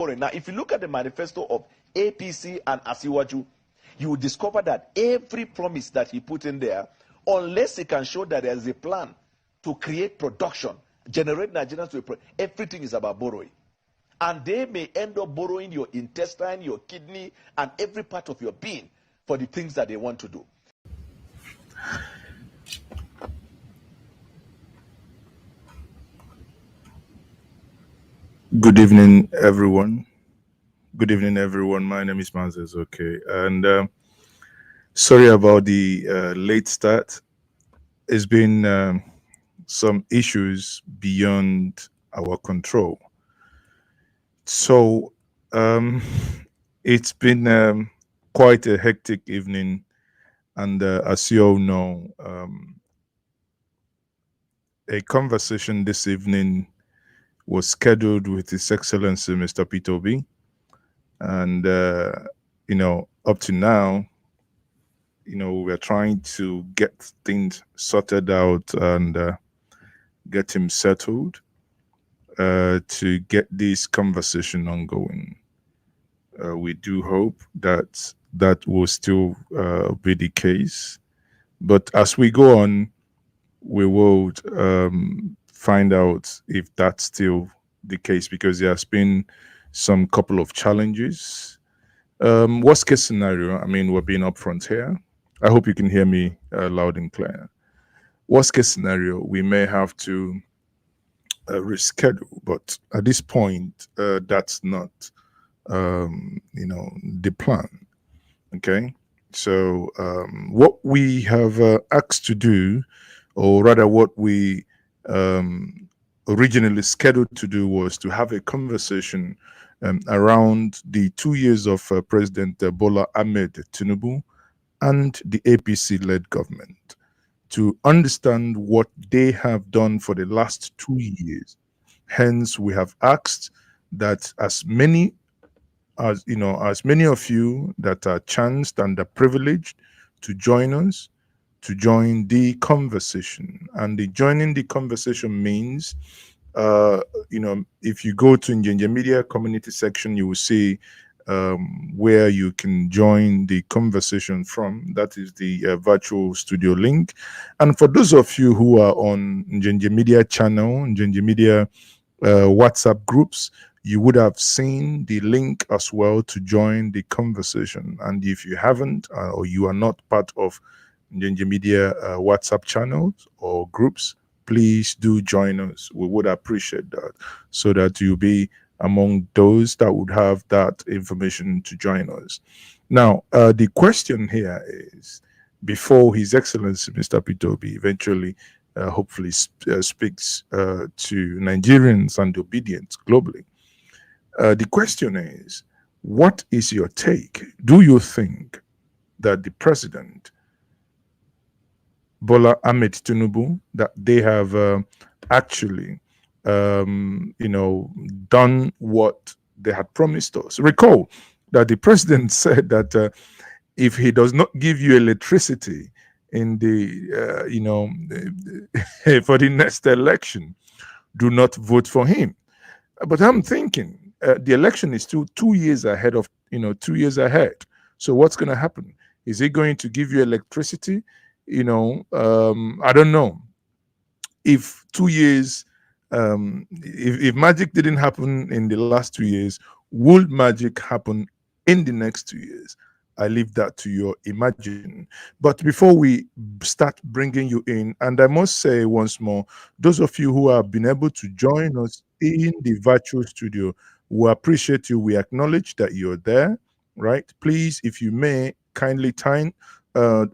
Now, if you look at the manifesto of APC and Asiwaju, you will discover that every promise that he put in there, unless he can show that there is a plan to create production, generate Nigerians to everything is about borrowing. And they may end up borrowing your intestine, your kidney, and every part of your being for the things that they want to do. Good evening, everyone. Good evening, everyone. My name is Maazi Ezeoke, and sorry about the late start. It's been some issues beyond our control. So it's been quite a hectic evening, and as you all know, a conversation this evening was scheduled with His Excellency Mr. Peter Obi, and up to now, we're trying to get things sorted out and get him settled to get this conversation ongoing. We do hope that that will still be the case, but as we go on, we will find out if that's still the case, because there has been some couple of challenges. Worst case scenario, I mean, we're being upfront here. I hope you can hear me loud and clear. Worst case scenario, we may have to reschedule, but at this point, that's not, the plan. Okay, so what we have asked to do, or rather what we originally scheduled to do, was to have a conversation around the 2 years of President Bola Ahmed Tinubu and the APC-led government, to understand what they have done for the last 2 years. Hence, we have asked that as many of you that are chanced and are privileged to join us, to join the conversation. And the joining the conversation means, if you go to Njenje Media community section, you will see where you can join the conversation from. That is the virtual studio link. And for those of you who are on Njenje Media channel, Njenje Media WhatsApp groups, you would have seen the link as well to join the conversation. And if you haven't, or you are not part of Njenje Media WhatsApp channels or groups, please do join us. We would appreciate that, so that you'll be among those that would have that information to join us. Now, the question here is, before His Excellency Mr. Peter Obi eventually, hopefully, speaks to Nigerians and the obedient globally, the question is, what is your take? Do you think that the President Bola Ahmed Tinubu, that they have actually, done what they had promised us? Recall that the president said that if he does not give you electricity in the, for the next election, do not vote for him. But I'm thinking the election is still 2 years ahead of, 2 years ahead. So what's going to happen? Is he going to give you electricity? I don't know. If 2 years, if magic didn't happen in the last 2 years, will magic happen in the next 2 years? I leave that to your imagination. But before we start bringing you in, and I must say once more, those of you who have been able to join us in the virtual studio, we appreciate you. We acknowledge that you're there, right? Please, if you may, kindly turn on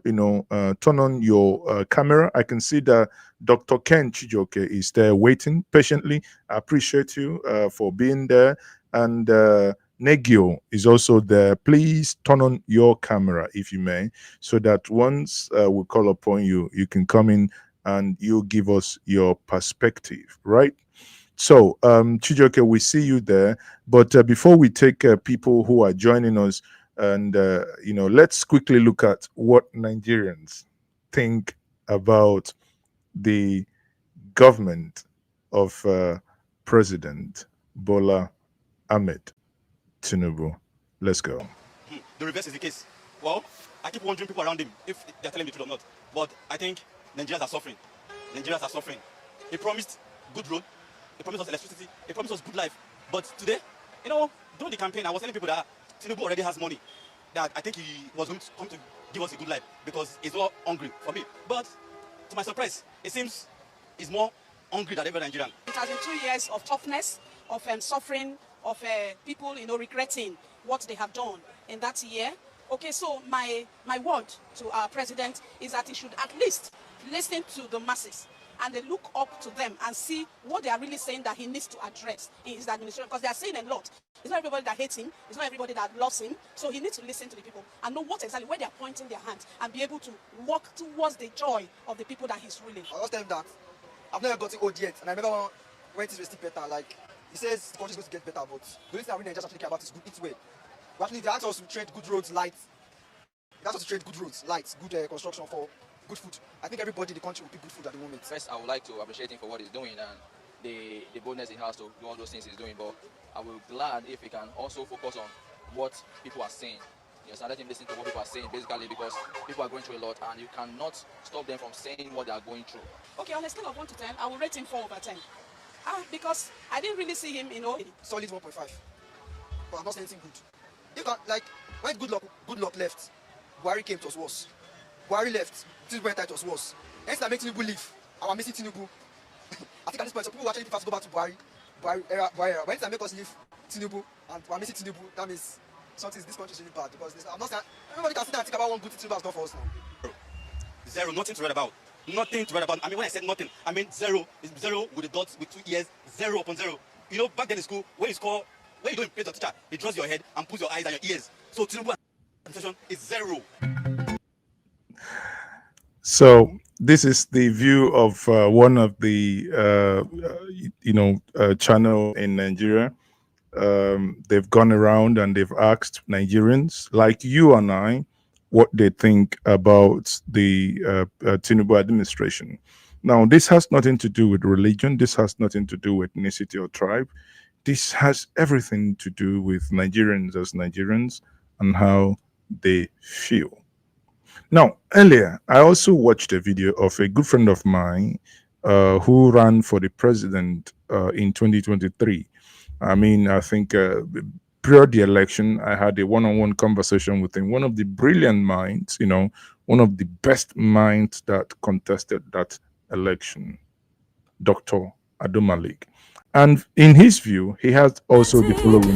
your camera. I can see that Dr. Ken Chijoke is there waiting patiently. I appreciate you for being there. And Negio is also there. Please turn on your camera, if you may, so that once we call upon you, you can come in and you give us your perspective, right? So, Chijoke, we see you there. But before we take people who are joining us, and let's quickly look at what Nigerians think about the government of President Bola Ahmed Tinubu. Let's go. The reverse is the case. Well, I keep wondering people around him if they're telling the truth or not. But I think Nigerians are suffering. Nigerians are suffering. He promised good road. He promised us electricity. He promised us good life. But today, during the campaign, I was telling people that Tinubu already has money. That I think he was going to come to give us a good life because he's all hungry for me. But to my surprise, it seems he's more hungry than every Nigerian. It has been 2 years of toughness, of suffering, of people, regretting what they have done in that year. Okay, so my word to our president is that he should at least listen to the masses and they look up to them and see what they are really saying that he needs to address in his administration, because they are saying a lot. It's not everybody that hates him. It's not everybody that loves him. So he needs to listen to the people and know what exactly where they are pointing their hands and be able to walk towards the joy of the people that he's ruling. I'll just tell him that I've never gotten old yet, and I remember when things were still better. Like he says, the country is going to get better, but the only thing I really just actually care about is good its way. But actually, they asked us to trade good roads, lights. They asked us to trade good roads, lights, good construction for good food. I think everybody in the country will pick good food at the moment. First, I would like to appreciate him for what he's doing and the boldness he has to do all those things he's doing. But I will be glad if he can also focus on what people are saying. Yes, and let him listen to what people are saying, basically, because people are going through a lot and you cannot stop them from saying what they are going through. Okay, on a scale of 1 to 10, I will rate him 4/10. Because I didn't really see him, Solid 1.5. But I'm not saying anything good. You can, like, when good luck left, Buhari came, it was worse. Buhari left, Tinubu went, it was worse. Anything that makes Tinubu leave, I'm missing Tinubu. I think at this point, so people actually prefer to go back to Buhari era. When that make us leave Tinubu, and we're missing Tinubu, that means something this country is really bad. Because I'm not saying, everybody can sit down and think about one good thing Tinubu has done for us now. Zero, nothing to write about. Nothing to write about. I mean, when I said nothing, I mean zero. It's zero with the dots with 2 years, 0 upon 0. Back then in school, when you don't praise your teacher, he draws your head and puts your eyes and your ears. So Tinubu administration is 0. So this is the view of one of the channel in Nigeria. They've gone around and they've asked Nigerians like you and I what they think about the Tinubu administration. Now, this has nothing to do with religion. This has nothing to do with ethnicity or tribe. This has everything to do with Nigerians as Nigerians and how they feel. Now, earlier, I also watched a video of a good friend of mine who ran for the president in 2023. I mean, I think prior to the election, I had a one-on-one conversation with him, one of the brilliant minds, one of the best minds that contested that election, Dr. Adumalik. And in his view, he has also the following.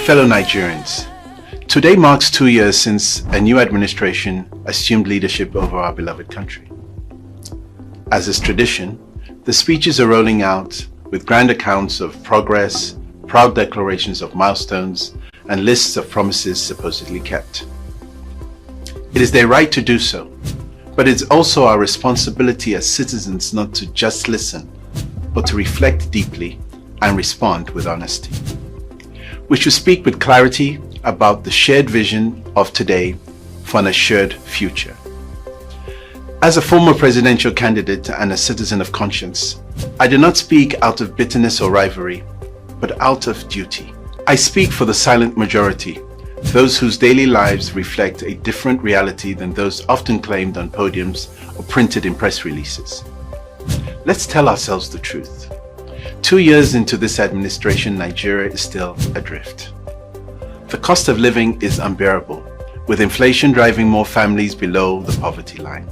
Fellow Nigerians, today marks 2 years since a new administration assumed leadership over our beloved country. As is tradition, the speeches are rolling out with grand accounts of progress, proud declarations of milestones, and lists of promises supposedly kept. It is their right to do so, but it's also our responsibility as citizens not to just listen, but to reflect deeply and respond with honesty. We should speak with clarity about the shared vision of today for an assured future. As a former presidential candidate and a citizen of conscience, I do not speak out of bitterness or rivalry, but out of duty. I speak for the silent majority, those whose daily lives reflect a different reality than those often claimed on podiums or printed in press releases. Let's tell ourselves the truth. 2 years into this administration, Nigeria is still adrift. The cost of living is unbearable, with inflation driving more families below the poverty line.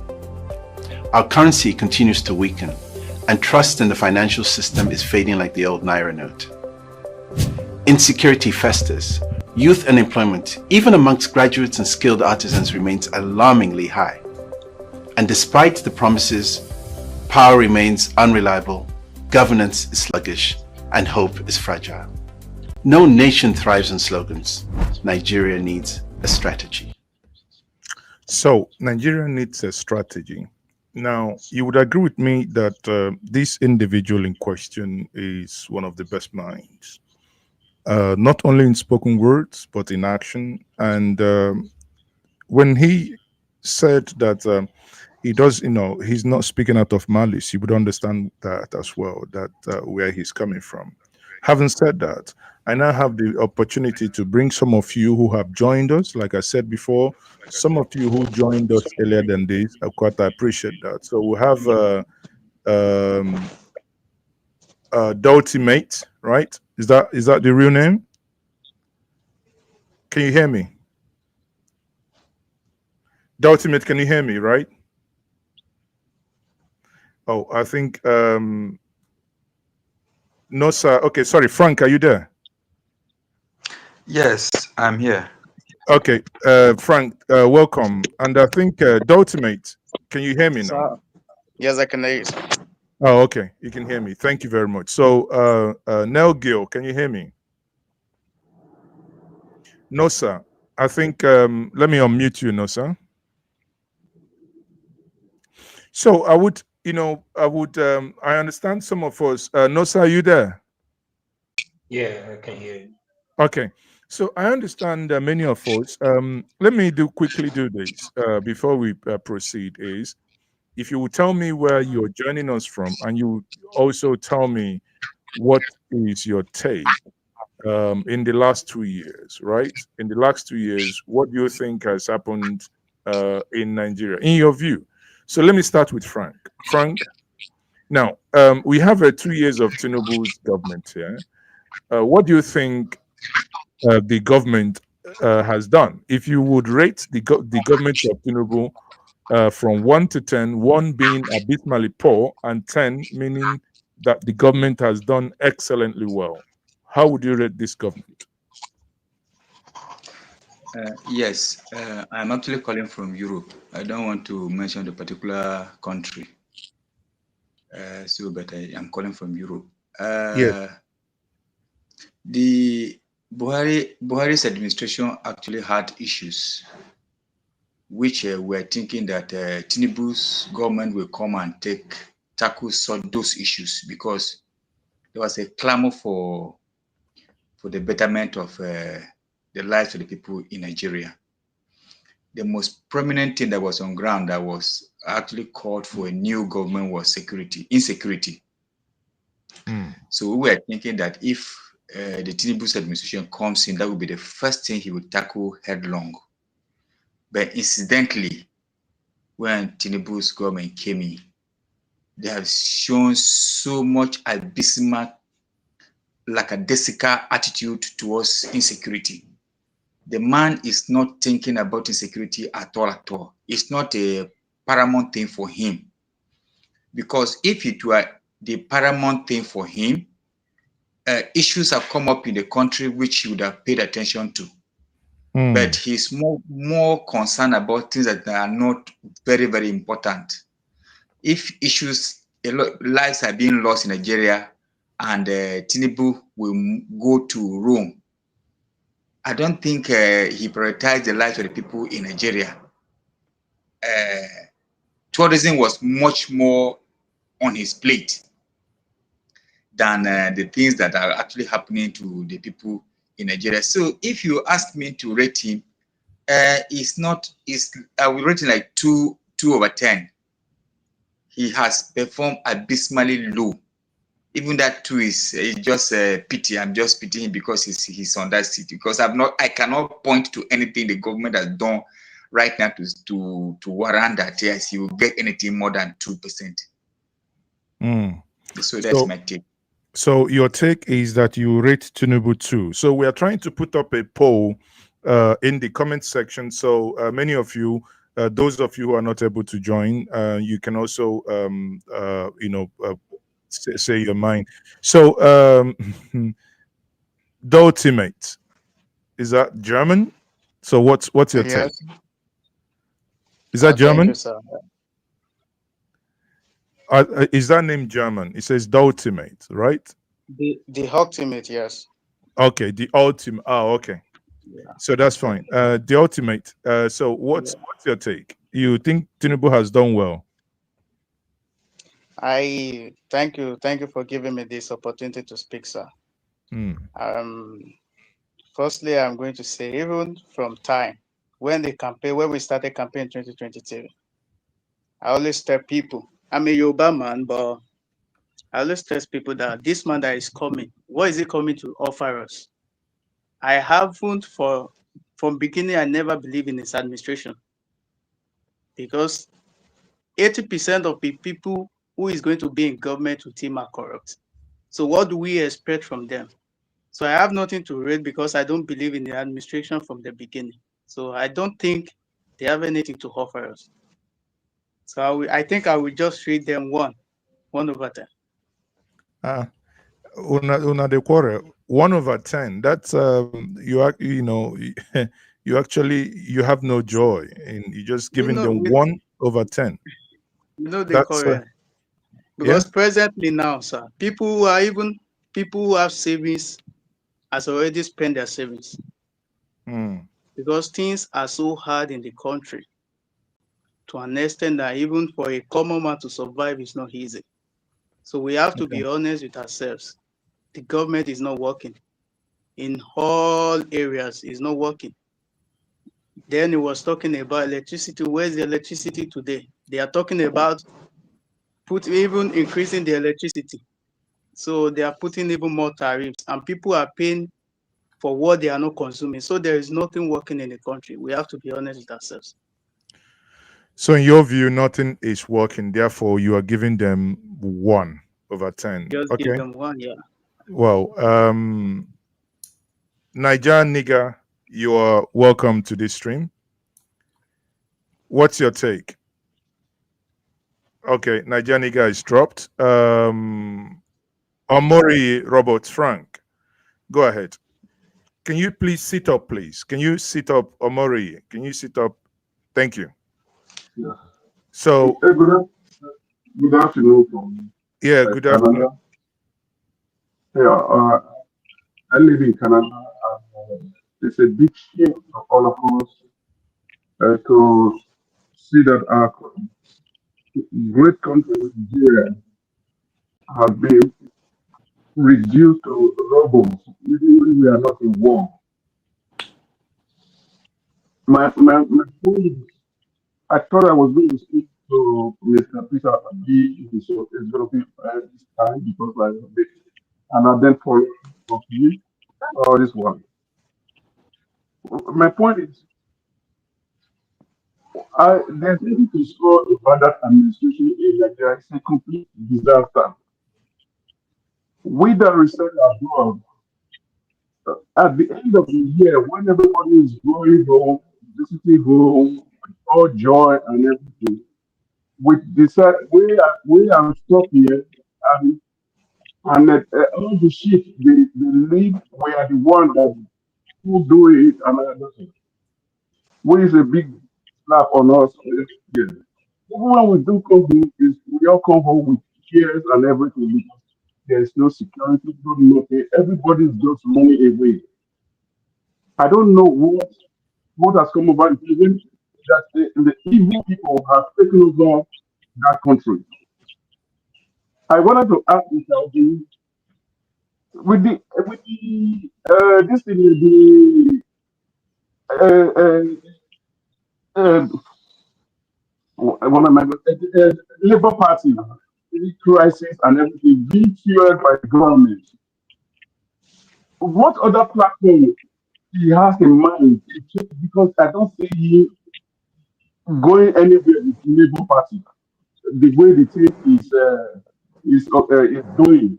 Our currency continues to weaken, and trust in the financial system is fading like the old Naira note. Insecurity festers. Youth unemployment, even amongst graduates and skilled artisans, remains alarmingly high. And despite the promises, power remains unreliable, governance is sluggish, and hope is fragile. No nation thrives on slogans. Nigeria needs a strategy. So, Nigeria needs a strategy. Now, you would agree with me that this individual in question is one of the best minds, not only in spoken words, but in action. And when he said that he does, he's not speaking out of malice, you would understand that as well, that where he's coming from. Having said that, I now have the opportunity to bring some of you who have joined us. Like I said before, some of you who joined us earlier than this, of course, I appreciate that. So we have um, the ultimate, right? Is that the real name? Can you hear me? The ultimate, can you hear me? Right? Oh, I think no, sir. Okay, sorry, Frank, are you there? Yes, I'm here. Okay, Frank, welcome. And I think the ultimate, can you hear me now? Sir, yes, I can hear you, sir. Oh, okay, you can hear me. Thank you very much. So, Nell Gill, can you hear me? No, sir. I think let me unmute you, no, sir. So I would, I understand some of us. No, sir, are you there? Yeah, I can hear you. Okay. So I understand many of us. Let me quickly do this before we proceed. Is if you would tell me where you're joining us from, and you also tell me what is your take in the last 2 years, right? In the last 2 years, what do you think has happened in Nigeria, in your view? So let me start with Frank. Frank, now we have 2 years of Tinubu's government here. What do you think the government has done? If you would rate the government of Tinubu from 1 to 10, 1 being abysmally poor and 10 meaning that the government has done excellently well, how would you rate this government? Yes, I'm actually calling from Europe. I don't want to mention the particular country. But I am calling from Europe. Yes. The Buhari's administration actually had issues, which we're thinking that Tinubu's government will come and tackle those issues, because there was a clamor for the betterment of the lives of the people in Nigeria. The most prominent thing that was on ground that was actually called for a new government was insecurity. So we were thinking that if the Tinubu's administration comes in, that would be the first thing he would tackle headlong. But incidentally, when Tinubu's government came in, they have shown so much abysmal, lackadaisical attitude towards insecurity. The man is not thinking about insecurity at all. It's not a paramount thing for him. Because if it were the paramount thing for him, issues have come up in the country which he would have paid attention to. But he's more concerned about things that are not very, very important. If lives are being lost in Nigeria and Tinubu will go to Rome, I don't think he prioritized the lives of the people in Nigeria. Tourism was much more on his plate than the things that are actually happening to the people in Nigeria. So if you ask me to rate him, I will rate him like 2 over 10. He has performed abysmally low. Even that 2 is just pity. I'm just pitying him because he's on that seat. Because I cannot point to anything the government has done right now to warrant that yes, he will get anything more than 2%. So that's my take. So your take is that you rate Tinubu 2. So we are trying to put up a poll in the comment section. So many of you, those of you who are not able to join, you can also, say your mind. So the ultimate, is that German? So what's your take? Yes. Is that German? Thank you, sir. Is that name German? It says the ultimate, right? The ultimate, yes. Okay, the ultimate. Oh, okay. Yeah. So that's fine. The ultimate. So what's your take? You think Tinubu has done well? I thank you for giving me this opportunity to speak, sir. Firstly, I'm going to say, even from time when we started campaign in 2022, I always tell people, I'm a Yoruba man, but I always tell people that this man that is coming, what is he coming to offer us? I haven't from beginning, I never believed in his administration because 80% of the people who is going to be in government with him are corrupt. So what do we expect from them? So I have nothing to read because I don't believe in the administration from the beginning. So I don't think they have anything to offer us. So I think I will just read them one over 10. Una de quarter 1/10. That's you know you actually you have no joy and you're just giving them 1/10. The Korean. Because presently now, sir, people who have savings has already spent their savings. Because things are so hard in the country to an extent that even for a common man to survive is not easy. So we have to be honest with ourselves. The government is not working. In all areas, it's not working. Then he was talking about electricity. Where's the electricity today? They are talking about even increasing the electricity. So they are putting even more tariffs and people are paying for what they are not consuming. So there is nothing working in the country. We have to be honest with ourselves. So in your view, nothing is working. Therefore, you are giving them 1/10. Just give them one, yeah. Well, Niger nigga, you are welcome to this stream. What's your take? Okay, Niger nigga is dropped. Omori Robert Frank, go ahead. Can you please sit up, please? Can you sit up, Omori? Can you sit up? Thank you. Yeah. So, good afternoon from good afternoon. Yeah, I live in Canada. It's a big shame for all of us to see that our great country, Nigeria, has been reduced to rubble, even when we are not in war. My point, I thought I was going to speak to Mr. Peter B. It's going to be this time because I have been, and I then follow up you or this one. My point is, there's nothing to score about that administration in Nigeria. It's a complete disaster. With the research abroad, at the end of the year, when everybody is going home, visiting home, all joy and everything, we decide we are stuck here, and all the shit they leave, we are the one that who do it, and which is a big slap on us. Yeah. Even when we do come home, we all come home with tears and everything because there's no security, no nothing. Everybody's just running away. I don't know what has come over the prison that the evil people have taken over that country. I wanted to ask Mr. Obi, with the this thing, the one of my Labour Party crisis and everything being fueled by the government. What other platform he has in mind? Because I don't see him going anywhere with Labour Party. The way the thing is doing.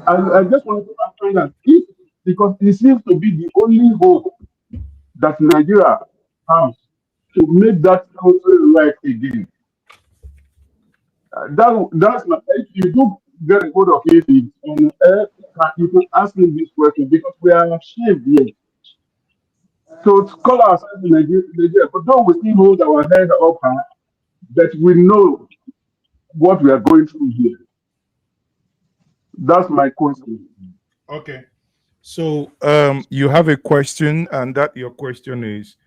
I just wanted to find out if, because it seems to be the only hope that Nigeria has to make that country right again. That's my. If you do get a hold of it, and you can ask me this question because we are ashamed here. So to call ourselves Nigeria, but though we still hold our head up high, that we know what we are going through here. That's my question. Okay. So you have a question, and that your question is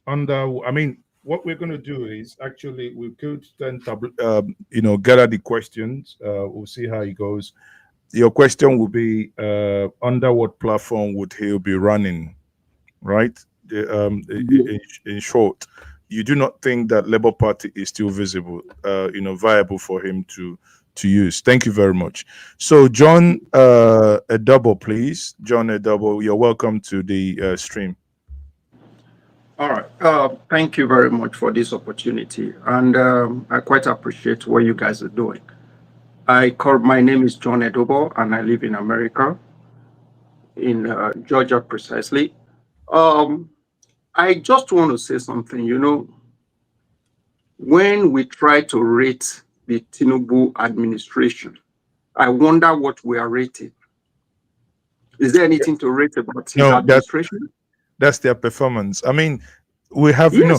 under. I mean, what we're going to do is actually we could then gather the questions. We'll see how it goes. Your question will be under what platform would he be running, right? In short, you do not think that Labour Party is still visible, viable for him to use. Thank you very much. So, John, a double, please. John, a double. You're welcome to the stream. All right. Thank you very much for this opportunity, and I quite appreciate what you guys are doing. My name is John Edobo, and I live in America, in Georgia precisely. I just want to say something. You know, when we try to rate the Tinubu administration, I wonder what we are rating. Is there anything to rate about his administration? That's their performance. I mean, we have, you know,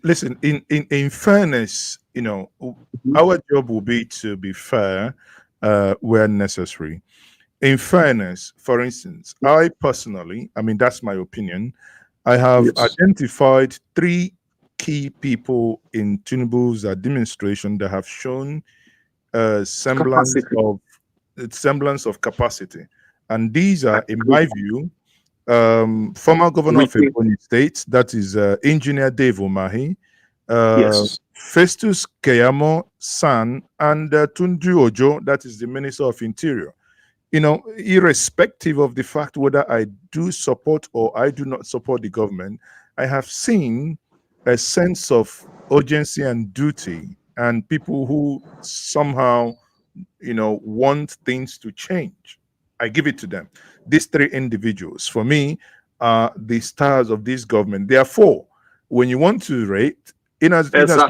listen, in fairness, you know, our job will be to be fair where necessary. In fairness, for instance, I personally, I mean, that's my opinion, I have identified 3 key people in Tinubu's administration that have shown semblance of capacity. And these are, in my view, former governor of Ebonyi State, that is Engineer Dave Umahi, Festus Keyamo San, and Tunji Ojo, that is the Minister of Interior. You know, irrespective of the fact whether I do support or I do not support the government, I have seen a sense of urgency and duty, and people who somehow, you know, want things to change. I give it to them. These 3 individuals, for me, are the stars of this government. Therefore, when you want to rate, in as much as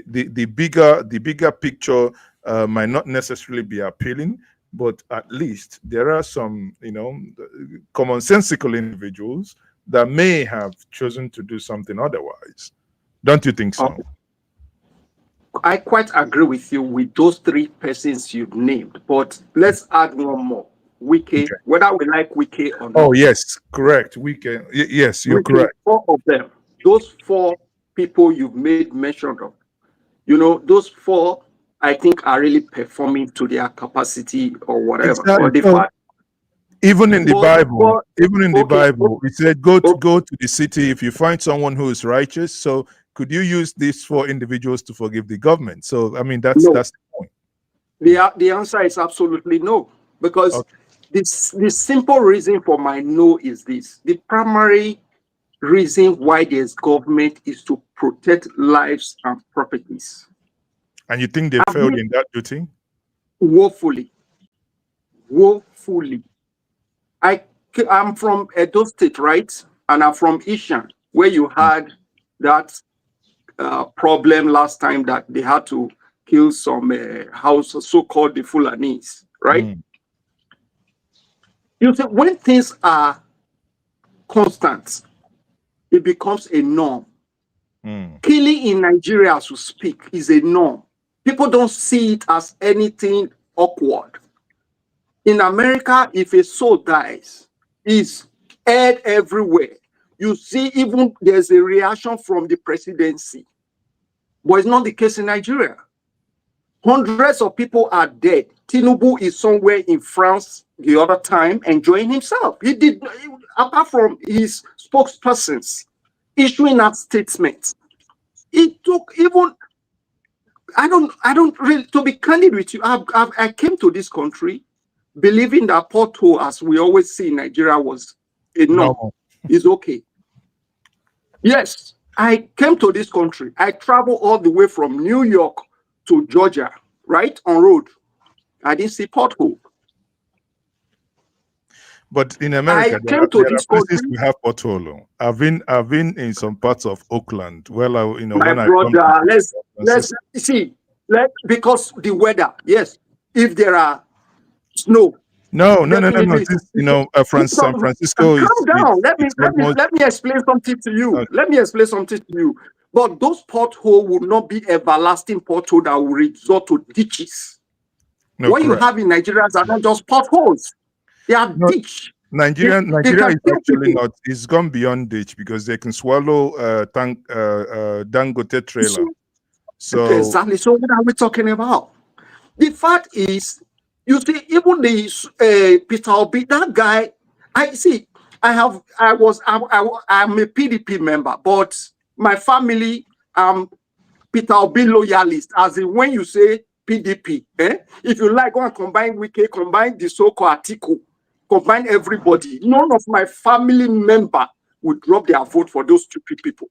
the bigger picture might not necessarily be appealing, but at least there are some, you know, commonsensical individuals that may have chosen to do something otherwise. Don't you think so? I quite agree with you with those 3 persons you've named, but let's add one more. Wike, whether we like Wike or not. Oh, yes, correct. Wike, yes, you're correct. 4 of them, those 4 people you've made mention of, you know, those 4, I think, are really performing to their capacity or whatever. Exactly. Or even in the Bible, it said, go to the city if you find someone who is righteous. So could you use these 4 individuals to forgive the government? So, I mean, that's the point. The answer is absolutely no, because the simple reason for my no is this. The primary reason why there's government is to protect lives and properties. And you think they failed in that duty? Woefully. Woefully. I'm from Edo State, right? And I'm from Ishan, where you had that problem last time that they had to kill some houses, so-called the Fulanis, right? You see, when things are constant, it becomes a norm. Killing in Nigeria, as we speak, is a norm. People don't see it as anything awkward. In America, if a soul dies, it's aired everywhere. You see, even there's a reaction from the presidency. But it's not the case in Nigeria. Hundreds of people are dead. Tinubu is somewhere in France the other time enjoying himself. He did, apart from his spokespersons issuing that statement. It took even, I don't really, to be candid with you, I came to this country believing that pothole, as we always see in Nigeria, was enough. It's okay. Yes, I came to this country. I traveled all the way from New York to Georgia, right, on road. I didn't see pothole. But in America, there are places we have pothole. I've been in some parts of Oakland. Well, you know, my brother, let's see. Because the weather, yes. If there are snow. No. This, you know, San Francisco is. Calm down. Let me explain something to you. Okay. Let me explain something to you. But those potholes will not be everlasting potholes that will resort to ditches. No, what correct. You have in Nigeria are not just potholes. They are ditch. Nigeria is actually not. It's gone beyond ditch because they can swallow Dangote trailer. So exactly. So what are we talking about? The fact is, you see, even the Peter Obi, that guy. I'm a PDP member, but my family, Peter Obi loyalist. As in, when you say PDP. If you like, go and combine Wike, combine the so-called Atiku, combine everybody. None of my family member would drop their vote for those stupid people.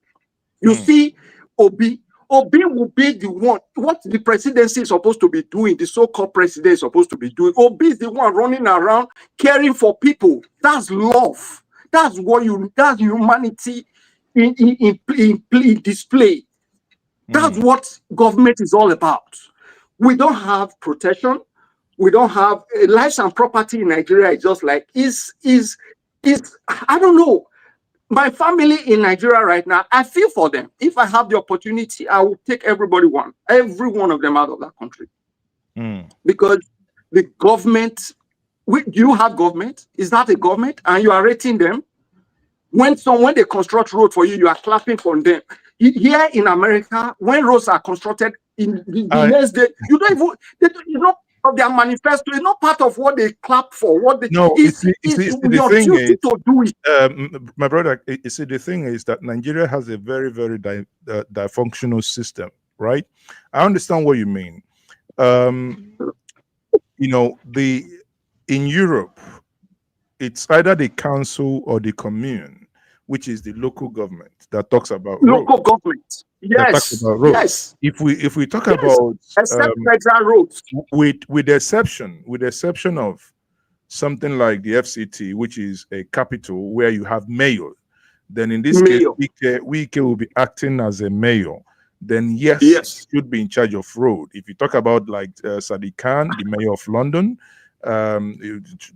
You see, Obi will be the one. What the presidency is supposed to be doing, the so-called president is supposed to be doing. Obi is the one running around caring for people. That's love. That's humanity in display. That's what government is all about. We don't have protection. We don't have lives and property in Nigeria. Is just like is I don't know. My family in Nigeria right now, I feel for them. If I have the opportunity, I will take every one of them out of that country. Because the government, do you have government? Is that a government? And you are rating them? When they construct road for you, you are clapping for them. Here in America, when roads are constructed, in the next day, you don't even, you know, of their manifesto, it's not part of what they clap for. What they it's your duty to do it. My brother, you see, the thing is that Nigeria has a very, very dysfunctional system, right? I understand what you mean. You know, in Europe, it's either the council or the commune, which is the local government that talks about local government. Yes, yes. If we talk about except federal roads, with the exception of something like the FCT, which is a capital where you have mayor, then in this case, Wike will be acting as a mayor. Then yes, should be in charge of road. If you talk about like Sadiq Khan, the mayor of London,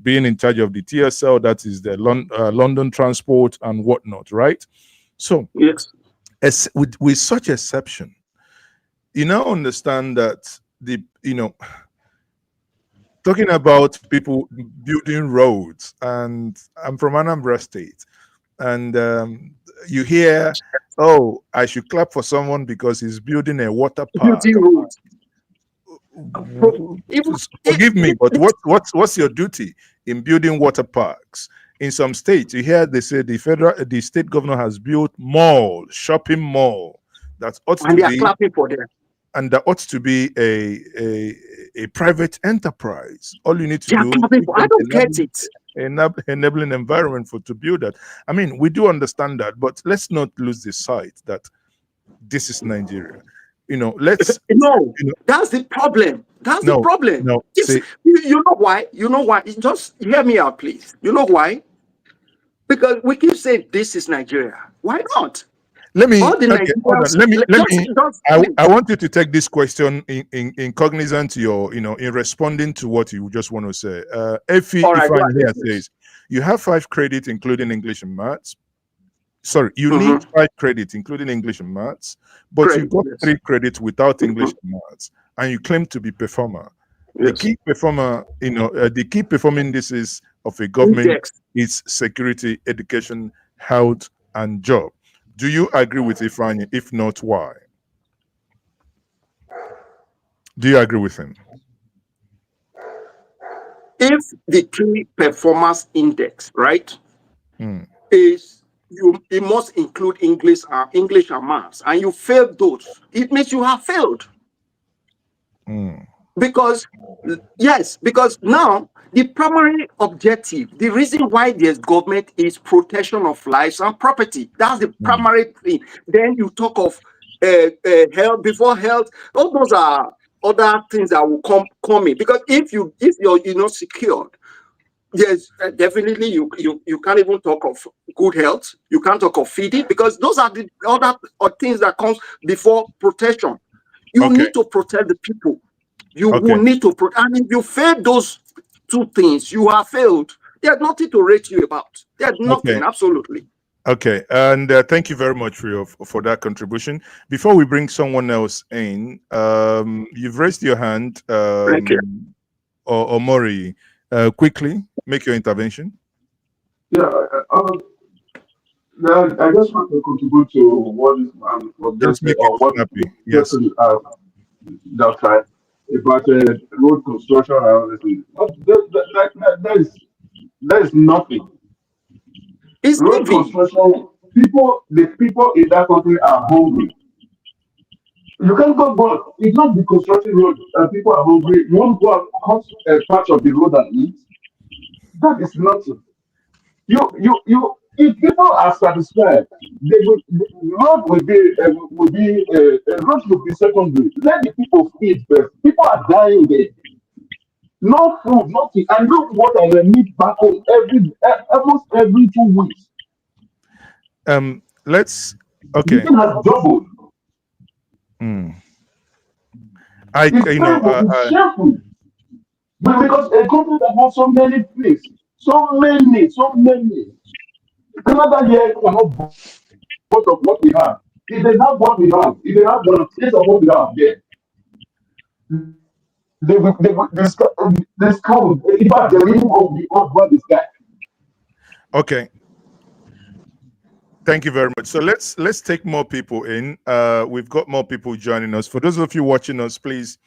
being in charge of the TSL, that is the London transport and whatnot, right? So yes. With such exception, you now understand that talking about people building roads, and I'm from Anambra State, and you hear, oh, I should clap for someone because he's building a water park. Forgive me, but what's your duty in building water parks? In some states, you hear they say the state governor has built shopping mall that ought to be clapping for them. And that ought to be a private enterprise. All you need to do I don't get it. Enabling environment to build that. I mean, we do understand that, but let's not lose the sight that this is Nigeria. You know, that's the problem. That's the problem. No, you know why? You know why? Just hear me out, please. You know why? Because we keep saying this is Nigeria. Why not? I want you to take this question in cognizant in responding to what you just want to say. Ifeanyi says you have 5 credits including English and maths. Sorry, you need 5 credits including English and maths, but you got 3 credits without English and maths, and you claim to be performer. The key performer, the key performing indices of a government is security, education, health, and job. Do you agree with Ifeanyi? If not, why? Do you agree with him? If the key performance index, right, is it must include English and maths, and you failed those, it means you have failed. Because now the primary objective, the reason why there's government is protection of lives and property. That's the primary thing. Then you talk of health, before health. All those are other things that will come in. Because if you're not secured, yes, definitely you can't even talk of good health. You can't talk of feeding, because those are the other things that comes before protection. You need to protect the people. You will need to protect. And if you fail those 2 things, you have failed. There's nothing to rate you about. There's nothing, absolutely. Okay, and thank you very much for that contribution. Before we bring someone else in, you've raised your hand, or Mori, quickly make your intervention. Yeah, I just want to contribute to what this man was just saying, or what yes. That's right. About road construction and everything. That is nothing. It's road construction. The people in that country are hungry. You can't go, but it's not the construction road and people are hungry. You want to go and cut a patch of the road and eat? That is nothing. If people are satisfied, the road road will be secondary. Let the people feed first. People are dying there. No food, nothing, and no water. They need back home almost every 2 weeks. Let's The okay. thing has doubled. It's terrible. It's shameful. But because a country that has so many things, so many. Canada here cannot boast of what we have. If they have what we have, if they have the taste of what we have there, this code, in fact, the reading of the what is that? Okay. Thank you very much. So let's take more people in. We've got more people joining us. For those of you watching us, please,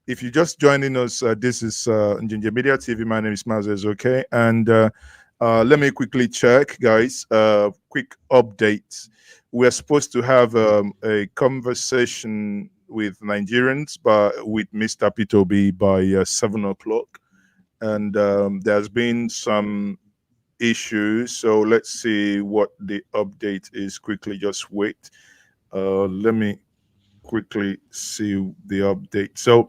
if you're just joining us, this is Njenje Media TV. My name is Maazi Ezeoke, and let me quickly check, guys. Quick updates. We're supposed to have a conversation with Nigerians, with Mr. P2B by 7 o'clock, and there's been some issues. So let's see what the update is quickly. Just wait. Let me quickly see the update. So,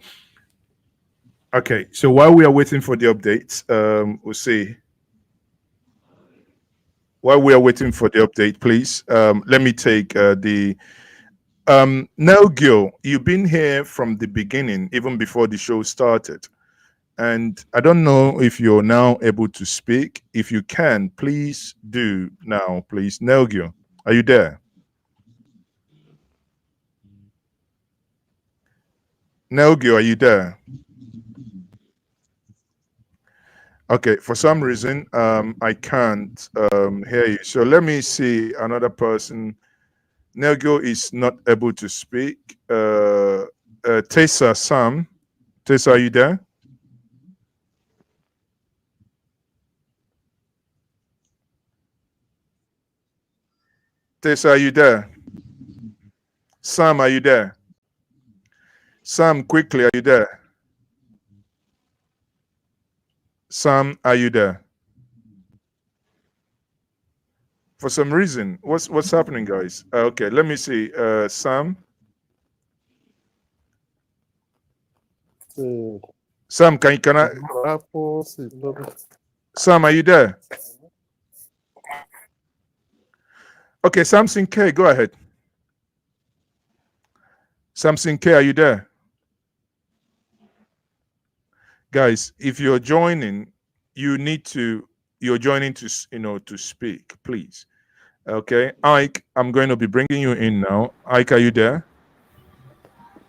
okay. So while we are waiting for the updates, we'll see. While we are waiting for the update, please, let me take the Nelgio. You've been here from the beginning, even before the show started. And I don't know if you're now able to speak. If you can, please do now, please. Nelgio, are you there? Nelgio, are you there? Okay, for some reason, I can't hear you. So let me see another person. Nelgio is not able to speak. Tessa, Sam. Tessa, are you there? Tessa, are you there? Sam, are you there? Sam, quickly, are you there? Sam, are you there? For some reason, what's happening, guys? Okay, let me see. Sam. Sam, can I? Sam, are you there? Okay, Samson K, go ahead. Samson K, are you there? Guys, if you're joining, you're joining to speak, please. Okay, Ike, I'm going to be bringing you in now. Ike, are you there?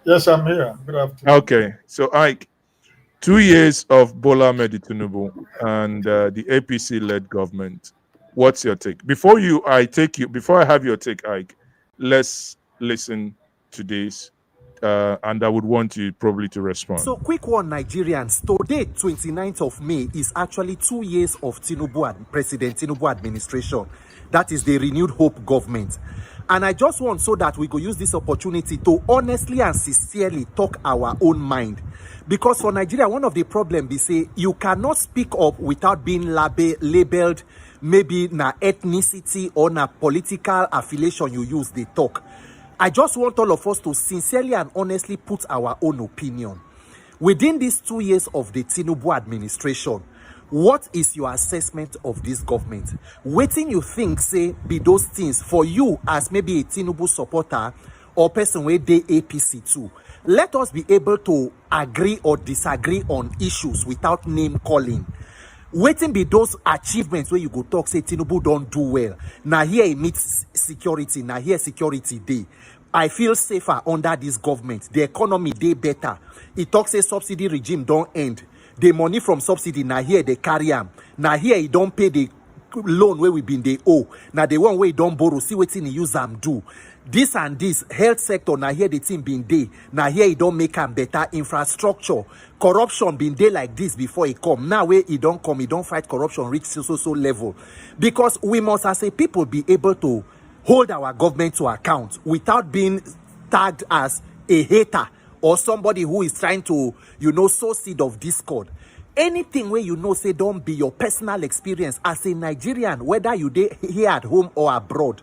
Yes, I'm here. Good afternoon. Okay, so Ike, 2 years of Bola Ahmed Tinubu and the APC-led government. What's your take? Before I have your take, Ike, let's listen to this, and I would want you probably to respond. So, quick one, Nigerians. Today, 29th of May, is actually 2 years of President Tinubu administration. That is the Renewed Hope government. And I just want so that we could use this opportunity to honestly and sincerely talk our own mind. Because for Nigeria, one of the problems is say you cannot speak up without being labeled maybe na ethnicity or na political affiliation you use the talk. I just want all of us to sincerely and honestly put our own opinion. Within these 2 years of the Tinubu administration, what is your assessment of this government? Waiting you think say be those things for you as maybe a Tinubu supporter or person where they APC too. Let us be able to agree or disagree on issues without name calling. Waiting be those achievements where you go talk say Tinubu don't do well. Now here it meets security. Now here security day. I feel safer under this government. The economy day better. It talks say subsidy regime don't end. The money from subsidy now here they carry them. Now here you don't pay the loan where we been they owe. Now the one way you don't borrow. See what you use them do. This and this health sector now here the team been day. Now here you don't make them better infrastructure. Corruption been day like this before it come. Now where it don't come, it don't fight corruption reach so level. Because we must as a people be able to hold our government to account without being tagged as a hater or somebody who is trying to, sow seed of discord. Anything where say don't be your personal experience as a Nigerian, whether you here at home or abroad.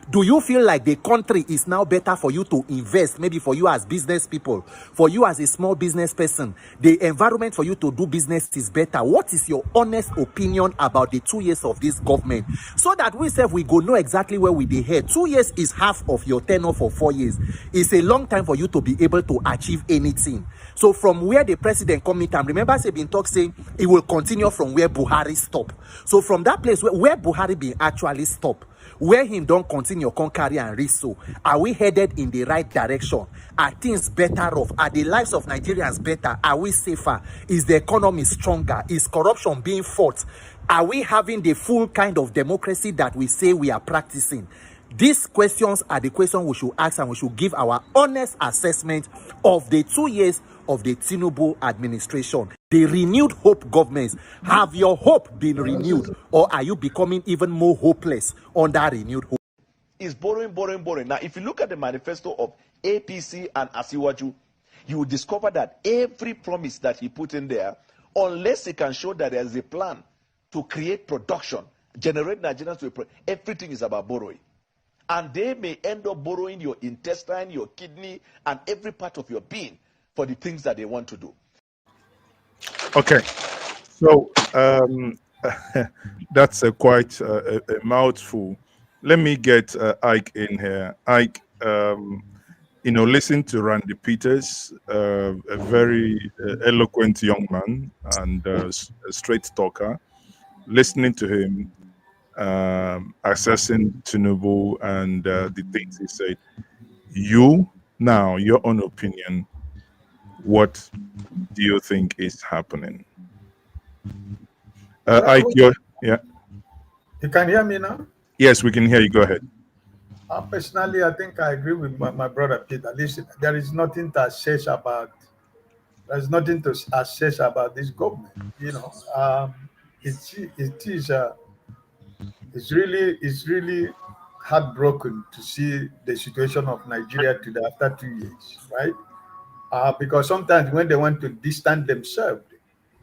Do you feel like the country is now better for you to invest, maybe for you as business people, for you as a small business person? The environment for you to do business is better. What is your honest opinion about the 2 years of this government? So that we go know exactly where we head. 2 years is half of your tenure for 4 years. It's a long time for you to be able to achieve anything. So from where the president come in time, remember say been talk saying it will continue from where Buhari stop. So from that place where Buhari been actually stop, where him don't continue carry and reach, so are we headed in the right direction? Are things better off? Are the lives of Nigerians better? Are we safer? Is the economy stronger? Is corruption being fought? Are we having the full kind of democracy that we say we are practicing? These questions are the questions we should ask, and we should give our honest assessment of the 2 years of the Tinubu administration. The renewed hope governments, have your hope been renewed, or are you becoming even more hopeless under renewed hope? Is borrowing. Now, if you look at the manifesto of APC and Asiwaju, you will discover that every promise that he put in there, unless he can show that there is a plan to create production, generate Nigerians to everything is about borrowing. And they may end up borrowing your intestine, your kidney, and every part of your being for the things that they want to do. Okay, so that's quite a mouthful. Let me get Ike in here. Ike, listen to Randy Peters, a very eloquent young man and a straight talker. Listening to him, assessing Tinubu and the things he said. Your own opinion, what do you think is happening? Ike, yeah. You can hear me now? Yes, we can hear you. Go ahead. Personally, I think I agree with my brother Peter. Listen, there is nothing to assess about. There's nothing to assess about this government. It's really heartbroken to see the situation of Nigeria today after 2 years, right? Because sometimes when they want to distance themselves,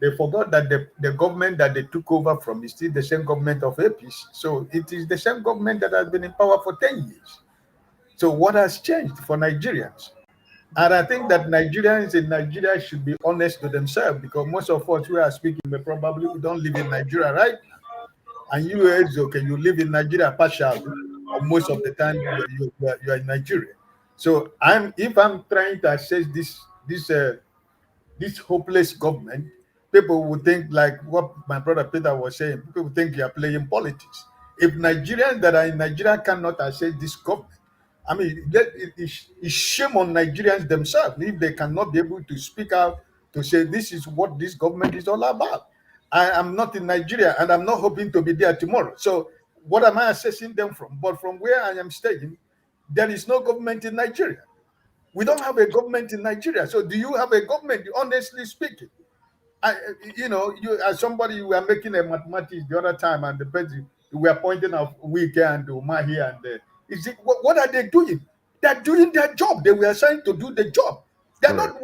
they forgot that the government that they took over from is still the same government of APC. So it is the same government that has been in power for 10 years. So what has changed for Nigerians? And I think that Nigerians in Nigeria should be honest to themselves, because most of us who are speaking, we don't live in Nigeria, right? And you, Ezeoke, you live in Nigeria partially, or most of the time you are in Nigeria. So if I'm trying to assess this hopeless government, people would think like what my brother Peter was saying. People would think you are playing politics. If Nigerians that are in Nigeria cannot assess this government, I mean, it's shame on Nigerians themselves if they cannot be able to speak out to say this is what this government is all about. I am not in Nigeria and I'm not hoping to be there tomorrow. So what am I assessing them from? But from where I am staying, there is no government in Nigeria. We don't have a government in Nigeria. So do you have a government, honestly speaking? You as somebody, you were making a mathematics the other time, and the person we were pointing out Wike and Umahi, and what are they doing? They're doing their job. They were assigned to do the job. They're not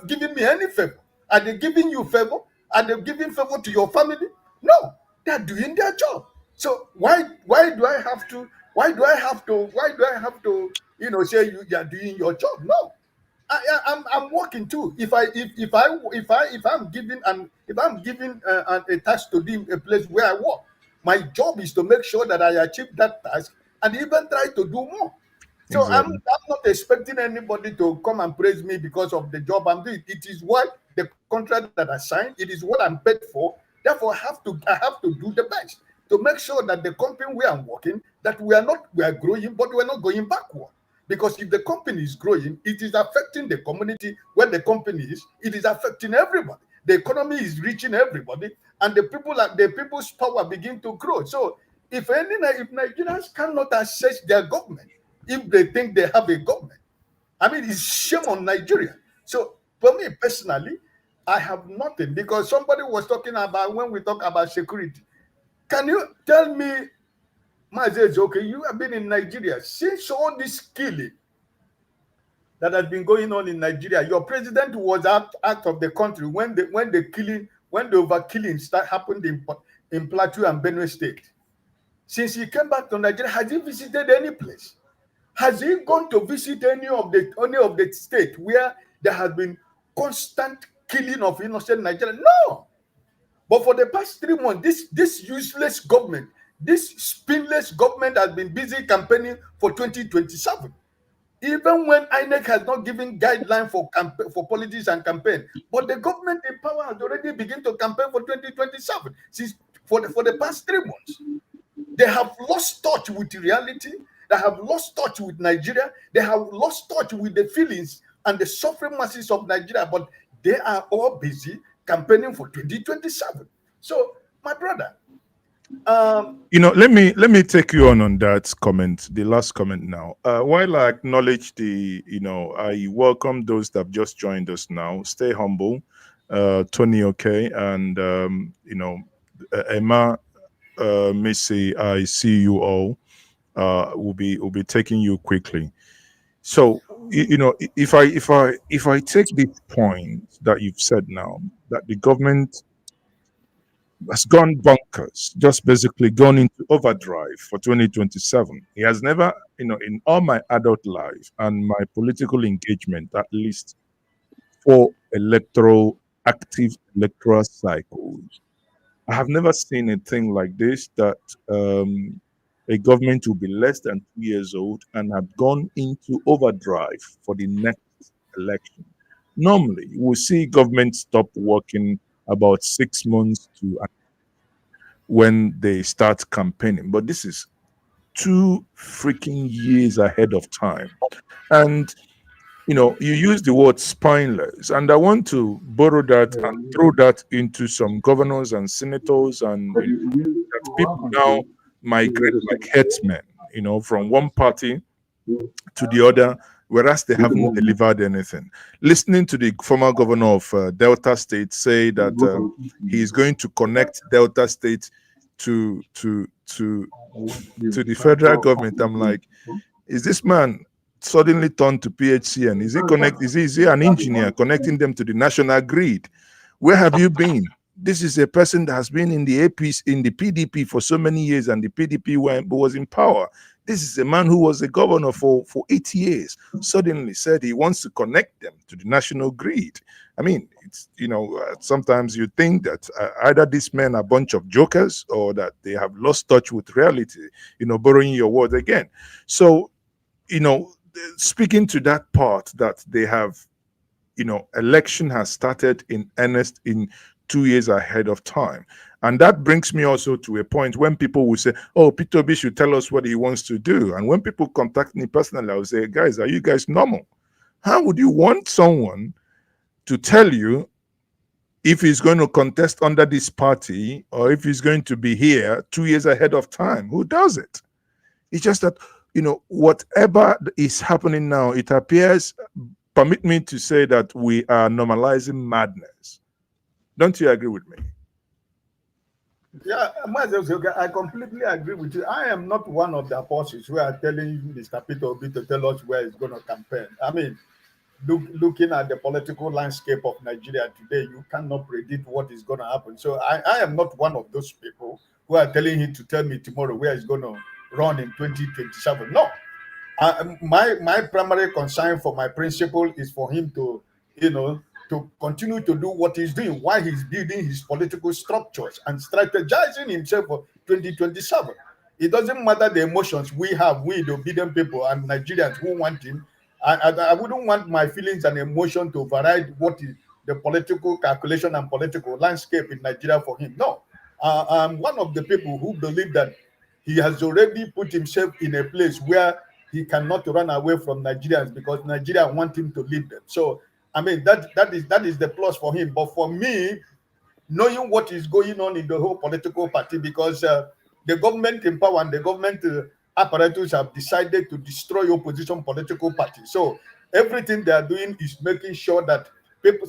giving me any favor. Are they giving you favor? Are they giving favor to your family? No, they're doing their job. So why do I have to say you are doing your job? No. I'm working too. If I'm given a task to do a place where I work, my job is to make sure that I achieve that task and even try to do more. So exactly. I'm not expecting anybody to come and praise me because of the job I'm doing. It is what the contract that I signed. It is what I'm paid for. Therefore, I have to do the best to make sure that the company where I'm working, that we are growing, but we're not going backward. Because if the company is growing, it is affecting the community where the company is. It is affecting everybody. The economy is reaching everybody, and the people's power begin to grow. So if Nigerians cannot assess their government, if they think they have a government, I mean, it's shame on Nigeria. So for me personally, I have nothing, because somebody was talking about when we talk about security. Can you tell me, Maazi Ezeoke, you have been in Nigeria since all this killing. that has been going on in Nigeria. Your president was out of the country when the overkilling happened in Plateau and Benue State. Since he came back to Nigeria, has he visited any place? Has he gone to visit any of the state where there has been constant killing of innocent Nigerians? No. But for the past 3 months, this useless government, this spineless government has been busy campaigning for 2027. Even when INEC has not given guidelines for politics and campaign, but the government in power has already begun to campaign for 2027. For the past 3 months, they have lost touch with reality. They have lost touch with Nigeria. They have lost touch with the feelings and the suffering masses of Nigeria. But they are all busy campaigning for 2027. So, my brother, let me take you on that comment, the last comment now. While I acknowledge I welcome those that have just joined us now. Stay humble, Tony, okay, and Emma, Missy, I see you all. We'll be taking you quickly. So if I take this point that you've said now, that the government has gone bonkers, just basically gone into overdrive for 2027. He has never, in all my adult life and my political engagement, at least 4 active electoral cycles, I have never seen a thing like this, that a government will be less than 2 years old and have gone into overdrive for the next election. Normally, we'll see government stop working about 6 months to when they start campaigning. But this is 2 freaking years ahead of time. And, you use the word spineless. And I want to borrow that and throw that into some governors and senators and that people now migrate like headsmen, from one party to the other, whereas they haven't delivered anything. Listening to the former governor of Delta State say that he is going to connect Delta State to the federal government, I'm like, is this man suddenly turned to PHCN? Is he an engineer connecting them to the national grid? Where have you been? This is a person that has been in the PDP for so many years, and the PDP was in power. This is a man who was a governor for 8 years, suddenly said he wants to connect them to the national grid. I mean, it's, sometimes you think that either these men are a bunch of jokers or that they have lost touch with reality, borrowing your word again. So, speaking to that part that they have, election has started in earnest in 2 years ahead of time. And that brings me also to a point when people will say, oh, Peter Obi should tell us what he wants to do. And when people contact me personally, I will say, guys, are you guys normal? How would you want someone to tell you if he's going to contest under this party or if he's going to be here 2 years ahead of time? Who does it? It's just that, whatever is happening now, it appears, permit me to say, that we are normalizing madness. Don't you agree with me? Yeah, Maazi Ezeoke, I completely agree with you. I am not one of the apostles who are telling Mr. Peter Obi to tell us where he's going to campaign. I mean, looking at the political landscape of Nigeria today, you cannot predict what is going to happen. So I am not one of those people who are telling him to tell me tomorrow where he's going to run in 2027. No. My primary concern for my principle is for him to, to continue to do what he's doing while he's building his political structures and strategizing himself for 2027. It doesn't matter the emotions we have, we the obedient people and Nigerians who want him. I wouldn't want my feelings and emotion to override what is the political calculation and political landscape in Nigeria for him. No, I'm one of the people who believe that he has already put himself in a place where he cannot run away from Nigerians because Nigeria want him to lead them. So, I mean, that is the plus for him. But for me, knowing what is going on in the whole political party, because the government in power and the government apparatus have decided to destroy opposition political party. So everything they are doing is making sure that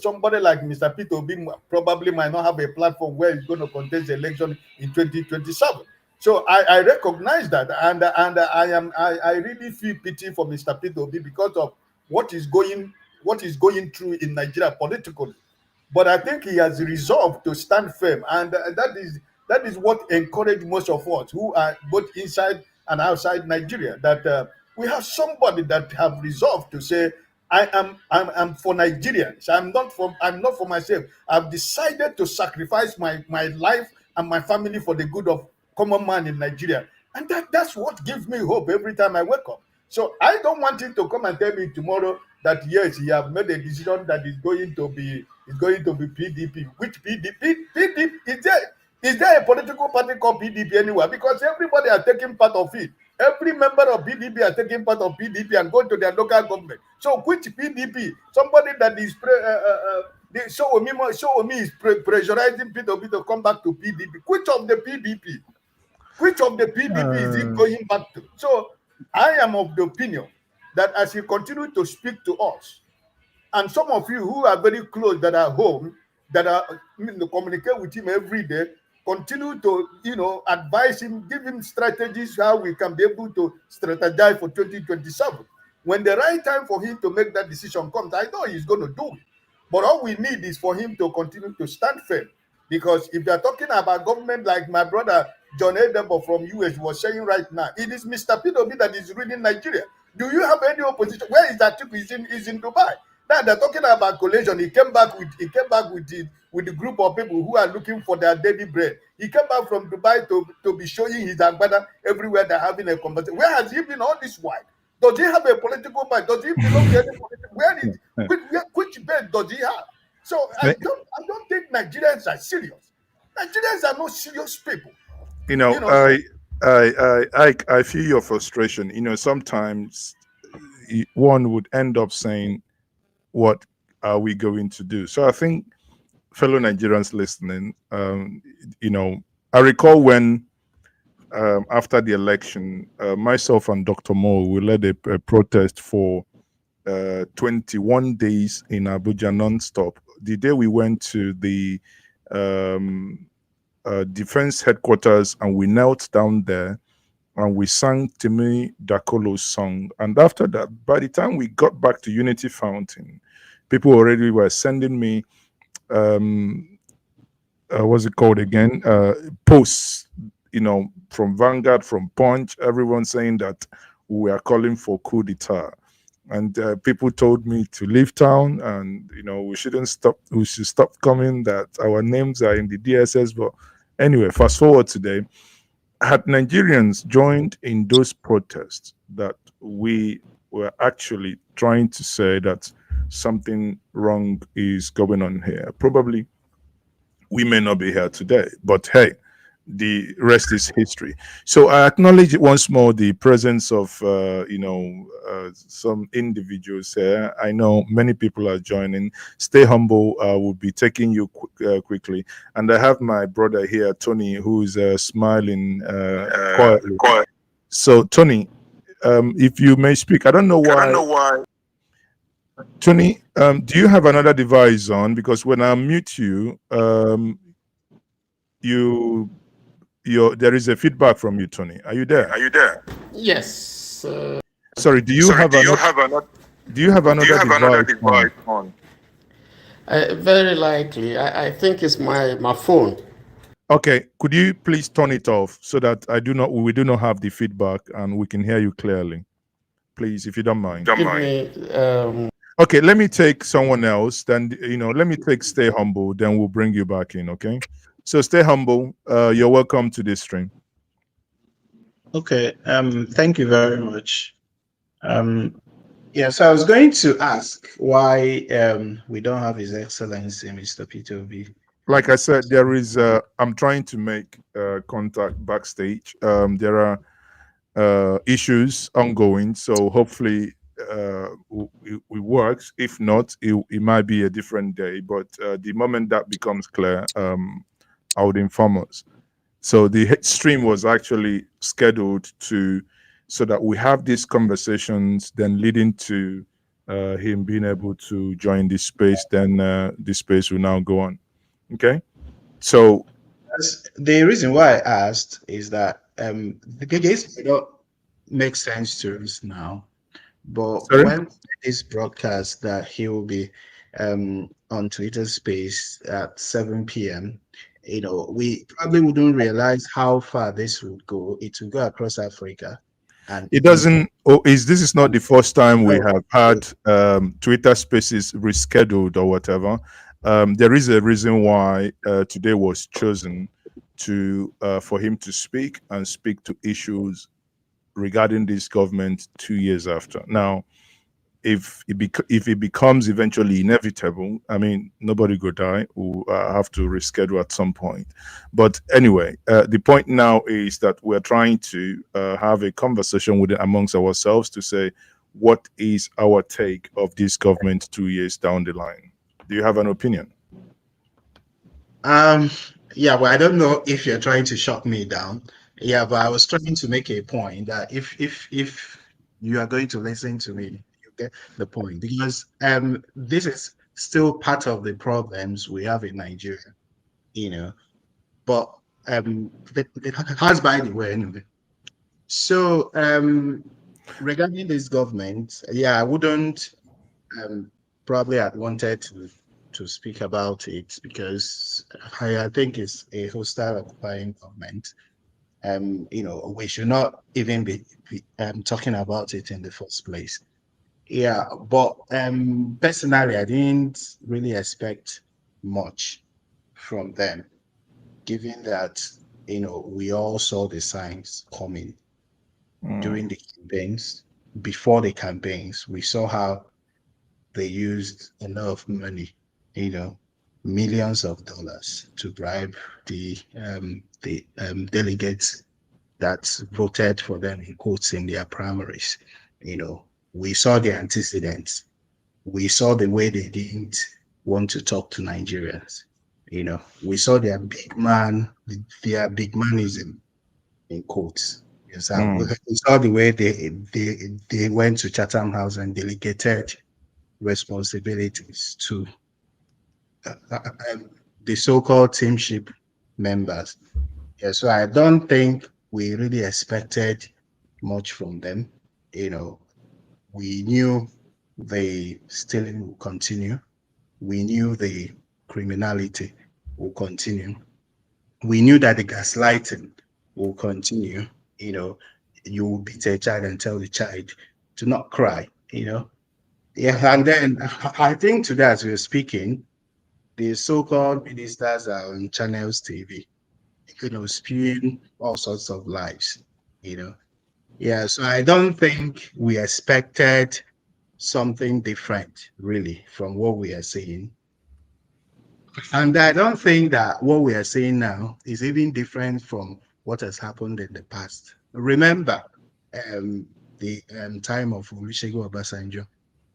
somebody like Mr. Peter Obi probably might not have a platform where he's going to contest the election in 2027. So I recognize that, and I really feel pity for Mr. Peter Obi because of what is going through in Nigeria politically. But I think he has resolved to stand firm, and that is what encouraged most of us who are both inside and outside Nigeria. That we have somebody that have resolved to say, I'm for Nigerians. I'm not for myself. I've decided to sacrifice my life and my family for the good of common man in Nigeria, and that's what gives me hope every time I wake up. So I don't want him to come and tell me tomorrow that yes, he have made a decision that is going to be PDP. Which PDP? PDP is there a political party called PDP anywhere? Because everybody are taking part of it. Every member of PDP are taking part of PDP and going to their local government. So which PDP? Somebody that is show me is pressurizing Peter to come back to PDP. Which of the PDP? Which of the PDP is he going back to? So I am of the opinion that as he continues to speak to us, and some of you who are very close that are home, that are communicate with him every day, continue to advise him, give him strategies how we can be able to strategize for 2027. When the right time for him to make that decision comes, I know he's going to do it. But all we need is for him to continue to stand firm. Because if they're talking about government like my brother John Edebo from US was saying right now, it is Mr. P.W. that is ruling Nigeria. Do you have any opposition? Where is that? He's in Dubai. Now they're talking about coalition. He came back with the group of people who are looking for their daily bread. He came back from Dubai to be showing his agbada everywhere. They're having a conversation. Where has he been all this while? Does he have a political party? Does he belong to any political? Which bed does he have? So I don't think Nigerians are serious. Nigerians are not serious people. I feel your frustration. Sometimes one would end up saying, what are we going to do? So I think, fellow Nigerians listening, I recall when after the election, myself and Dr. Mo, we led a protest for 21 days in Abuja non-stop. The day we went to the defense headquarters and we knelt down there and we sang Timi Dakolo's song. And after that, by the time we got back to Unity Fountain, people already were sending me, what's it called again? Posts, from Vanguard, from Punch, everyone saying that we are calling for coup d'etat. And people told me to leave town and, we should stop coming, that our names are in the DSS. But anyway, fast forward today, had Nigerians joined in those protests, that we were actually trying to say that something wrong is going on here, probably we may not be here today, but hey, the rest is history. So I acknowledge once more the presence of some individuals here. I know many people are joining. Stay humble. We'll be taking you quickly, and I have my brother here, Tony, who's smiling quietly. So Tony, if you may speak, I don't know why. Tony, do you have another device on? Because when I mute you, there is a feedback from you, Tony. Are you there? Yes. Sorry. Do you have another device on? Very likely. I think it's my phone. Okay. Could you please turn it off so that we do not have the feedback and we can hear you clearly, please, if you don't mind. Okay. Let me take someone else. Then let me take Stay Humble. Then we'll bring you back in. Okay. So Stay Humble, you're welcome to this stream. Okay, thank you very much. So I was going to ask why we don't have His Excellency Mr. P2B. Like I said, there is. I'm trying to make contact backstage. There are issues ongoing, so hopefully it works. If not, it might be a different day. But the moment that becomes clear, I would inform us. So the stream was actually scheduled so that we have these conversations, then leading to him being able to join this space. Then this space will now go on. Okay. So the reason why I asked is that the case may not make sense to us now, But Sorry? when this broadcast that he will be on Twitter Space at 7 p.m., we probably wouldn't realize how far this would go. It will go across Africa, and It doesn't. This is not the first time we have had Twitter Spaces rescheduled or whatever. There is a reason why today was chosen to for him to speak and speak to issues regarding this government 2 years after. Now, if it becomes eventually inevitable, I mean, nobody go die. We'll have to reschedule at some point. But anyway, the point now is that we're trying to have a conversation with amongst ourselves to say, what is our take of this government 2 years down the line? Do you have an opinion? Yeah, well, I don't know if you're trying to shut me down. Yeah, but I was trying to make a point that if you are going to listen to me, you get the point, because this is still part of the problems we have in Nigeria, But that's by the way anyway. So regarding this government, yeah, I wouldn't probably have wanted to speak about it because I think it's a hostile occupying government. We should not even be talking about it in the first place. Yeah, but personally, I didn't really expect much from them, given that we all saw the signs coming during the campaigns. Before the campaigns, we saw how they used a lot of money, millions of dollars to bribe the delegates that voted for them in quotes in their primaries. We saw the antecedents. We saw the way they didn't want to talk to Nigerians. We saw their big manism in quotes. Yes, we saw the way they went to Chatham House and delegated responsibilities to the so-called teamship members. Yeah, so I don't think we really expected much from them. We knew the stealing will continue. We knew the criminality will continue. We knew that the gaslighting will continue. You will beat a child and tell the child to not cry, Yeah, and then I think today as we're speaking, the so-called ministers are on Channels TV, spewing all sorts of lies, Yeah, so I don't think we expected something different, really, from what we are seeing. And I don't think that what we are seeing now is even different from what has happened in the past. Remember, the time of Olusegun Obasanjo,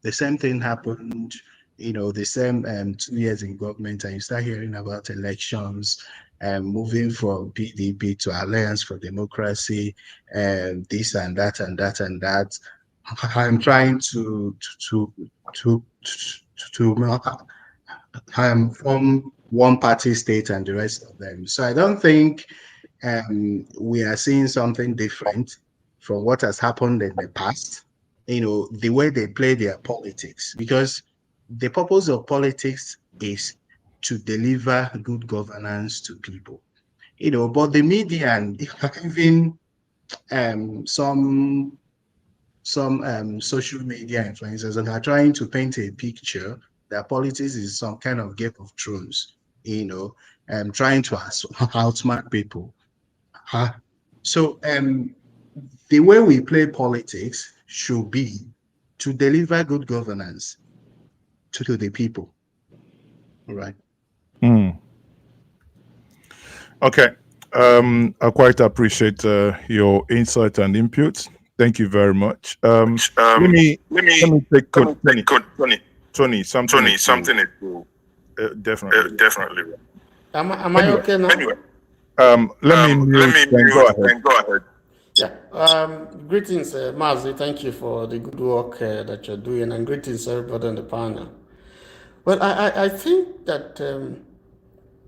the same thing happened, the same 2 years in government, and you start hearing about elections, moving from PDP to Alliance for Democracy, and this and that and that and that. I'm trying to from one party state and the rest of them. So I don't think we are seeing something different from what has happened in the past. The way they play their politics, because the purpose of politics is to deliver good governance to people. But the media and even some social media influencers are trying to paint a picture that politics is some kind of Game of Thrones, trying to outsmart people. So the way we play politics should be to deliver good governance to the people. All right. Okay. I quite appreciate your insight and input. Thank you very much. Let me take Tony. Something. Definitely. Am I okay now? Anyway, let me mute. Go ahead. Yeah. Greetings, Maazi. Thank you for the good work that you're doing, and greetings everybody on the panel. Well, I think that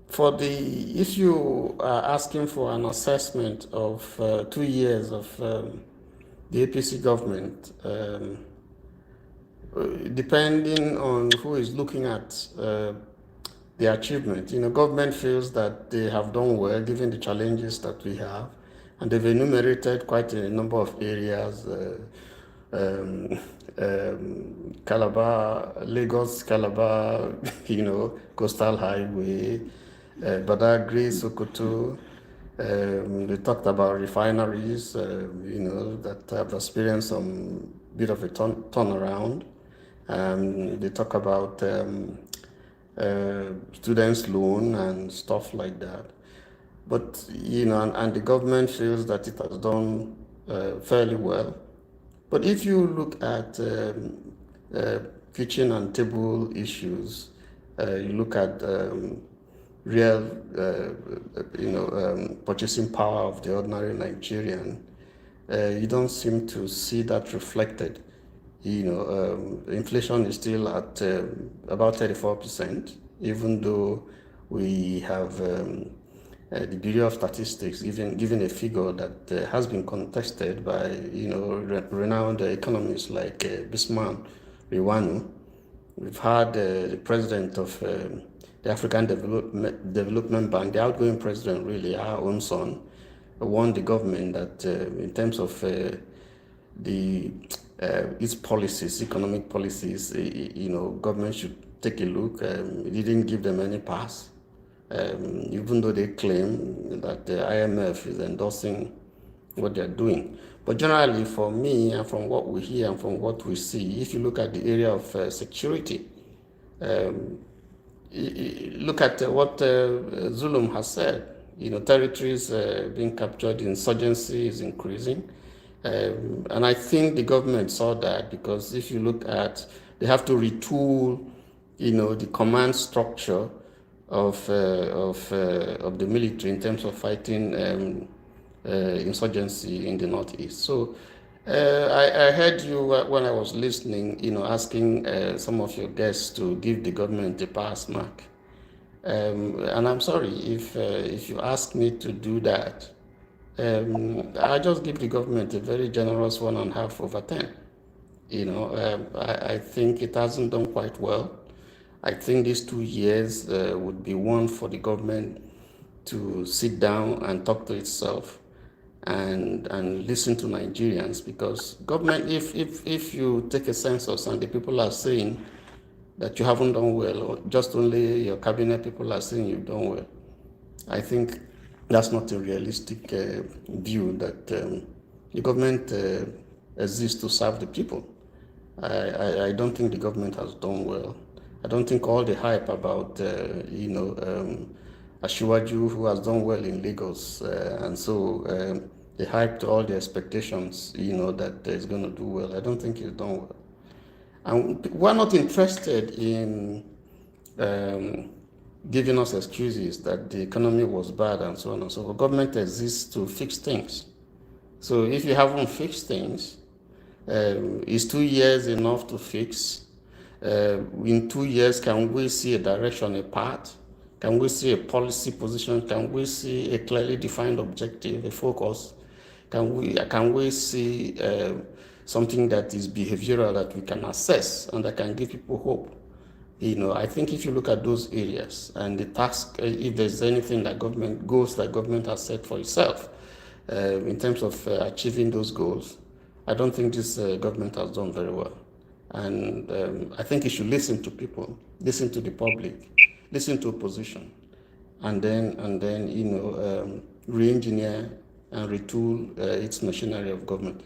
for the issue asking for an assessment of 2 years of the APC government, depending on who is looking at the achievement. Government feels that they have done well given the challenges that we have, and they've enumerated quite a number of areas. Calabar, Lagos, Calabar, Coastal Highway, Badagry, Sokoto. They talked about refineries, that have experienced some bit of a turnaround. They talk about students' loan and stuff like that. But, and the government feels that it has done fairly well. But if you look at kitchen and table issues, you look at real, purchasing power of the ordinary Nigerian, you don't seem to see that reflected. Inflation is still at about 34%, even though we have the Bureau of Statistics given a figure that has been contested by renowned economists like Bisman Riwanu. We've had the president of the African Development Bank, the outgoing president, really, our own son, warned the government that in terms of its policies, economic policies, government should take a look. It didn't give them any pass, even though they claim that the IMF is endorsing what they're doing. But generally, for me, and from what we hear and from what we see, if you look at the area of security, look at what Zulum has said. Territories being captured, insurgency is increasing. And I think the government saw that, because if you look at, they have to retool, the command structure of the military in terms of fighting insurgency in the northeast. So I heard you when I was listening, asking some of your guests to give the government a pass mark. And I'm sorry if you ask me to do that. I just give the government a very generous 1.5 over 10. I think it hasn't done quite well. I think these 2 years would be one for the government to sit down and talk to itself and listen to Nigerians, because government, if you take a census and the people are saying that you haven't done well, or just only your cabinet people are saying you've done well, I think that's not a realistic view that the government exists to serve the people. I don't think the government has done well. I don't think all the hype about, Asiwaju, who has done well in Lagos, and so the hype to all the expectations, that is going to do well. I don't think he's done well. And we're not interested in giving us excuses that the economy was bad and so on and so forth. Government exists to fix things. So if you haven't fixed things, is 2 years enough to fix? In 2 years, can we see a direction, a path? Can we see a policy position? Can we see a clearly defined objective, a focus? Can we see something that is behavioral that we can assess and that can give people hope? I think if you look at those areas and the task, if there's anything that goals that government has set for itself in terms of achieving those goals, I don't think this government has done very well. And I think it should listen to people, listen to the public, listen to opposition, and then re-engineer and retool its machinery of government.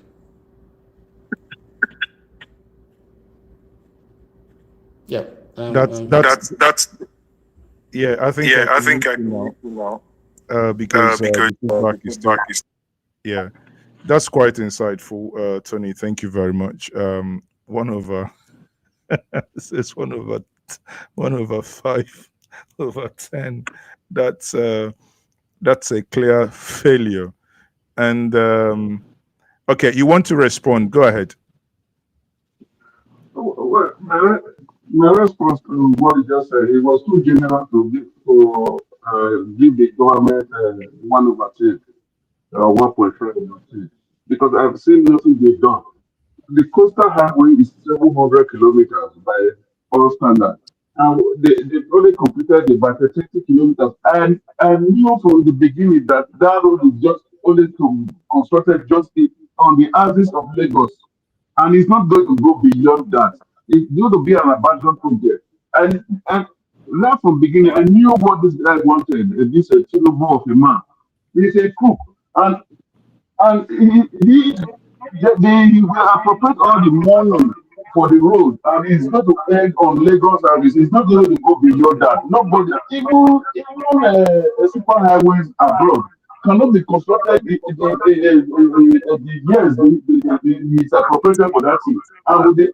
Yeah. That's yeah. I think I know because the feedback is yeah. That's quite insightful, Tony. Thank you very much. 1 over it's 1 over 5 over 10. That's a clear failure. And okay, you want to respond? Go ahead. Well, my response to what you just said, it was too general to give the government 1 over 10, 1.5 over 10, because I've seen nothing they've done. the coastal highway is 700 kilometers by all standards. And they only completed about 30 kilometers. And I knew from the beginning that that road is just only constructed just on the axis of Lagos. And it's not going to go beyond that. It's going to be an abandoned project. And right from the beginning, I knew what this guy wanted. This Tinubu of a man. He's a crook. And they will appropriate all the money for the road, and it's going to end on Lagos service. It's not going to go beyond that. Nobody, even super highways abroad cannot be constructed the years it's appropriated for that thing. And with the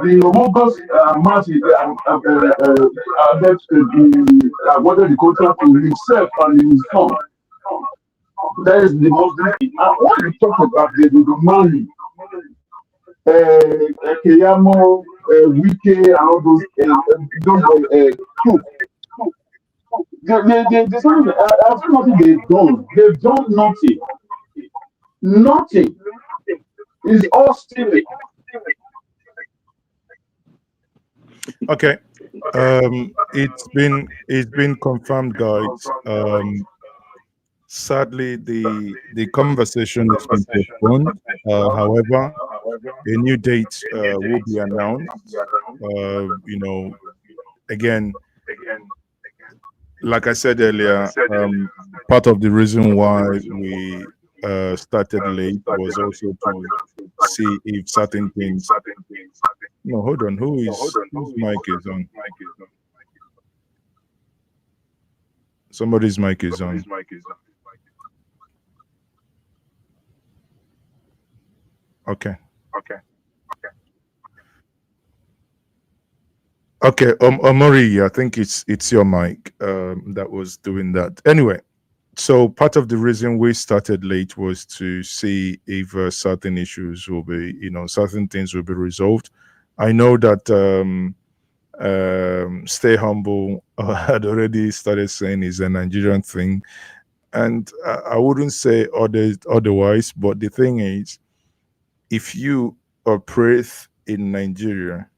humongous massive awarded the contract to himself and his son. That is the most. When you talk about the money, Keyamo, Wike, and all those troops, I feel nothing they've done. They've done nothing. Nothing. It's all stealing. Okay. It's been confirmed, guys. Sadly, the conversation has been postponed. However, a new date will be announced. Again, like I said earlier, part of the reason why we started late was also to see if certain things. No, hold on. Whose mic is on? Somebody's mic is on. Okay. Omori, I think it's your mic that was doing that. Anyway, so part of the reason we started late was to see if certain issues will be, certain things will be resolved. I know that Stay Humble had already started saying it's a Nigerian thing, and I wouldn't say otherwise, but the thing is, if you operate in Nigeria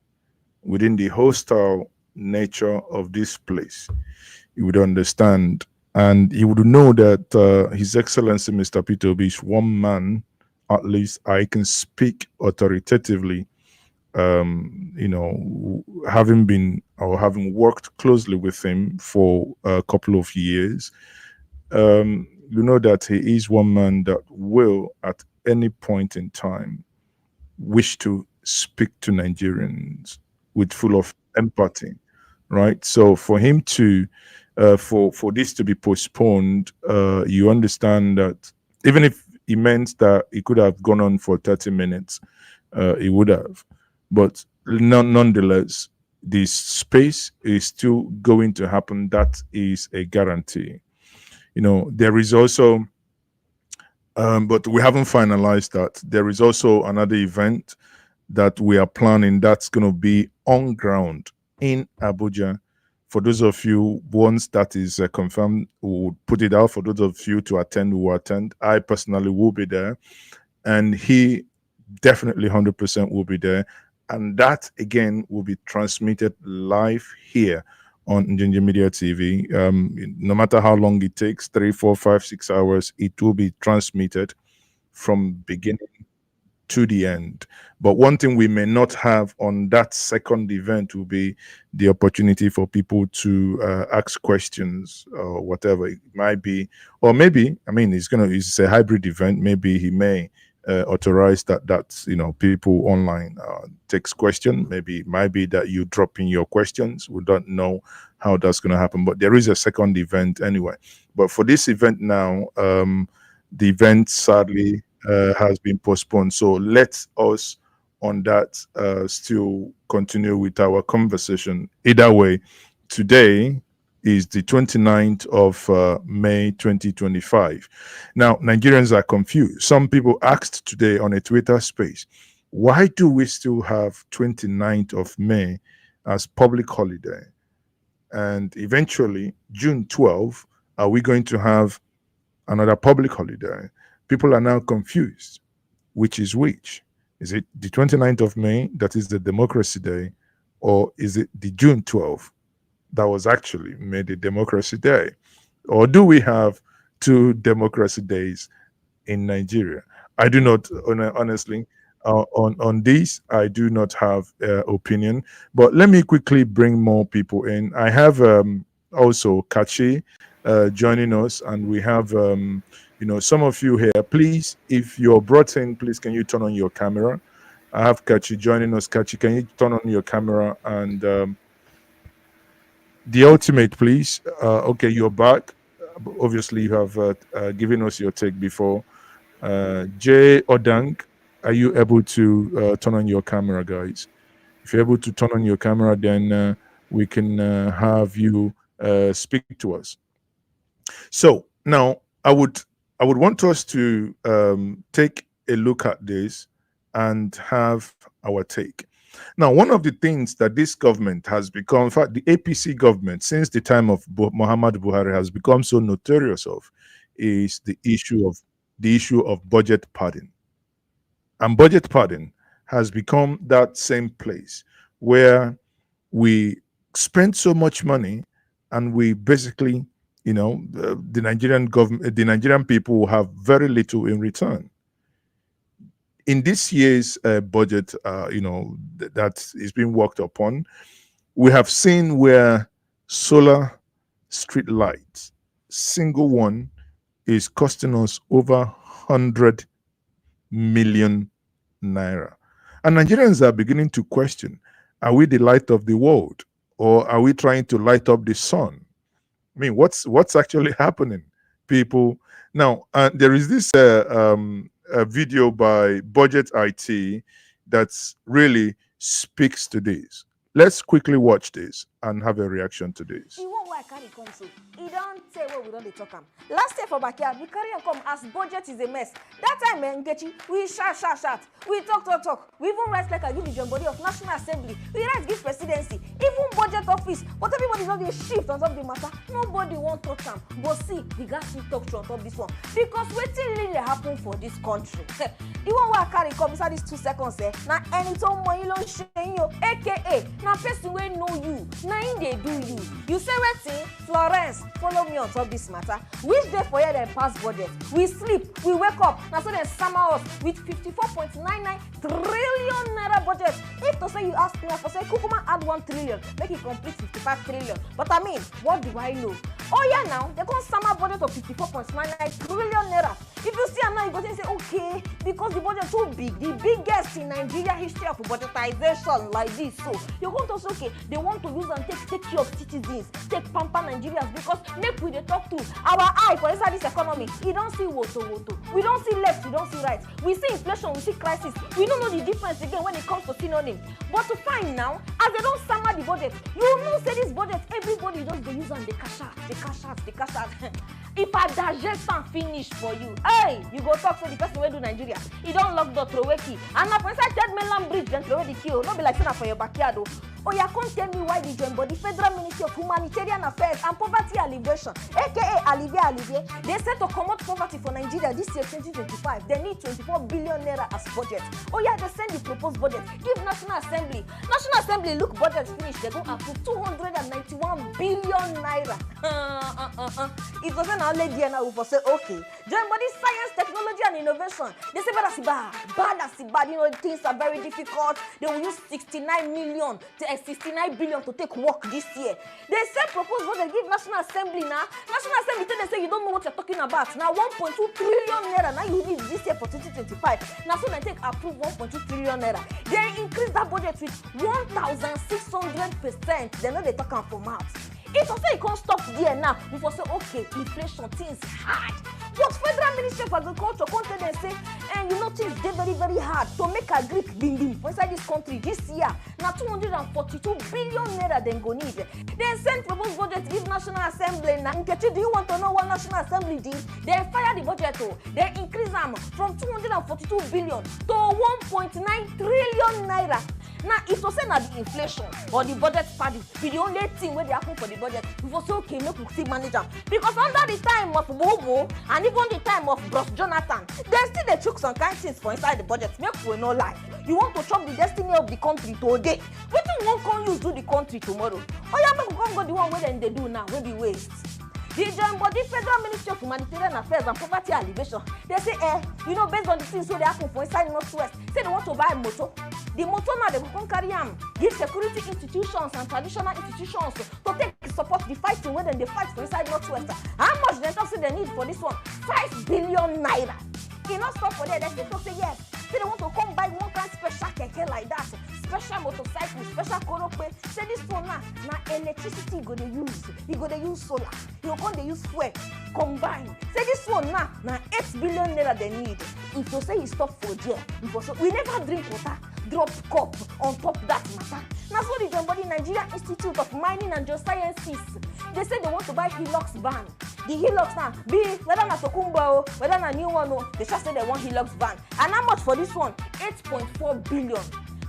within the hostile nature of this place, you would understand, and you would know that His Excellency Mr. Peter Obi is one man, at least I can speak authoritatively, having been or having worked closely with him for a couple of years. You know that he is one man that will, at any point in time, wish to speak to Nigerians with full of empathy, right? So for him to, for this to be postponed, you understand that even if it meant that it could have gone on for 30 minutes, it would have. But nonetheless, this space is still going to happen. That is a guarantee. There is also, but we haven't finalized that. There is also another event that we are planning that's going to be on ground in Abuja. For those of you, once that is confirmed, we'll put it out. For those of you to attend, who will attend. I personally will be there, and he definitely 100% will be there. And that, again, will be transmitted live here on Njenje Media TV. No matter how long it takes, 3, 4, 5, 6 hours, it will be transmitted from beginning to the end. But one thing we may not have on that second event will be the opportunity for people to ask questions or whatever it might be. Or maybe, it's a hybrid event. Maybe he may authorize that people online takes question. Maybe it might be that you drop in your questions. We don't know how that's going to happen, but there is a second event anyway. But for this event now, the event sadly has been postponed. So let us on that still continue with our conversation. Either way, today is the 29th of May 2025. Now, Nigerians are confused. Some people asked today on a Twitter space, why do we still have 29th of May as public holiday? And eventually, June 12th, are we going to have another public holiday? People are now confused, which is which. Is it the 29th of May, that is the Democracy Day, or is it the June 12th that was actually made a Democracy Day? Or do we have 2 Democracy Days in Nigeria? I do not, honestly, on this, I do not have opinion. But let me quickly bring more people in. I have also Kachi joining us, and we have some of you here. Please, if you're brought in, please can you turn on your camera? I have Kachi joining us. Kachi, can you turn on your camera? And the ultimate, please. Okay, you're back. Obviously, you have given us your take before. Jay Odang, are you able to turn on your camera, guys? If you're able to turn on your camera, then we can have you speak to us. So now I would want us to take a look at this and have our take. Now, one of the things that this government has become, in fact, the APC government, since the time of Muhammad Buhari, has become so notorious of, is the issue of budget padding. And budget padding has become that same place where we spend so much money and we basically, the Nigerian government, the Nigerian people will have very little in return. In this year's budget, that is being worked upon, we have seen where solar street lights, single one, is costing us over 100 million naira. And Nigerians are beginning to question, are we the light of the world, or are we trying to light up the sun? I mean, what's actually happening, people? Now, there is this a video by Budget IT that really speaks to this. Let's quickly watch this and have a reaction to this. He don't say what we don't talk am. Last year for backyard, we carry and come as budget is a mess. That time, Njenje, we shout. We talk. We even write like a give the body of National Assembly. We write give presidency, even budget office. But everybody's not a shift on top of the matter. Nobody won't talk am. But see, we got to talk on top of this one. Because what's really happen for this country? You want to carry come inside these 2 seconds there. Now anytime money long shame you, aka now person wey know you. Now in they do you. You say wetin? Florence, follow me on top this matter. Which day for you then pass budget? We sleep, we wake up. Now so then summer us with 54.99 trillion naira budget. If to say you ask me for say Kukuma add 1 trillion, make it complete 55 trillion. But I mean, what do I know? Oh yeah, now they got summer budget of 54.99 trillion naira. If you see now, you go say okay, because the budget too big, the biggest in Nigeria history of budgetization like this. So you're going to say okay, they want to use and take care of citizens, take pamper Nigerians, because make we they talk to our eye for inside this economy. We don't see woto. We don't see left, we don't see right. We see inflation, we see crisis. We don't know the difference again when it comes to synonym. But to find now, as they don't summer the budget, you know say this budget, everybody just they use and they cash out. If I digest and finish for you, hey, you go talk to the person who do Nigeria. He don't lock the throw key. And now for inside third mainland bridge, then throw the key. Not be like saying for your backyard. Oh, you can't tell me why the joint body Federal Ministry of Humanitarian Affairs and Poverty Alleviation, aka Alivier, they set to comot poverty for Nigeria this year 2025. They need 24 billion naira as budget. Oh yeah, they send the proposed budget. Give National Assembly. National Assembly look budget finish. They go up to 291 billion naira. It doesn't only there now for say okay. Joint body science, technology and innovation. They say bad as bad. You know things are very difficult. They will use 69 million to 69 billion to take work this year. They said proposed budget give National Assembly now. National Assembly tell they say you don't know what you're talking about. Now 1.2 trillion naira now you need this year for 2025. Now so they take approve 1.2 trillion naira. They increase that budget with 1,600%. They know they talk for mouths. If I say you can't stop there now, we for say okay, inflation things hard. But Federal Ministry of Agriculture come tell them say, and you know things they very, very hard to make a Greek binding for inside this country this year. Now 242 billion naira then go need. Then send proposed budget give National Assembly. Now Nkechi, do you want to know what National Assembly did? They fire the budget. They increase them from 242 billion to 1.9 trillion naira. Now, if you say na the inflation or the budget study be the only thing where they happen for the budget, we will say okay, make we still manage am. Because under the time of Bobo and even the time of Bros Jonathan, they still dey chook some kind things for inside the budget. Make we no lie. You want to chop the destiny of the country today. Wetin you wan come use do the country tomorrow? Oh yeah, make we come go the one wey dem dey do now, wey be waste. The Jambody Federal Ministry of Humanitarian Affairs and Poverty Alleviation, they say, based on the things wey dey happen for inside Northwest, say they want to buy motor. The motor now they go come carry am, give security institutions and traditional institutions to take support the fighting when they fight for inside Northwest. How much they talk say they need for this one? 5 billion naira. E no stop for there. They still talk say yes. Say they want to come buy one kind special keke like that, special motorcycle, special korope. Say this one now electricity go dey use. You go dey use solar. You go come dey use fuel combine. Say this one now 8 billion naira they need. If you say you stop for there, we never drink water. Drop cup on top that matter. Now so the Jambody Nigeria Institute of Mining and Geosciences, they say they want to buy Hilux van. The Hilux now, be whether na Tokumbo, whether na new one, they just say they want Hilux van. And how much for this one? 8.4 billion.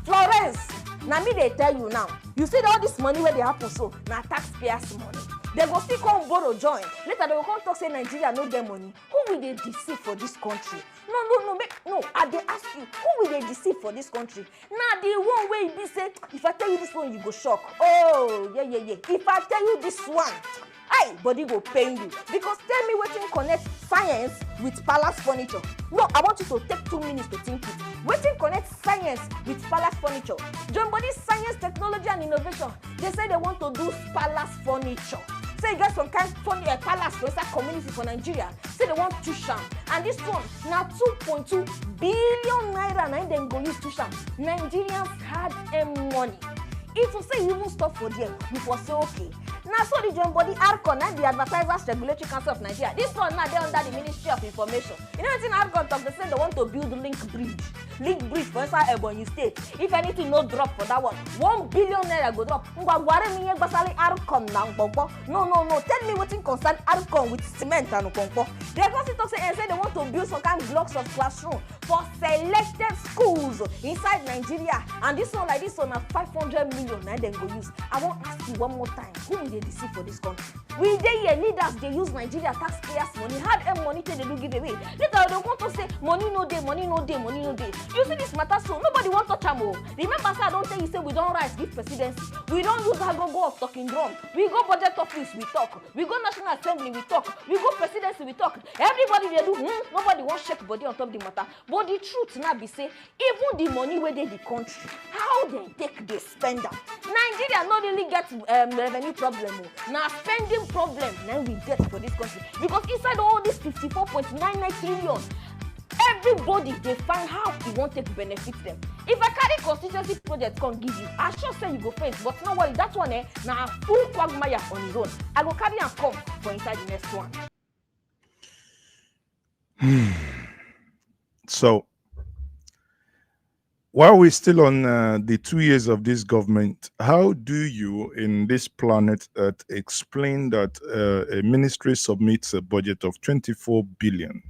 Florence, now me they tell you now. You see all this money where they happen so, now taxpayers' money. They go still come borrow join. Later they will come talk say Nigeria no get money. Who will they deceive for this country? No. I dey ask you, who will they deceive for this country? Now the one way be say, if I tell you this one, you go shock. Oh, yeah. If I tell you this one, hey, body go pain you. Because tell me wetin connect science with palace furniture. No, I want you to take 2 minutes to think it. Wetin connect science with palace furniture? Jambody Science, Technology and Innovation. They say they want to do palace furniture. Say you get some kind of palace for inside community for Nigeria. Say they want to sham. And this one, now 2.2 billion naira, now they go use to sham. Nigerians had money. If you say you even stop for them, we will say okay. Now so the Jambody ARCON and the Advertisers Regulatory Council of Nigeria. This one now they under the Ministry of Information. You know what's in ARCON talk? They say they want to build link bridge for inside Ebonyi State. If anything no drop for that one, 1 billion naira go drop. ARCON now. No. Tell me what in concern ARCON with cement and Okonko. They also talk say they want to build some kind of blocks of classroom for selected schools inside Nigeria. And this one like this one 500 million now they go use. I want to ask you one more time. Who will they deceive for this country? We dey here leaders they use Nigeria taxpayers money, hard money they do give away. Later they want to say money no day. You see this matter so nobody want to touch am. Remember sir, I don't tell you say we don't rise give presidency. We don't use go of talking drum. We go budget office we talk. We go National Assembly we talk. We go presidency we talk. Everybody they do nobody want shake body on top the matter. But the truth now be say even the money where they the country, how they take they spend them. Nigeria not really get revenue problem. Now spending problem now we get for this country because inside all this 54.99 trillion. Everybody they find how you want to benefit them. If I carry constituency project can give you, I sure say you go face, but no worry, that one now full quagmire on his own. I go carry and come for inside the next one. So while we're still on the 2 years of this government, how do you in this planet Earth explain that a ministry submits a budget of 24 billion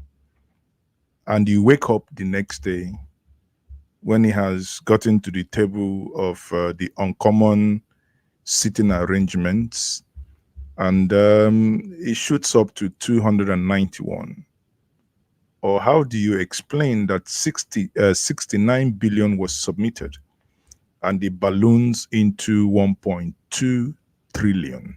and you wake up the next day when he has gotten to the table of the uncommon sitting arrangements and it shoots up to 291? Or how do you explain that 69 billion was submitted and it balloons into 1.2 trillion?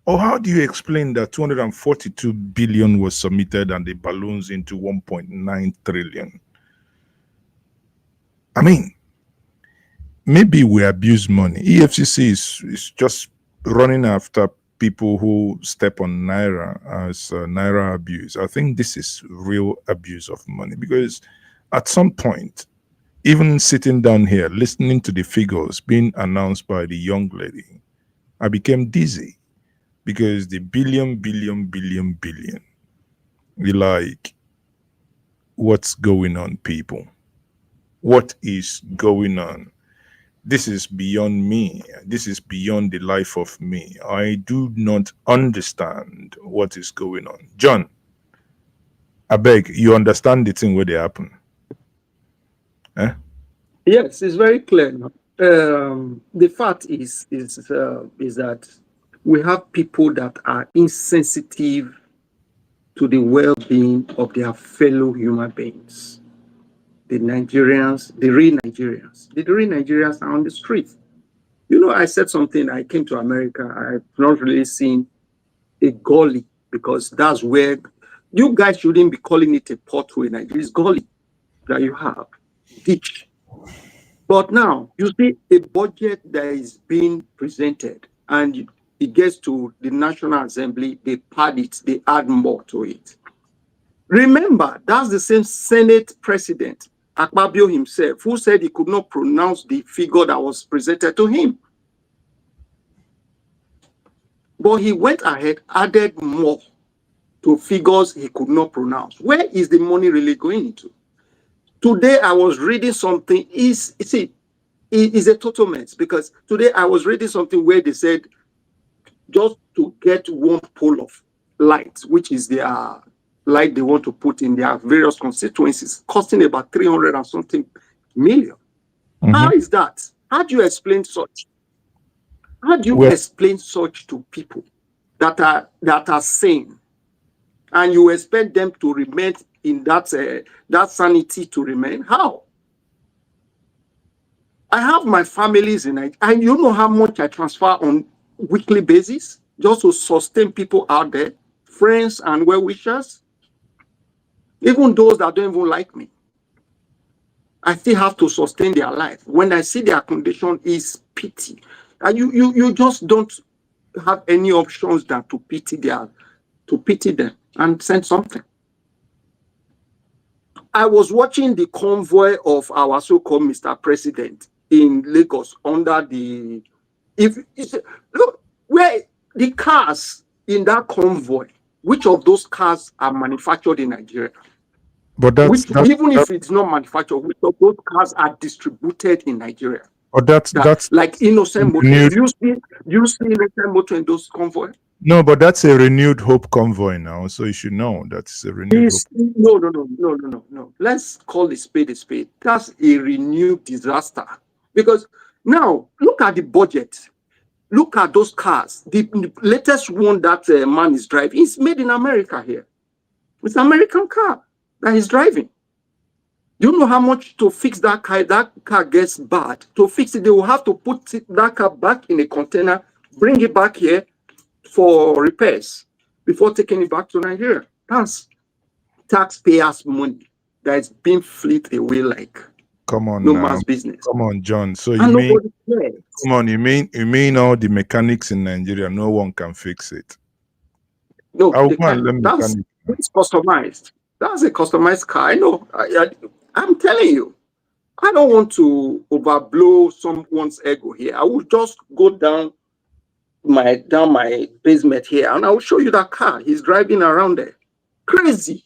Or how do you explain that 242 billion was submitted and it balloons into 1.9 trillion? I mean, maybe we abuse money. EFCC is just running after people who step on Naira as Naira abuse. I think this is real abuse of money because at some point, even sitting down here, listening to the figures being announced by the young lady, I became dizzy because the billion, we like, what's going on, people? What is going on? This is beyond me. This is beyond the life of me. I do not understand what is going on. John, I beg, you understand the thing where they happen? Eh? Yes, it's very clear now. The fact is that we have people that are insensitive to the well-being of their fellow human beings. The Nigerians, the real Nigerians. The real Nigerians are on the street. You know, I said something, I came to America, I've not really seen a gully, because that's where you guys shouldn't be calling it a pothole in Nigeria. It's gully that you have, ditch. But now you see a budget that is being presented and it gets to the National Assembly, they pad it, they add more to it. Remember, that's the same Senate President, Akpabio himself, who said he could not pronounce the figure that was presented to him. But he went ahead, added more to figures he could not pronounce. Where is the money really going into? Today I was reading something, it's a total mess, because today I was reading something where they said just to get one pole of light, which is their light they want to put in their various constituencies, costing about 300 and something million. How is that? How do you explain such? How do you explain such to people that are sane, and you expect them to remain in that sanity to remain? How? I have my families in it, and you know how much I transfer on weekly basis just to sustain people out there, friends and well-wishers, even those that don't even like me. I still have to sustain their life. When I see their condition is pity, and you just don't have any options than to pity them and send something. I was watching the convoy of our so-called Mr. President in Lagos under the, look where the cars in that convoy, which of those cars are manufactured in Nigeria? But even if it's not manufactured, which of those cars are distributed in Nigeria? But that's like Innocent Motor. renewed. Do you see Innocent Motor in those convoy? No, but that's a renewed hope convoy now, so you should know that's a renewed hope. No. Let's call a spade a spade. That's a renewed disaster. Because now, look at the budget. Look at those cars. The latest one that man is driving is made in America here. It's an American car that he's driving. Do you know how much to fix that car? That car gets bad. To fix it, they will have to put that car back in a container, bring it back here for repairs before taking it back to Nigeria. That's taxpayers' money that is being fleet away like come on no now. man's business. Come on, John. So and you mean cares. come on, you mean all the mechanics in Nigeria, no one can fix it? No, that's customized. That's a customized car. I know. I'm telling you, I don't want to overblow someone's ego here. I will just go down my basement here and I will show you that car. He's driving around there. Crazy.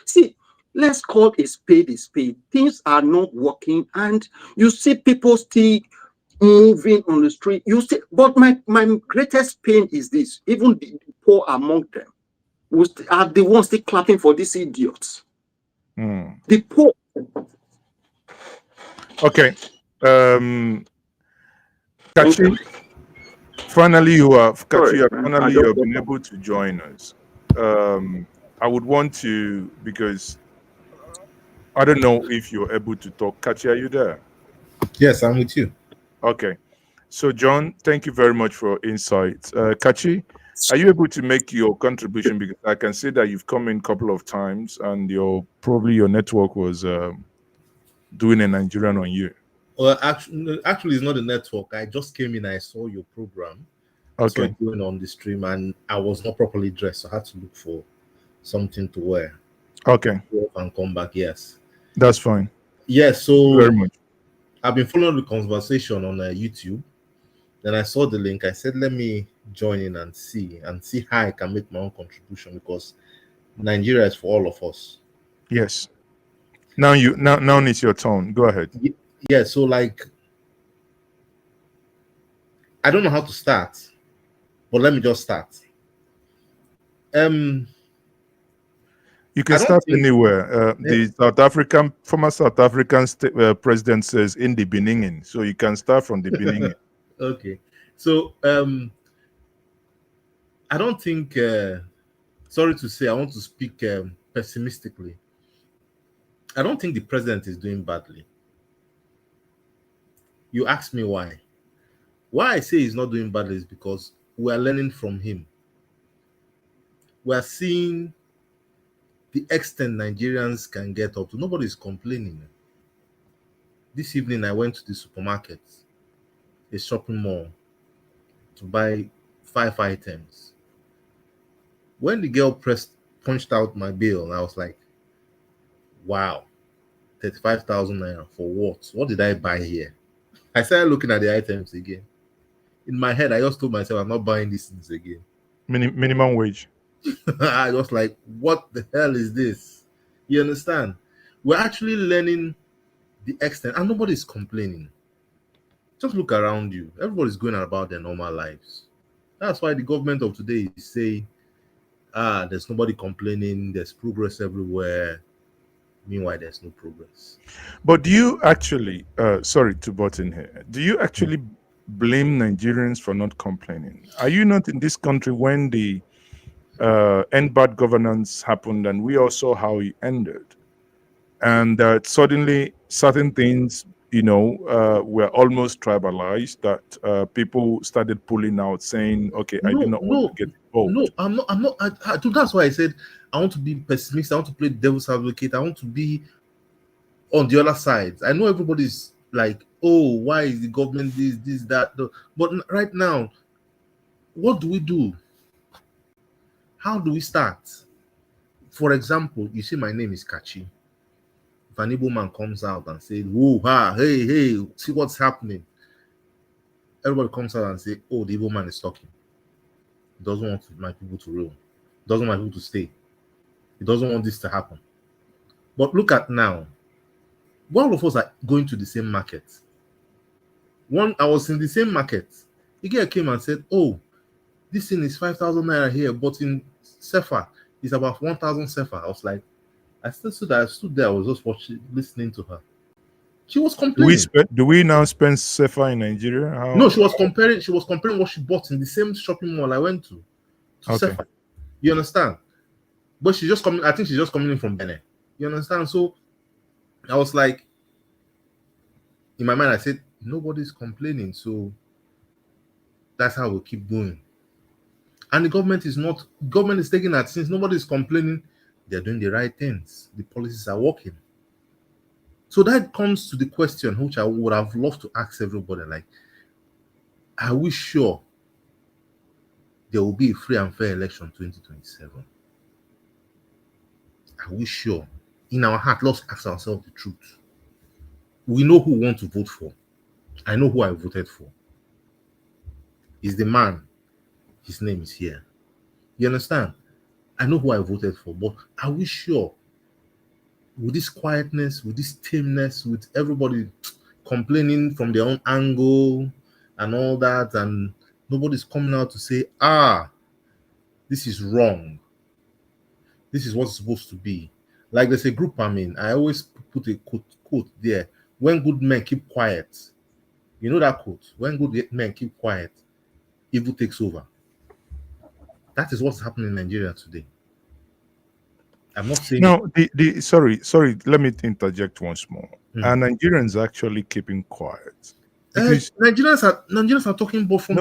See, let's call a spade a spade. Things are not working, and you see people still moving on the street. You see, but my greatest pain is this: even the poor among them are the ones still clapping for these idiots. The poor. Okay. Kachi, finally you have been able to join us. I would want to, because I don't know if you're able to talk. Kachi, are you there? Yes, I'm with you. Okay. So, John, thank you very much for insights. Kachi, are you able to make your contribution? Because I can see that you've come in a couple of times and probably your network was doing a Nigerian on you. Well, actually, it's not a network. I just came in, I saw your program. I saw it going on the stream, and I was not properly dressed, so I had to look for something to wear. Okay. And come back, yes. That's fine. Yes, so thank you very much. I've been following the conversation on YouTube. Then I saw the link. I said, let me join in and see how I can make my own contribution, because Nigeria is for all of us. Yes. Now it's your turn. Go ahead. Yeah, so like, I don't know how to start, but let me just start. You can start anywhere. The former South African president says in the beginning, so you can start from the beginning. Okay, so I don't think. Sorry to say, I want to speak pessimistically. I don't think the president is doing badly. You ask me why. Why I say he's not doing badly is because we are learning from him. We are seeing the extent Nigerians can get up to. Nobody is complaining. This evening, I went to the supermarket, a shopping mall, to buy 5 items. When the girl punched out my bill, I was like, wow, 35,000 naira for what? What did I buy here? I started looking at the items again. In my head, I just told myself, I'm not buying these things again. Minimum wage. I was like, what the hell is this? You understand? We're actually learning the extent, and nobody's complaining. Just look around you. Everybody's going about their normal lives. That's why the government of today is saying, there's nobody complaining, there's progress everywhere. Meanwhile, there's no progress. But do you actually, sorry to butt in here, do you actually blame Nigerians for not complaining? Are you not in this country when the end bad governance happened and we all saw how it ended? And suddenly certain things, were almost tribalized, that people started pulling out saying, okay, I do not want to get involved. No, I'm not. That's why I said I want to be pessimistic. I want to play devil's advocate. I want to be on the other side. I know everybody's like, oh, why is the government this, that? But right now, what do we do? How do we start? For example, you see my name is Kachi. If an Igbo man comes out and says, whoa, hey, see what's happening. Everybody comes out and say, oh, the Igbo man is talking. He doesn't want my people to rule. He doesn't want my people to stay. He doesn't want this to happen. But look at now. One of us are going to the same market. I was in the same market. The guy came and said, oh, this thing is 5,000 naira here, but in Sefa, it's about 1,000 Sefa. I was like, I stood there, I was just watching, listening to her. She was complaining. Do we now spend Sefa in Nigeria? No, she was comparing what she bought in the same shopping mall I went to Sefa. You understand? But she's just coming, I think she's just coming in from Benin. You understand? So I was like, in my mind, I said, nobody's complaining, so that's how we'll keep going. And the government is taking that since nobody's complaining, they're doing the right things. The policies are working. So that comes to the question which I would have loved to ask everybody, like, are we sure there will be a free and fair election 2027? Are we sure? In our heart, let's ask ourselves the truth. We know who we want to vote for. I know who I voted for. Is the man. His name is here. You understand? I know who I voted for, but are we sure? With this quietness, with this tameness, with everybody complaining from their own angle and all that, and nobody's coming out to say, this is wrong. This is what's supposed to be. Like there's a group I'm in. I always put a quote there. When good men keep quiet. You know that quote? When good men keep quiet, evil takes over. That is what's happening in Nigeria today. I'm not saying no. Sorry. Let me interject once more. Are Nigerians actually keeping quiet? Because Nigerians are talking both from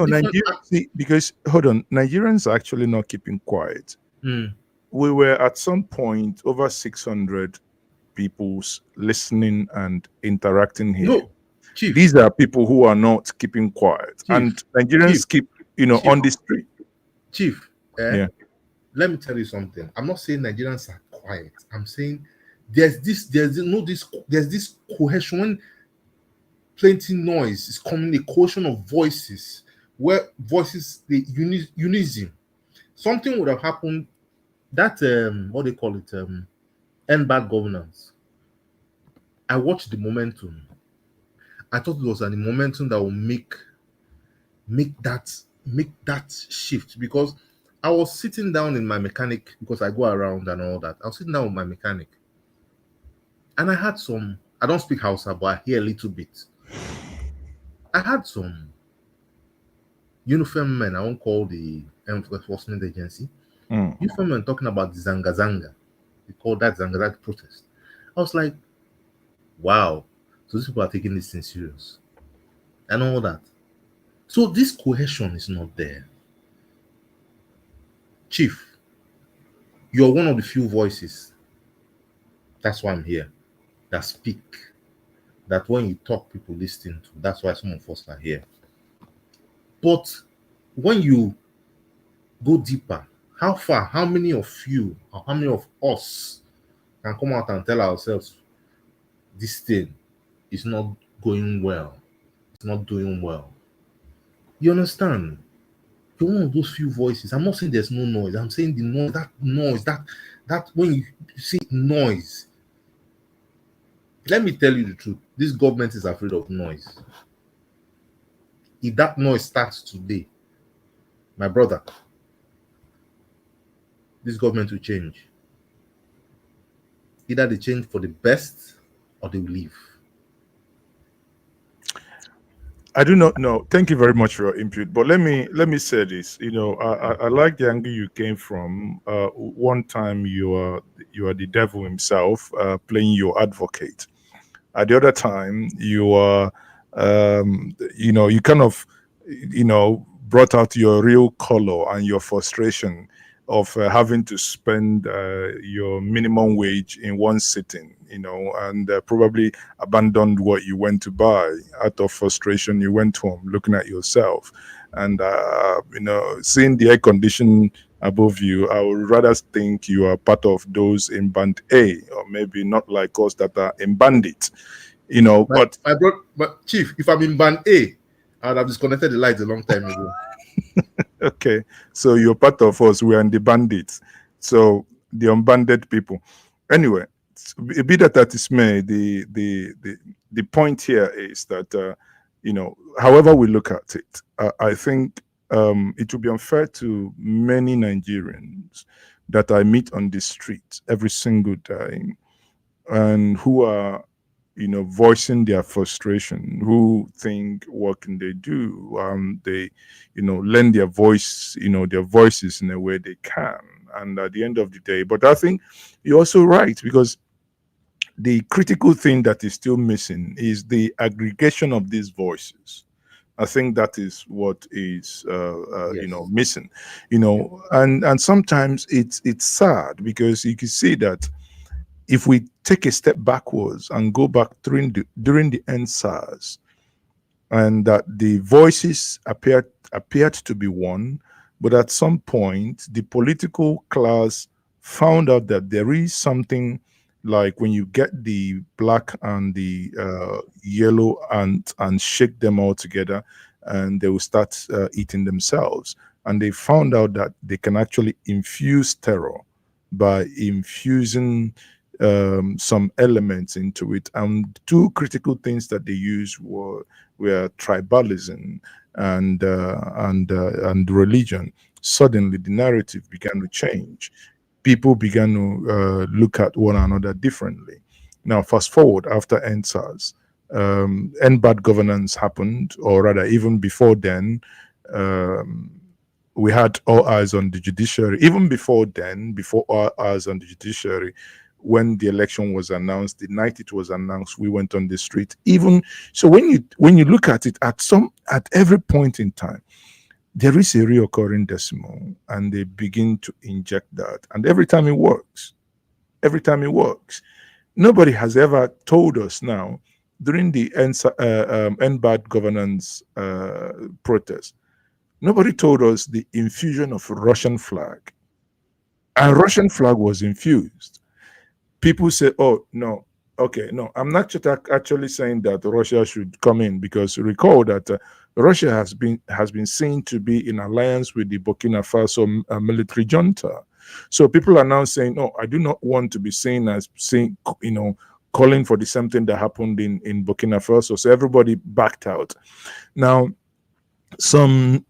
because hold on, Nigerians are actually not keeping quiet. We were at some point over 600 people listening and interacting here. No, Chief. These are people who are not keeping quiet, Chief. And Nigerians keep, Chief. On the street. Chief, let me tell you something. I'm not saying Nigerians are quiet. I'm saying there's this cohesion. When plenty noise is coming, a cohesion of voices, where voices, the unison. Something would have happened. That what they call it, end bad governance. I watched the momentum. I thought it was a momentum that will make that shift, because I was sitting down in my mechanic because I go around and all that. I was sitting down with my mechanic, and I had some. I don't speak Hausa, but I hear a little bit. I had some uniform men. I won't call the enforcement agency. Uniform men talking about Zanga Zanga. They call that Zanga Zanga protest. I was like, wow. So these people are taking this thing serious. And all that. So this cohesion is not there. Chief, you're one of the few voices. That's why I'm here. That speak. That when you talk, people listen to. That's why some of us are here. But when you go deeper, how far, how many of you, or how many of us can come out and tell ourselves this thing is not going well? It's not doing well. You understand? You're one of those few voices. I'm not saying there's no noise. I'm saying the noise, that when you see noise, let me tell you the truth. This government is afraid of noise. If that noise starts today, my brother, this government will change. Either they change for the best or they will leave. I do not know. Thank you very much for your input. But let me say this. You know, I like the angle you came from. One time you are the devil himself, playing your advocate. At the other time, you are, you kind of, brought out your real color and your frustration of having to spend your minimum wage in one sitting, and probably abandoned what you went to buy. Out of frustration, you went home looking at yourself, and seeing the air condition above you, I would rather think you are part of those in band A, or maybe not like us that are in bandit. But Chief, if I'm in band A, I would have disconnected the lights a long time ago. Okay, so you're part of us. We are in the bandits, so the unbanded people. Anyway, be that is made. The point here is that however we look at it, I think it would be unfair to many Nigerians that I meet on the street every single day, and who are voicing their frustration, who think what can they do, they lend their voice, their voices in a way they can, and at the end of the day. But I think you're also right, because the critical thing that is still missing is the aggregation of these voices. I think that is what is missing, and sometimes it's sad, because you can see that if we take a step backwards and go back during the NSAS, and that the voices appeared to be one, but at some point the political class found out that there is something like when you get the black and the yellow and shake them all together, and they will start eating themselves. And they found out that they can actually infuse terror by infusing some elements into it. And two critical things that they used were tribalism and religion. Suddenly the narrative began to change. People began to look at one another differently. Now, fast forward after NSAS, bad governance happened, or rather, even before then, we had all eyes on the judiciary. Even before then, before all eyes on the judiciary, when the election was announced, the night it was announced, we went on the street. Even so, when you look at it, at every point in time, there is a reoccurring decimal, and they begin to inject that. And every time it works. Nobody has ever told us now, during the bad governance protest, nobody told us the infusion of Russian flag. And Russian flag was infused. People say, oh, no. Okay, no, I'm not actually saying that Russia should come in, because recall that Russia has been seen to be in alliance with the Burkina Faso military junta. So people are now saying, "Oh, I do not want to be seen as calling for the same thing that happened in Burkina Faso." So everybody backed out. Now, some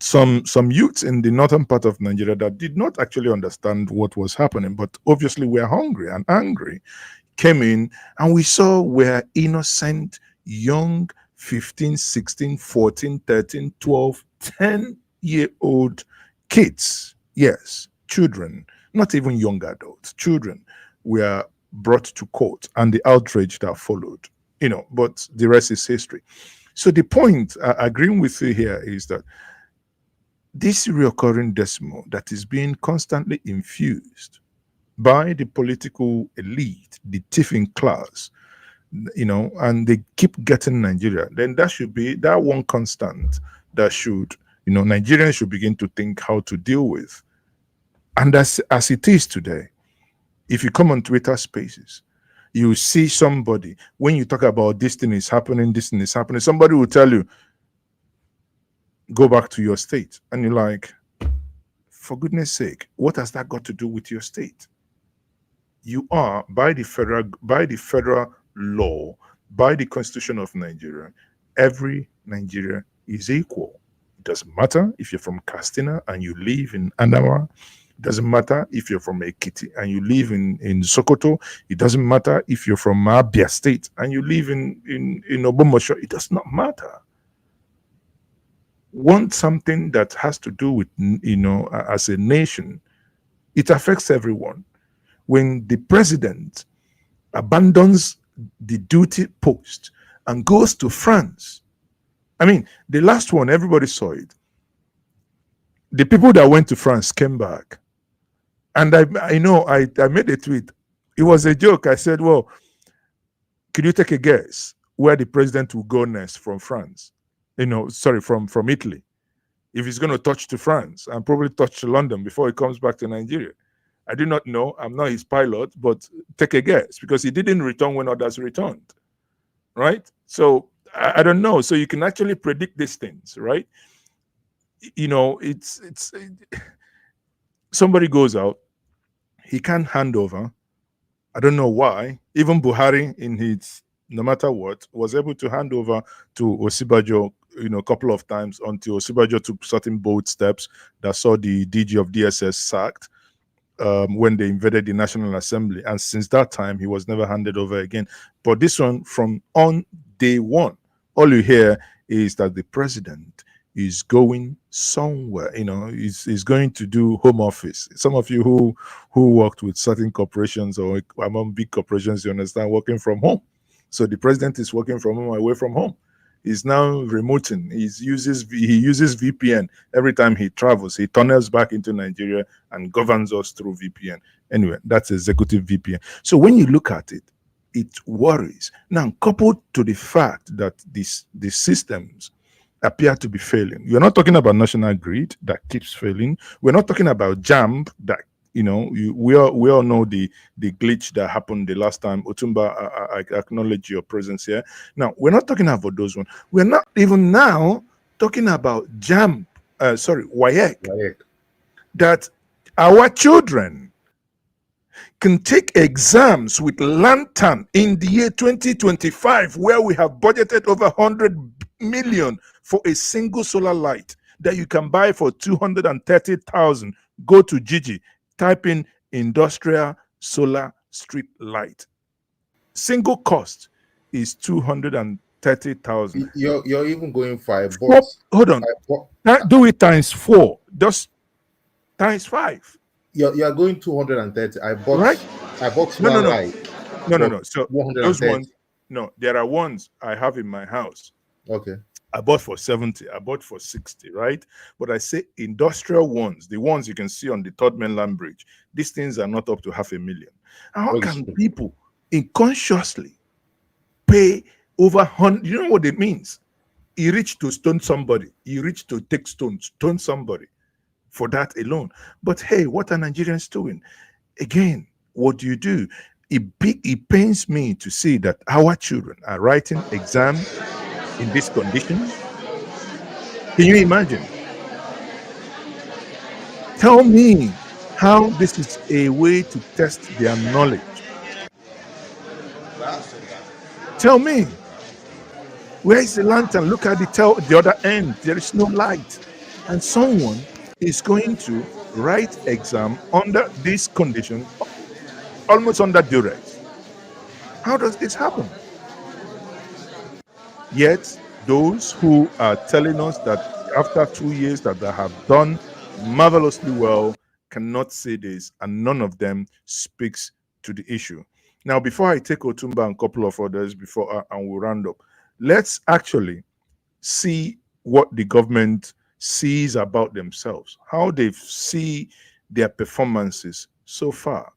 youths in the northern part of Nigeria that did not actually understand what was happening, but obviously were hungry and angry, came in, and we saw were innocent young 15, 16, 14, 13, 12, 10-year-old kids, yes, children, not even young adults, children were brought to court, and the outrage that followed, but the rest is history. So the point, agreeing with you here, is that this reoccurring decimal that is being constantly infused by the political elite, the thieving class, and they keep getting Nigeria, then that should be that one constant that should, Nigerians should begin to think how to deal with. And as it is today, if you come on Twitter Spaces, you see somebody, when you talk about this thing is happening, somebody will tell you, go back to your state. And you're like, for goodness sake, what has that got to do with your state? You are, by the federal law, by the Constitution of Nigeria, every Nigerian is equal. It doesn't matter if you're from Katsina and you live in Adamawa. It doesn't matter if you're from Ekiti and you live in Sokoto. It doesn't matter if you're from Abia State and you live in Obomosho. It does not matter. Want something that has to do with, as a nation, it affects everyone. When the president abandons the duty post and goes to France, I mean, the last one, everybody saw it. The people that went to France came back. And I made a tweet. It was a joke. I said, well, could you take a guess where the president will go next from France? From Italy. If he's going to touch to France and probably touch to London before he comes back to Nigeria. I do not know. I'm not his pilot, but take a guess, because he didn't return when others returned. Right? So I don't know. So you can actually predict these things, right? It's somebody goes out, he can't hand over. I don't know why. Even Buhari, in his no matter what, was able to hand over to Osibajo, a couple of times, until Osibajo took certain bold steps that saw the DG of DSS sacked when they invaded the National Assembly. And since that time, he was never handed over again. But this one, from on day one, all you hear is that the president is going somewhere, is going to do home office. Some of you who worked with certain corporations or among big corporations, you understand, working from home. So the president is working from home, away from home. He's now remoting. He uses VPN every time he travels. He tunnels back into Nigeria and governs us through VPN. Anyway, that's executive VPN. So when you look at it, it worries. Now, coupled to the fact that the systems appear to be failing. You're not talking about national grid that keeps failing. We're not talking about JAMB that, we all know the glitch that happened the last time. Otumba, I acknowledge your presence here. Now, we're not talking about those ones. We're not even now talking about JAMB, WAEC, that our children can take exams with lantern in the year 2025, where we have budgeted over 100 million for a single solar light that you can buy for 230,000. Go to Gigi, type in industrial solar street light. Single cost is 230,000. You're even going 5 bucks. Hold on. Do it times 4. Just times 5. You're going 230. I bought one light. No. So those ones, there are ones I have in my house. Okay. I bought for 70, I bought for 60, right? But I say industrial ones, the ones you can see on the Third Mainland Bridge, these things are not up to 500,000. How can people unconsciously pay over 100? You know what it means? You reach to stone somebody, you reach to take stone somebody for that alone. But hey, what are Nigerians doing? Again, what do? It pains me to see that our children are writing exams in this condition. Can you imagine? Tell me how this is a way to test their knowledge. Tell me. Where is the lantern? Look at the other end. There is no light. And someone is going to write exam under this condition, almost under duress. How does this happen? Yet, those who are telling us that after 2 years that they have done marvelously well cannot say this, and none of them speaks to the issue. Now, before I take Otumba and a couple of others and we'll round up, let's actually see what the government sees about themselves, how they see their performances so far.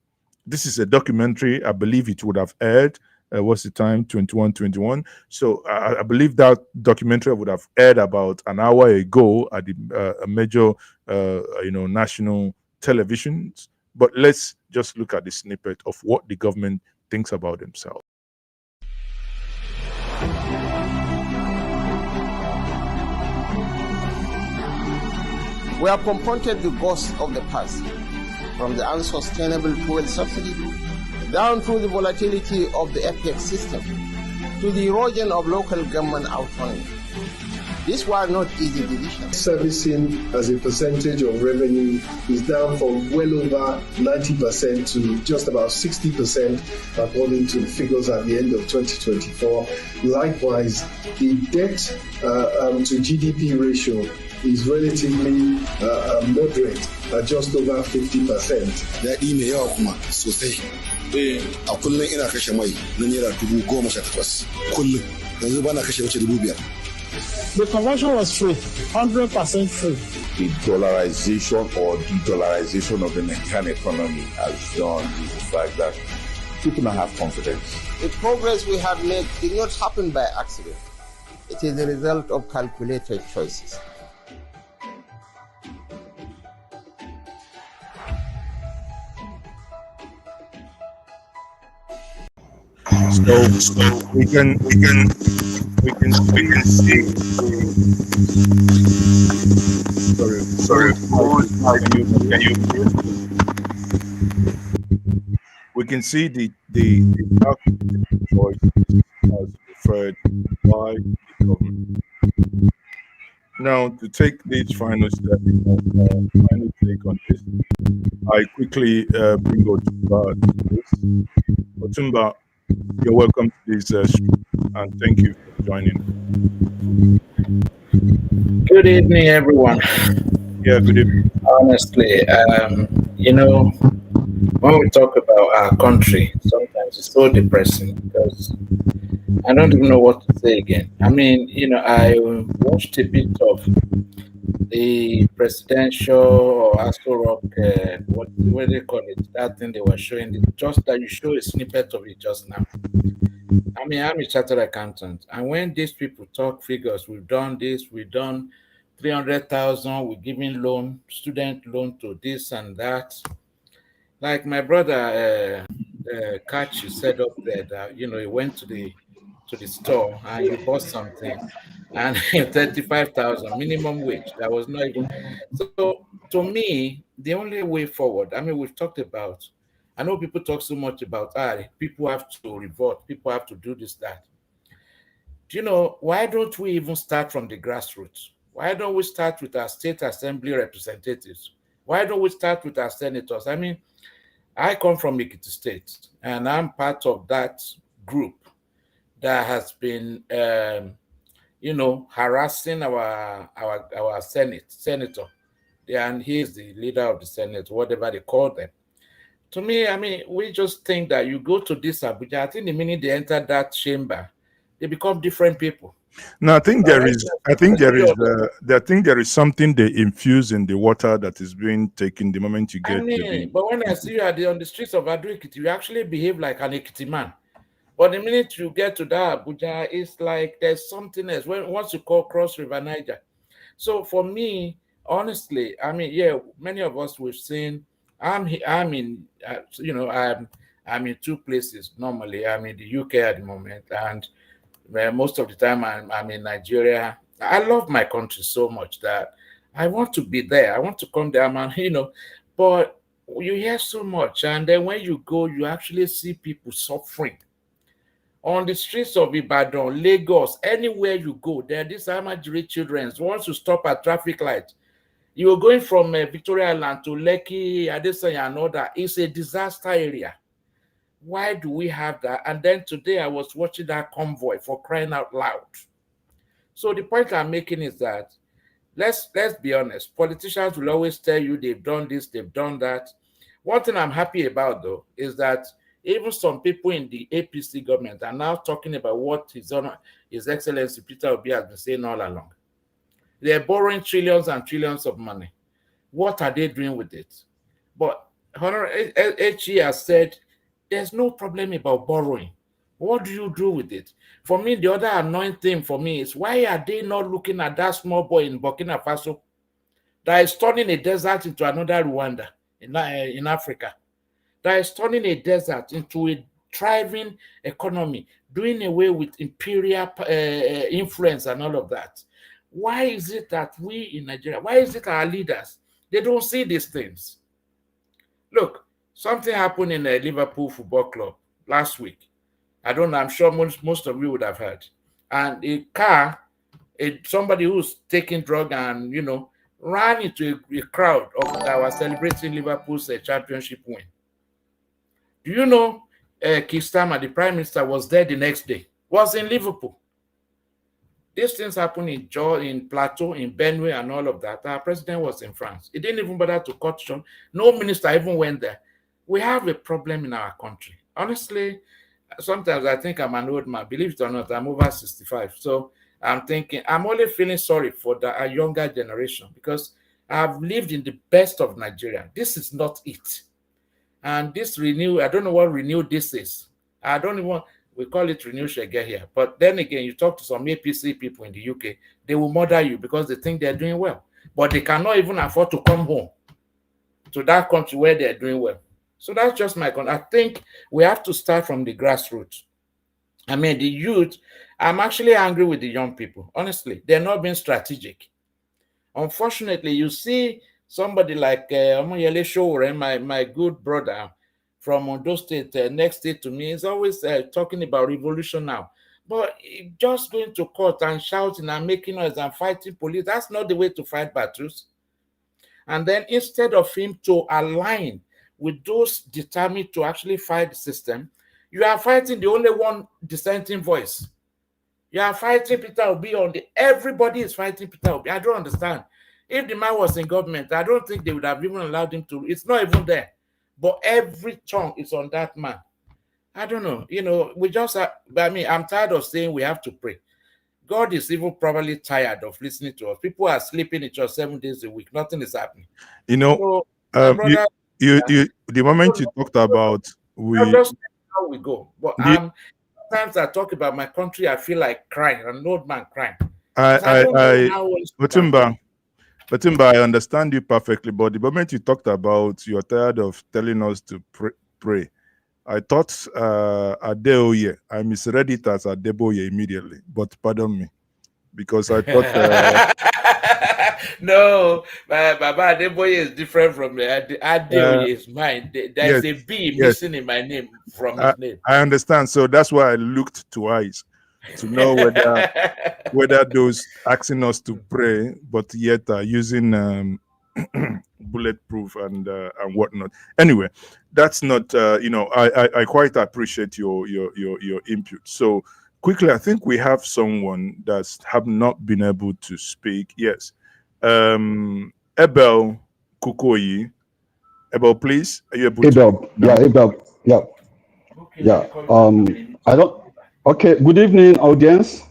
This is a documentary. I believe it would have aired. What's the time? 21:21. So I believe that documentary would have aired about an hour ago at the major, national televisions. But let's just look at the snippet of what the government thinks about themselves. We have confronted the ghosts of the past, from the unsustainable fuel subsidy, down through the volatility of the FX system, to the erosion of local government autonomy. These were not easy decisions. Servicing as a percentage of revenue is down from well over 90% to just about 60%, according to the figures at the end of 2024. Likewise, the debt to GDP ratio is relatively moderate at just over 50%. Daɗi mai yawa kuma sosai. A kullum ina kashe mai na naira 18,000 kullum. Yanzu bana kashe wace 5,000. The conversion was free, 100% free. The dollarization or de-dollarization of the Nigerian economy has done is the fact that people now have confidence. The progress we have made did not happen by accident. It is the result of calculated choices. So we can see. Sorry. Can you? We can see the choice as referred by the government. Now, to take this final step, final take on this, I quickly bring Otumba to this. Otumba, you're welcome to this and thank you for joining. Good evening, everyone. Yeah, good evening. Honestly, when we talk about our country, sometimes it's so depressing because I don't even know what to say again. I mean, I watched a bit of the presidential or Astro Rock, what do they call it? That thing they were showing, just that you show a snippet of it just now. I mean, I'm a chartered accountant, and when these people talk figures, we've done this, we've done 300,000, we're giving loan, student loan to this and that. Like my brother Kachi said up there that he went to the store and he bought something and 35,000 minimum wage. That was not even. So to me, the only way forward, I mean, we've talked about, I know people talk so much about people have to revolt, people have to do this, that. Why don't we even start from the grassroots? Why don't we start with our state assembly representatives? Why don't we start with our senators? I mean, I come from Ekiti State, and I'm part of that group that has been, harassing our senator, and he's the leader of the Senate, whatever they call them. To me, I mean, we just think that you go to this Abuja, I think the minute they enter that chamber, they become different people. No, I think there is something they infuse in the water that is being taken the moment you get. But when I see you on the streets of Ado-Ekiti, you actually behave like an Ekiti man. But the minute you get to that Abuja, it's like there's something else. Once you cross River Niger. So for me, honestly, I mean, yeah, many of us we've seen. I'm in two places normally. I'm in the UK at the moment, and most of the time I'm in Nigeria. I love my country so much that I want to be there. I want to come there, man, but you hear so much. And then when you go, you actually see people suffering. On the streets of Ibadan, Lagos, anywhere you go, there are these Amajiri children. Once you stop at traffic light, you are going from Victoria Island to Lekki, Adesanya, and all that. It's a disaster area. Why do we have that? And then today I was watching that convoy, for crying out loud. So the point I'm making is that let's be honest. Politicians will always tell you they've done this, they've done that. One thing I'm happy about, though, is that even some people in the APC government are now talking about what His Excellency Peter Obi has been saying all along. They're borrowing trillions and trillions of money. What are they doing with it? But Honorable HE has said there's no problem about borrowing. What do you do with it? For me, the other annoying thing for me is, why are they not looking at that small boy in Burkina Faso that is turning a desert into another Rwanda in Africa, that is turning a desert into a thriving economy, doing away with imperial influence and all of that? Why is it that we in Nigeria, why is it our leaders, they don't see these things? Look, something happened in the Liverpool Football Club last week. I don't know, I'm sure most of you would have heard. And a car, somebody who's taking drug and, ran into a crowd that was celebrating Liverpool's championship win. Do you know Keir Starmer, the Prime Minister, was there the next day, was in Liverpool. These things happen in Plateau, in Benue, and all of that. Our president was in France. He didn't even bother to cut short. No minister even went there. We have a problem in our country. Honestly, sometimes I think I'm an old man. Believe it or not, I'm over 65. So I'm thinking, I'm only feeling sorry for a younger generation, because I've lived in the best of Nigeria. This is not it. And this renew, I don't know what renew this is. I don't even, we call it renew shege here. But then again, you talk to some APC people in the UK, they will murder you because they think they're doing well. But they cannot even afford to come home to that country where they're doing well. So that's just my concern. I think we have to start from the grassroots. I mean, the youth, I'm actually angry with the young people. Honestly, they're not being strategic. Unfortunately, you see somebody like Omoyele Sowore, my good brother from Ondo State, next state to me, is always talking about revolution now. But just going to court and shouting and making noise and fighting police, that's not the way to fight battles. And then instead of him to align with those determined to actually fight the system, you are fighting the only one dissenting voice. You are fighting Peter Obi everybody is fighting Peter Obi. I don't understand. If the man was in government, I don't think they would have even allowed him to. It's not even there. But every tongue is on that man. I don't know. We just, I'm tired of saying we have to pray. God is even probably tired of listening to us. People are sleeping in church 7 days a week. Nothing is happening. The moment you talked about just how we go. But sometimes I talk about my country, I feel like crying, an old man crying. Batumba, I understand you perfectly, but the moment you talked about you're tired of telling us to pray, I thought Adeoye. I misread it as Adeboye immediately, but pardon me, because I thought no, Baba Adeboye is different from Adeoye is mine. There's a B missing in my name from his name. I understand, so that's why I looked twice to know whether those asking us to pray, but yet using bulletproof and whatnot. Anyway, that's not I quite appreciate your input. So quickly, I think we have someone that have not been able to speak. Yes, Abel Kukoyi. Abel, please, are you able to? Abel, yeah, Abel, yeah, yeah. I don't. Okay. Good evening, audience.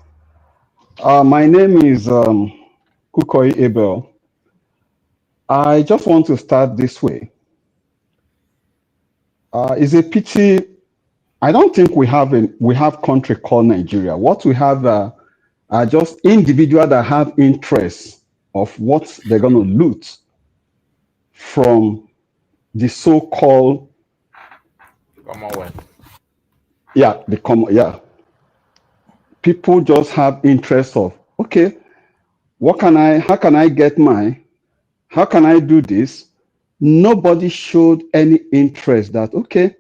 My name is Kukoyi Abel. I just want to start this way. It's a pity. I don't think we have country called Nigeria. What we have are just individuals that have interests of what they're going to loot from the so-called Commonwealth. Yeah, people just have interest of, okay, how can I get mine? How can I do this? Nobody showed any interest that, okay,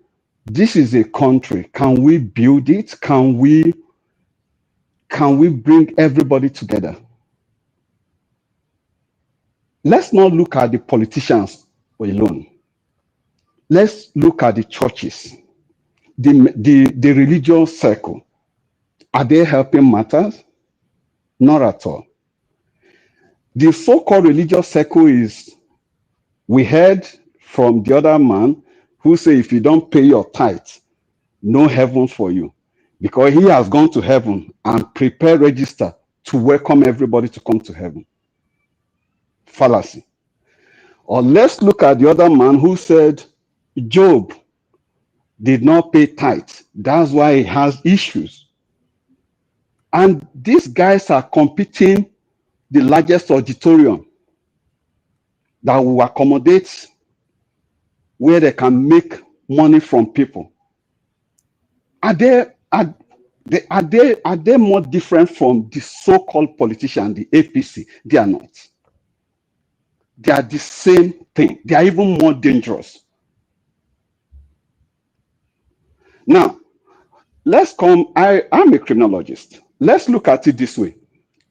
This is a country. Can we build it? Can we bring everybody together? Let's not look at the politicians alone. Let's look at the churches, the religious circle. Are they helping matters? Not at all. The so-called religious circle is, we heard from the other man who say, if you don't pay your tithes, no heaven for you. Because he has gone to heaven and prepared register to welcome everybody to come to heaven. Fallacy. Or let's look at the other man who said, Job did not pay tithes. That's why he has issues. And these guys are competing the largest auditorium that will accommodate where they can make money from people. Are they more different from the so-called politician, the APC? They are not. They are the same thing. They are even more dangerous. Now, let's come. I'm a criminologist. Let's look at it this way.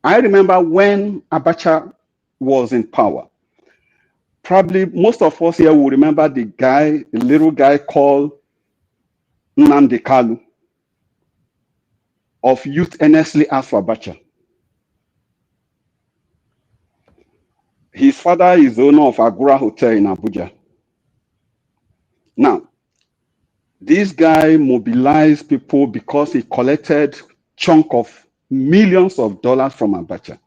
I remember when Abacha was in power. Probably most of us here will remember the little guy called Nnamdi Kalu of Youth Earnestly Asked for Abacha. His father is the owner of Agura Hotel in Abuja. Now, this guy mobilized people because he collected chunk of millions of dollars from Abacha.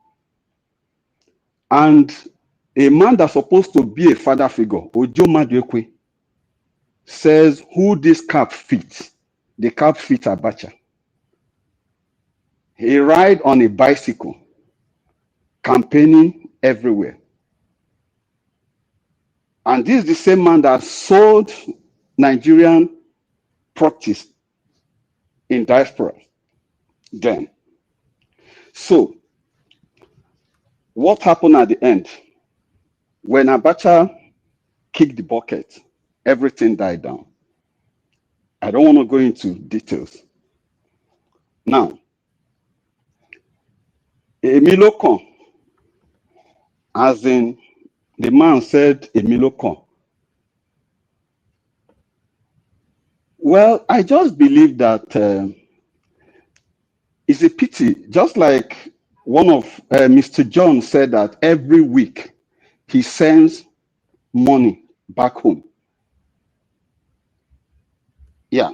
And a man that's supposed to be a father figure, Ojo Maduekwe, says who this cap fits. The cap fits Abacha. He ride on a bicycle, campaigning everywhere. And this is the same man that sold Nigerian properties in diaspora then. So, what happened at the end? When Abacha kicked the bucket, everything died down. I don't want to go into details. Now, Emilokon, as in the man said Emilokon. Well, I just believe that it's a pity, just like one of Mr. John said that every week he sends money back home. Yeah.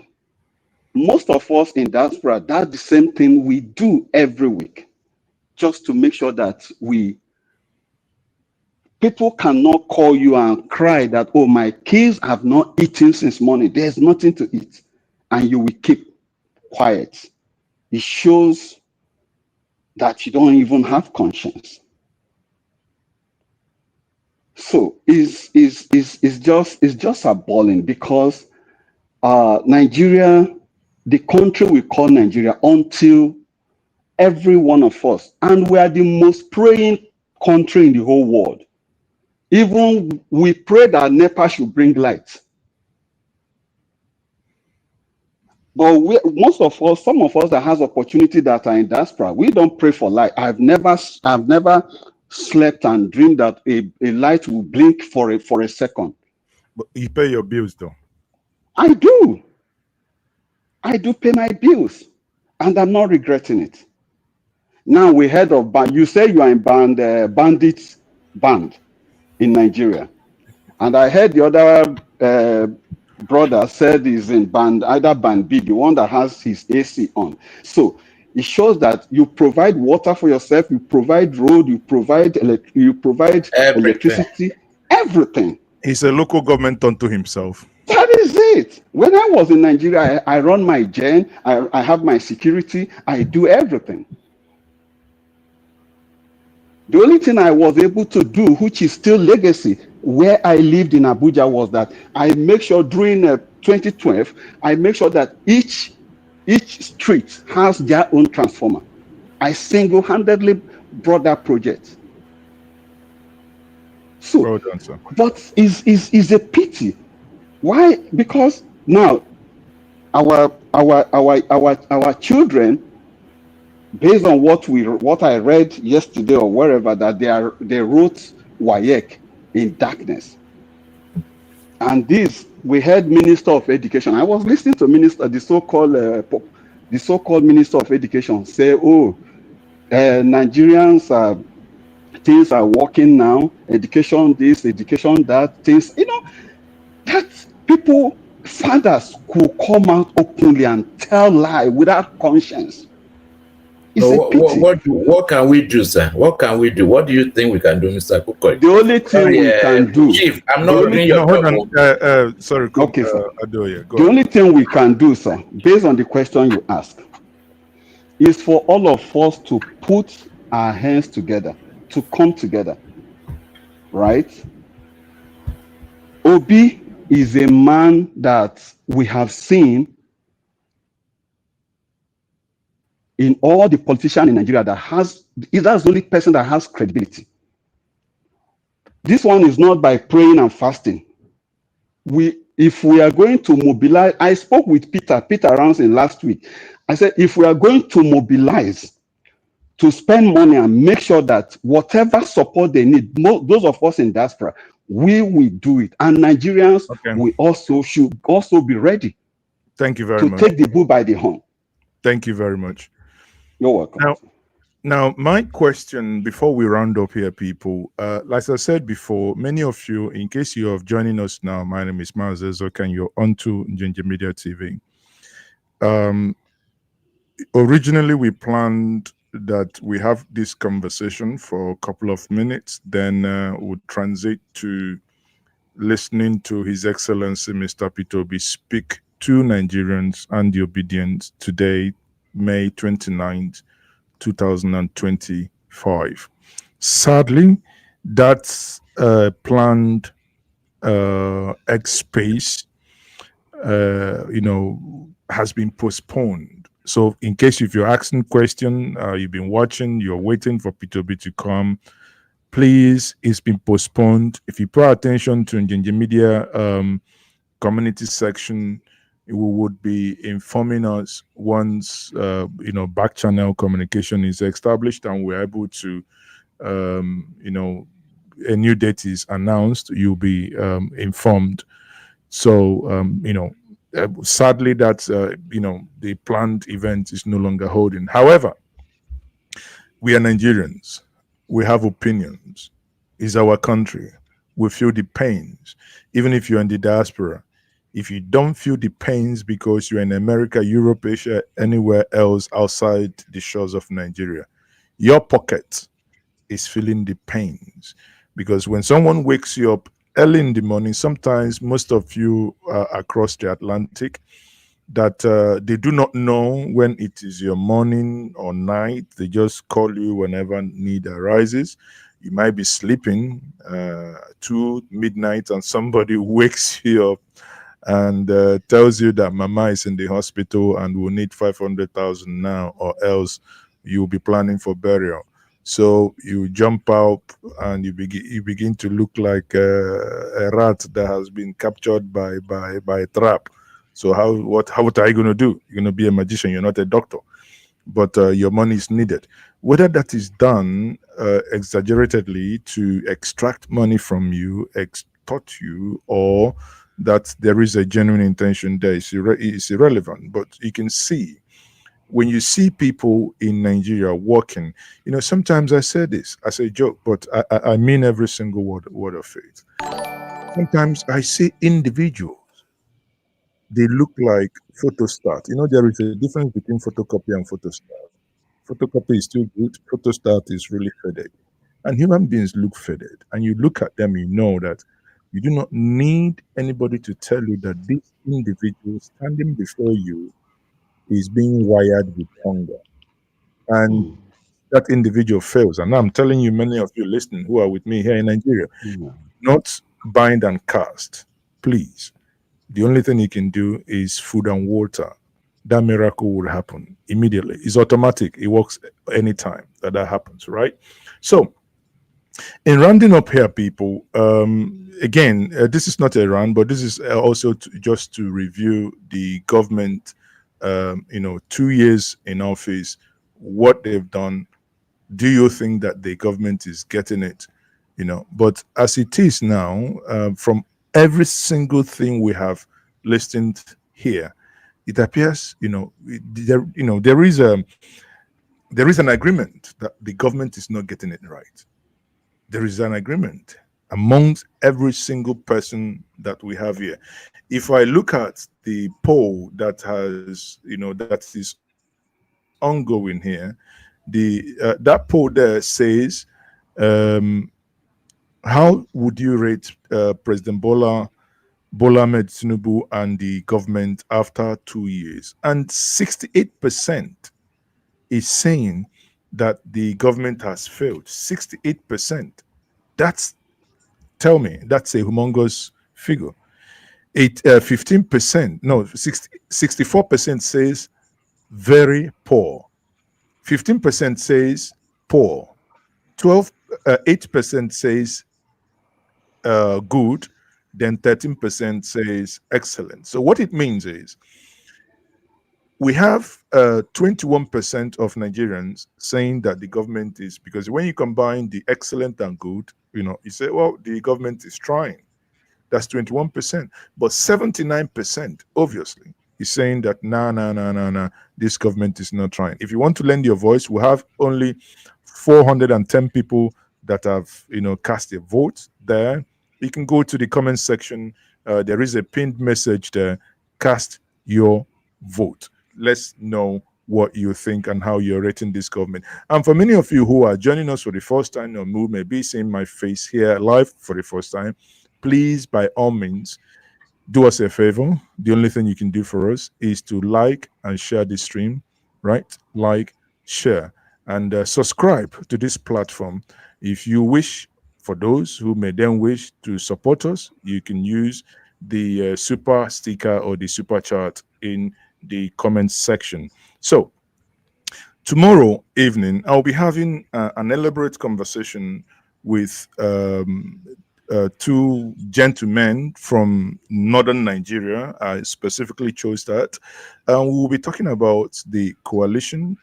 Most of us in diaspora, that's the same thing we do every week, just to make sure that people cannot call you and cry that, oh, my kids have not eaten since morning. There's nothing to eat. And you will keep quiet. It shows that you don't even have conscience. So it's just appalling because Nigeria, the country we call Nigeria, until every one of us, and we are the most praying country in the whole world. Even we pray that NEPA should bring light. But most of us, some of us that has opportunity that are in diaspora, we don't pray for light. I've never slept and dreamed that a light will blink for a second. But you pay your bills though. I do. I do pay my bills, and I'm not regretting it. Now we heard of band. You say you are in bandits band in Nigeria, and I heard the other brother said he's in either band B, the one that has his AC on. So it shows that you provide water for yourself, you provide road, you provide electricity, everything. He's a local government unto himself. That is it. When I was in Nigeria, I run my gen, I have my security, I do everything. The only thing I was able to do, which is still legacy, where I lived in Abuja, was that I make sure during 2012, I make sure that each street has their own transformer. I single-handedly brought that project. So, well done, sir. but is a pity. Why? Because now our children, based on what I read yesterday or wherever, that they wrote WAEC in darkness. And this, we heard Minister of Education. I was listening to the so-called Minister of Education say, "Oh, Nigerians things are working now. Education this, education that. Things, that people, fathers could come out openly and tell lie without conscience." It's a pity. What can we do, sir? What can we do? What do you think we can do, Mr. Kukoy? The only thing we can do, Chief, I'm not doing your job. Sorry, okay, sir. Adoya, go the on. only thing we can do, sir, based on the question you ask, is for all of us to put our hands together, to come together, right? Obi is a man that we have seen in all the politicians in Nigeria that's the only person that has credibility. This one is not by praying and fasting. If we are going to mobilize, I spoke with Peter Ransom last week. I said, if we are going to mobilize to spend money and make sure that whatever support they need, those of us in diaspora, we will do it. And Nigerians, we should also be ready. Thank you very much. To take the bull by the horn. Thank you very much. You're welcome. Now, my question before we round up here, people, like I said before, many of you, in case you are joining us now, my name is Maazi Ezeoke and you're onto Njenje Media TV. Originally, we planned that we have this conversation for a couple of minutes, then we'll transit to listening to His Excellency Mr. Peter Obi speak to Nigerians and the obedience today, May 29th, 2025. Sadly, that planned X space, has been postponed. So, in case if you're asking question, you've been watching, you're waiting for Peter Obi to come, please, it's been postponed. If you pay attention to Njenje Media community section, we would be informing us once back channel communication is established and we're able to a new date is announced, you'll be informed. So sadly that the planned event is no longer holding. However, we are Nigerians, we have opinions, it's our country, we feel the pains. Even if you're in the diaspora, if you don't feel the pains because you're in America, Europe, Asia, anywhere else outside the shores of Nigeria, your pocket is feeling the pains. Because when someone wakes you up early in the morning, sometimes most of you across the Atlantic, that they do not know when it is your morning or night. They just call you whenever need arises. You might be sleeping to midnight and somebody wakes you up and tells you that mama is in the hospital and will need 500,000 now, or else you'll be planning for burial. So you jump out and you begin to look like a rat that has been captured by a trap. So what are you going to do? You're going to be a magician. You're not a doctor, but your money is needed. Whether that is done exaggeratedly to extract money from you, extort you, or that there is a genuine intention there is irrelevant. But you can see, when you see people in Nigeria working, sometimes I say this as a joke, but I mean every single word of it. Sometimes I see individuals, they look like photostat. There is a difference between photocopy and photostat. Photocopy is still good, photostat is really faded. And human beings look faded. And you look at them, you know that you do not need anybody to tell you that this individual standing before you is being wired with hunger. And that individual fails. And now I'm telling you, many of you listening who are with me here in Nigeria, not bind and cast, please. The only thing you can do is food and water. That miracle will happen immediately. It's automatic. It works anytime that happens, right? So In rounding up here, people, again, this is not a round, but this is also just to review the government, 2 years in office, what they've done. Do you think that the government is getting it? But as it is now, from every single thing we have listened here, it appears, there is an agreement that the government is not getting it right. There is an agreement amongst every single person that we have here. If I look at the poll that has, that is ongoing here, that poll there says, how would you rate President Bola Ahmed Tinubu and the government after 2 years? And 68% is saying that the government has failed. 68%. Tell me, that's a humongous figure. 64% says very poor. 15% says poor. 8% says good. Then 13% says excellent. So what it means is we have 21% of Nigerians saying that the government is, because when you combine the excellent and good, you say, well, the government is trying. That's 21%. But 79%, obviously, is saying that, nah, this government is not trying. If you want to lend your voice, we have only 410 people that have, cast a vote there. You can go to the comment section. There is a pinned message there. Cast your vote. Let's know what you think and how you're rating this government. And for many of you who are joining us for the first time, or who may be seeing my face here live for the first time, please, by all means, do us a favor. The only thing you can do for us is to like and share this stream, right? Like, share, and subscribe to this platform. If you wish, for those who may then wish to support us, you can use the super sticker or the super chat in the comments section. So tomorrow evening, I'll be having an elaborate conversation with two gentlemen from northern Nigeria. I specifically chose that. We'll be talking about the coalition,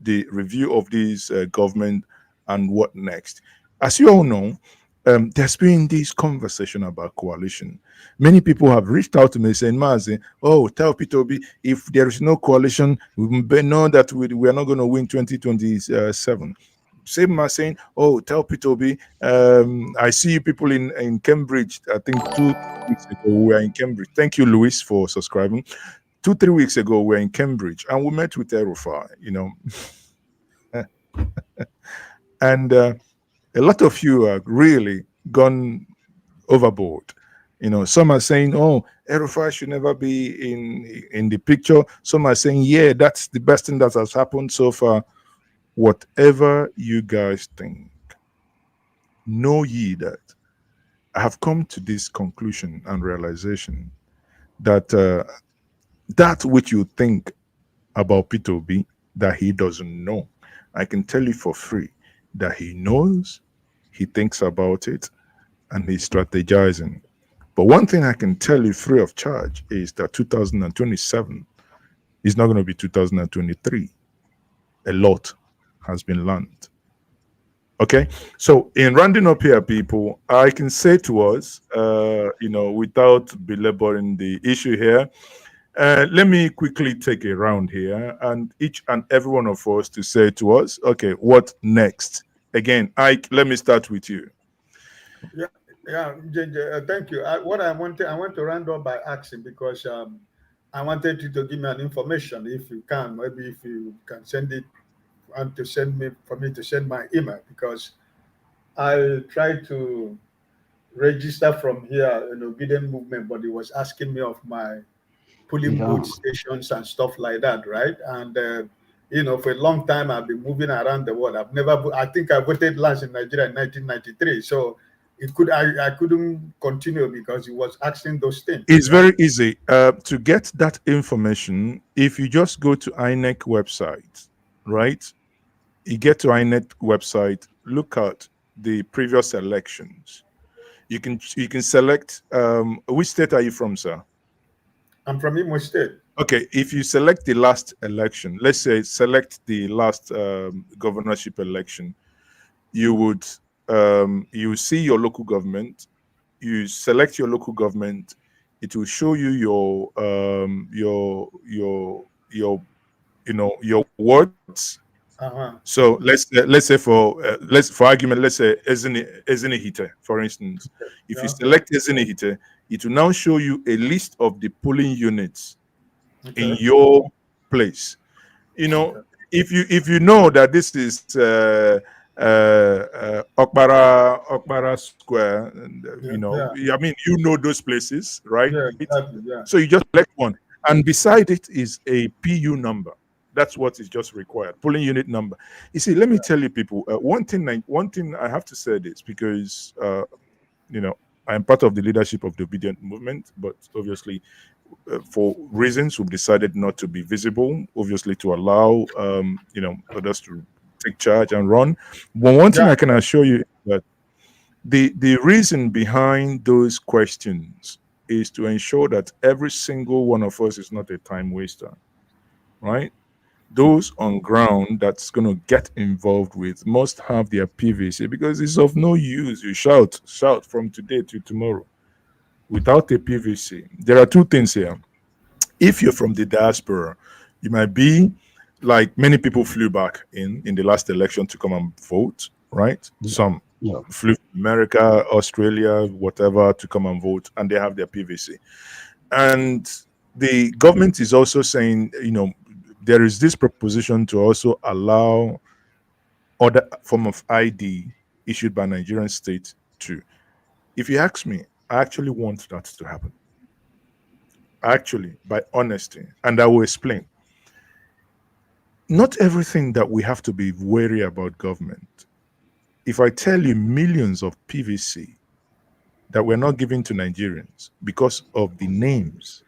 the review of this government, and what next. As you all know, there's been this conversation about coalition. Many people have reached out to me saying, Maazi, tell P2B, if there is no coalition, we know that we are not going to win 2027. Same as saying, tell P2B, I see you people in Cambridge. I think 2 weeks ago we were in Cambridge. Thank you, Luis, for subscribing. 2-3 weeks ago we were in Cambridge and we met with Erufai, and a lot of you are really gone overboard. Some are saying, Erufai should never be in the picture. Some are saying, yeah, that's the best thing that has happened so far. Whatever you guys think, know ye that I have come to this conclusion and realization that that which you think about P2B that he doesn't know, I can tell you for free that he knows, he thinks about it, and he's strategizing. But one thing I can tell you free of charge is that 2027 is not going to be 2023. A lot has been learned. Okay, so in rounding up here, people, I can say to us, without belaboring the issue here, let me quickly take a round here, and each and every one of us to say to us, okay, what next? Again, Ike, let me start with you. Yeah, Njenje, thank you. I want to round up by asking, because I wanted you to give me an information, if you can, maybe if you can send it, and to send me, for me to send my email, because I tried to register from here, Biden movement, but it was asking me of my polling booth stations and stuff like that, right? And for a long time I've been moving around the world. I think I voted last in Nigeria in 1993, so I couldn't continue because it was asking those things. It's very easy to get that information. If you just go to INEC website, right? You get to INEC website, look at the previous elections, you can select which state are you from, sir? I'm from Imo State. Okay, if you select the last election, let's say select the last governorship election, you would you see your local government. You select your local government. It will show you your your wards. So let's say for argument, let's say Ezinihite, for instance. If you select Ezinihite, it will now show you a list of the polling units in your place. You know, if you know that this is Okpara Square, you know, I mean, you know those places, right? So you just select one, and beside it is a PU number. That's what is just required, polling unit number. You see, let me tell you, people, one thing I have to say this, because you know, I'm part of the leadership of the obedient movement, but obviously for reasons we've decided not to be visible, obviously to allow you know, others to take charge and run. But one thing I can assure you is that the reason behind those questions is to ensure that every single one of us is not a time waster, right? Those on ground that's going to get involved with must have their PVC, because it's of no use you shout from today to tomorrow without a PVC. There are two things here. If you're from the diaspora, you might be like many people flew back in the last election to come and vote, right? Some flew to America, Australia, whatever, to come and vote, and they have their PVC. And the government is also saying, you know, there is this proposition to also allow other form of ID issued by Nigerian state too. If you ask me, I actually want that to happen. Actually, by honesty, and I will explain. Not everything that we have to be wary about government. If I tell you millions of PVC that we're not giving to Nigerians because of the names,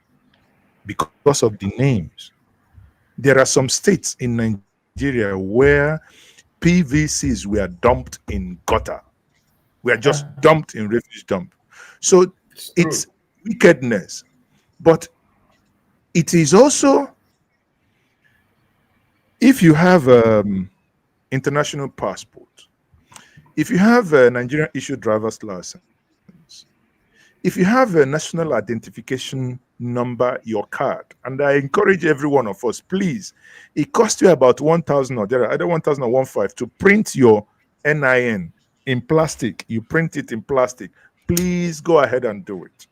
there are some states in Nigeria where PVCs were dumped in gutter. We are just dumped in refuse dump. So it's wickedness. But it is also, if you have international passport, if you have a Nigerian issued driver's license, if you have a national identification number, your card, and I encourage every one of us, please, it costs you about 1,000 or there, either 1,000 or 1,500 to print your NIN in plastic. You print it in plastic. Please go ahead and do it,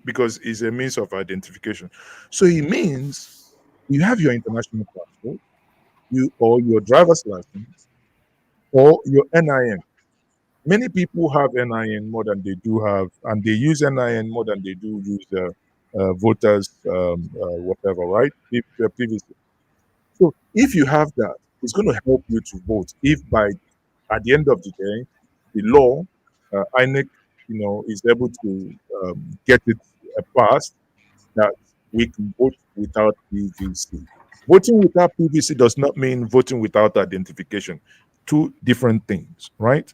because it's a means of identification. So it means you have your international passport, or your driver's license, or your NIN. Many people have NIN more than they do have, and they use NIN more than they do use voters, whatever, right? PVC. So if you have that, it's going to help you to vote. If at the end of the day, the law, INEC, you know, is able to get it passed, that we can vote without PVC. Voting without PVC does not mean voting without identification. Two different things, right?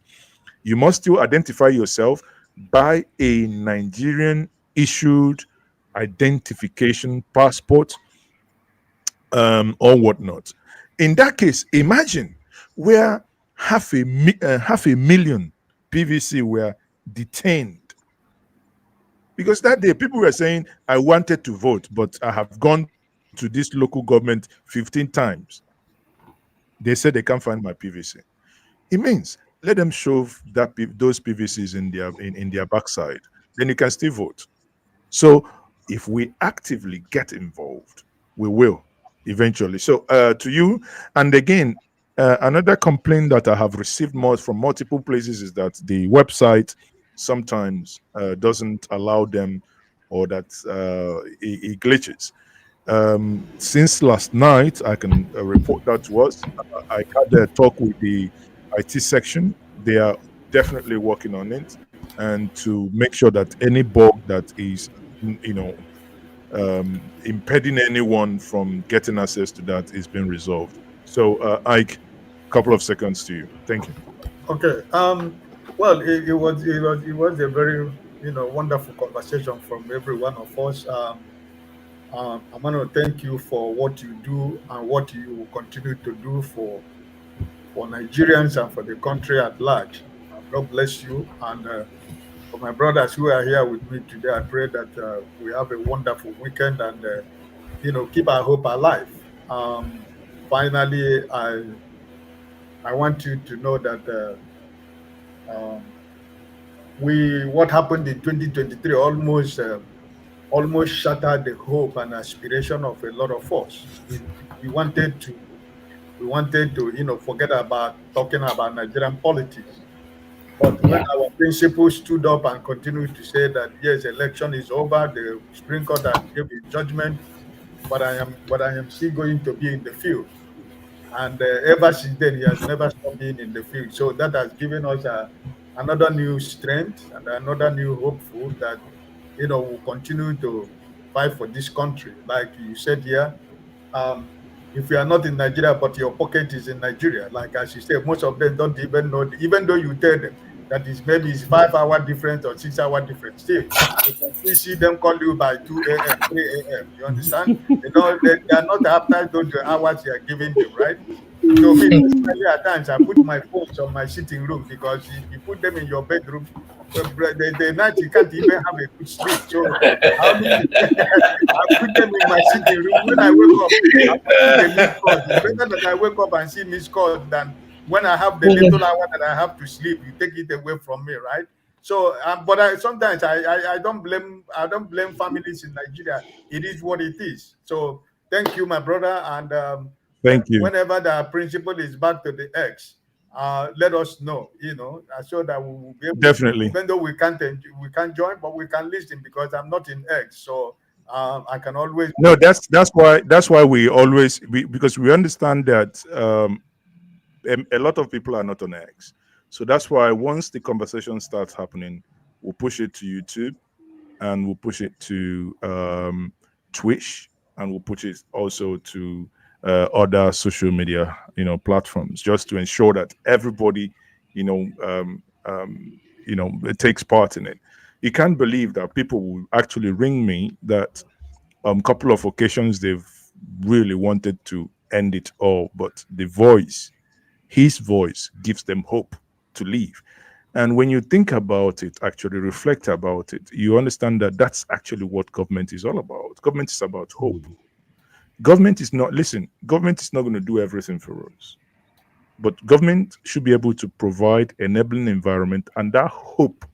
You must still identify yourself by a Nigerian issued identification passport or whatnot. In that case, imagine where half a million PVC were detained, because that day people were saying, I wanted to vote, but I have gone to this local government 15 times. They said they can't find my PVC. It means let them shove those PVCs in their backside, then you can still vote. So if we actively get involved, we will eventually. So to you, and again, another complaint that I have received from multiple places is that the website sometimes doesn't allow them, or that it glitches. Since last night, I can report that to us. I had a talk with the IT section. They are definitely working on it, and to make sure that any bug that is, you know, impeding anyone from getting access to that is being resolved. So, Ike, a couple of seconds to you. Thank you. Okay. Well, it was a very wonderful conversation from every one of us. I want to thank you for what you do and what you will continue to do for Nigerians and for the country at large. God bless you. And for my brothers who are here with me today, I pray that we have a wonderful weekend and keep our hope alive. Finally, I want you to know that what happened in 2023 almost shattered the hope and aspiration of a lot of us. We wanted to forget about talking about Nigerian politics. But when our principals stood up and continued to say that yes, election is over, the Supreme Court has given judgment, but I am still going to be in the field. And ever since then, he has never stopped being in the field. So that has given us another new strength and another new hopeful that we'll continue to fight for this country. Like you said here, if you are not in Nigeria but your pocket is in Nigeria, like as you said, most of them don't even know, even though you tell them that maybe it's 5-hour difference or 6-hour difference, still you can still see them call you by 2 a.m., 3 a.m. You understand? They are not after those hours you are giving them, right? So me personally, at times I put my phones on my sitting room, because if you put them in your bedroom, the night you can't even have a good sleep. So I put them in my sitting room. When I wake up, I put the missed calls. It's better that I wake up and see missed calls than when I have the little hour that I have to sleep. You take it away from me, right? So, but sometimes I don't blame families in Nigeria. It is what it is. So thank you, my brother, and thank you. Whenever the principal is back to the X, let us know, so that we will be able Definitely. Even though we can't join, but we can listen, because I'm not in X, so I can always. No, that's why we always, because we understand that a lot of people are not on X, so that's why once the conversation starts happening, we'll push it to YouTube, and we'll push it to Twitch, and we'll push it also to other social media platforms, just to ensure that everybody takes part in it. You can't believe that people will actually ring me that couple of occasions they've really wanted to end it all, but his voice gives them hope to leave. And when you think about it, actually reflect about it, you understand that that's actually what government is all about. Government is about hope. Government is not going to do everything for us, but government should be able to provide enabling environment and that hope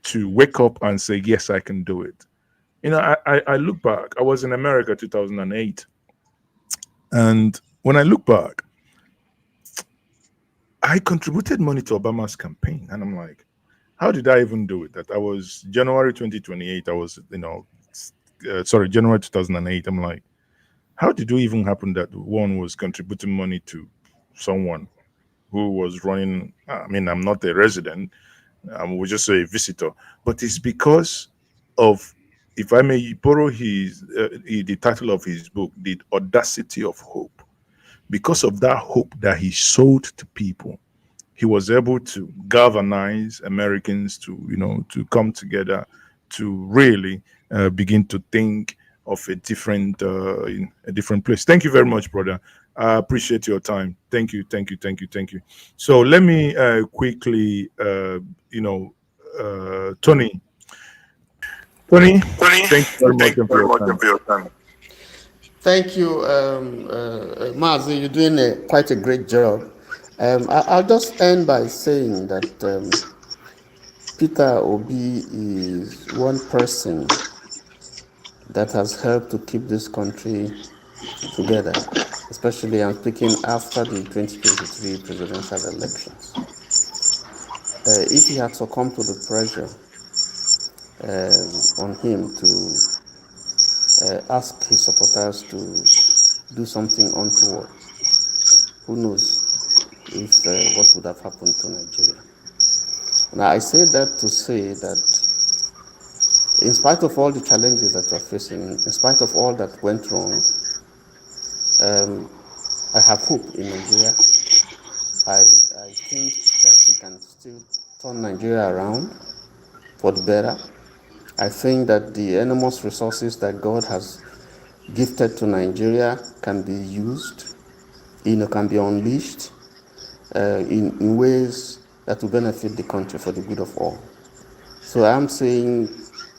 to wake up and say, yes, I can do it. I look back, I was in America 2008, and when I look back, I contributed money to Obama's campaign, and I'm like, how did I even do it? That I was January 2028, I was January 2008, I'm like, how did it even happen that one was contributing money to someone who was running? I mean, I'm not a resident, we'll just say a visitor, but it's because of, if I may borrow the title of his book, The Audacity of Hope. Because of that hope that he sold to people, he was able to galvanize Americans to come together to really begin to think of a different place. Thank you very much, brother. I appreciate your time. Thank you. So let me quickly, Tony, thank you very much for your time. Thank you, Maazi. You're doing quite a great job. I'll just end by saying that Peter Obi is one person that has helped to keep this country together, especially I'm speaking after the 2023 presidential elections. If he had succumbed to the pressure on him to ask his supporters to do something untoward, who knows if what would have happened to Nigeria. Now, I say that to say that in spite of all the challenges that we're facing, in spite of all that went wrong, I have hope in Nigeria. I think that can still turn Nigeria around for the better. I think that the enormous resources that God has gifted to Nigeria can be used, can be unleashed in ways that will benefit the country for the good of all. So I'm saying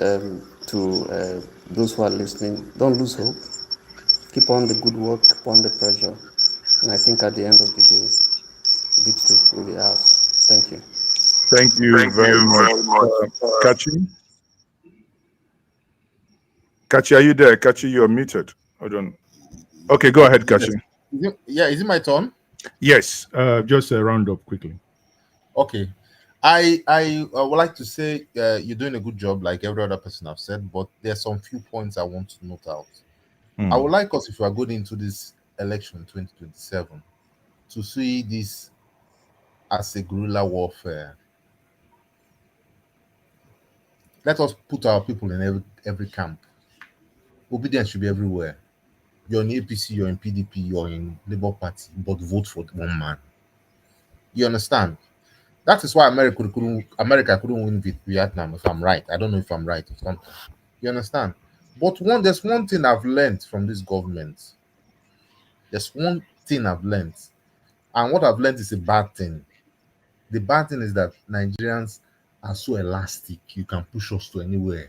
to those who are listening, don't lose hope. Keep on the good work, keep on the pressure. And I think at the end of the day, victory will be ours. Thank you. Thank you very much. Kachi? Kachi, are you there? Kachi, you're muted. Hold on. Okay, go ahead, Kachi. Is it my turn? Yes. Just round up quickly. Okay. I would like to say you're doing a good job, like every other person I've said, but there's some few points I want to note out. I would like us, if we are going into this election 2027, to see this as a guerrilla warfare. Let us put our people in every camp. Obedience should be everywhere. You're in APC, you're in PDP, you're in Labour Party, but vote for one man. You understand? That is why America couldn't win Vietnam, if I'm right. I don't know if I'm right. You understand? But there's one thing I've learned from this government. There's one thing I've learned. And what I've learned is a bad thing. The bad thing is that Nigerians are so elastic. You can push us to anywhere.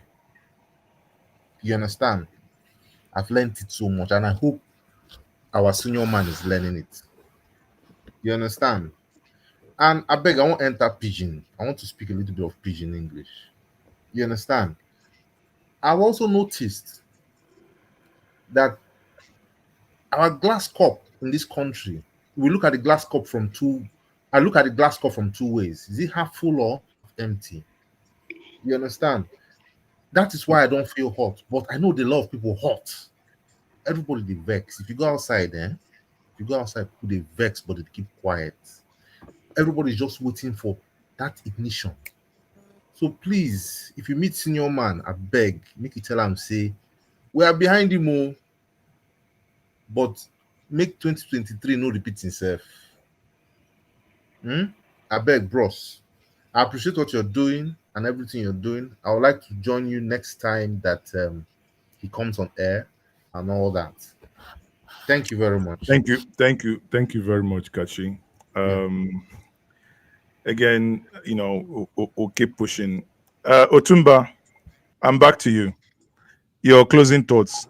You understand? I've learned it so much, and I hope our senior man is learning it. You understand? And I beg, I won't enter pidgin. I want to speak a little bit of pidgin English. You understand? I've also noticed that our glass cup in this country, we look at the glass cup from I look at the glass cup from two ways. Is it half full or empty? You understand? That is why I don't feel hot. But I know the lot of people hot. Everybody they vex. If you go outside, people they vex, but they keep quiet. Everybody's just waiting for that ignition. So please, if you meet senior man, I beg, make you tell him, say, we are behind him all, but make 2023 no repeat himself. I beg, bros. I appreciate what you're doing and everything you're doing. I would like to join you next time that he comes on air and all that. Thank you very much. Thank you very much, Kachi. Again, we'll keep pushing. Otumba, I'm back to you. Your closing thoughts.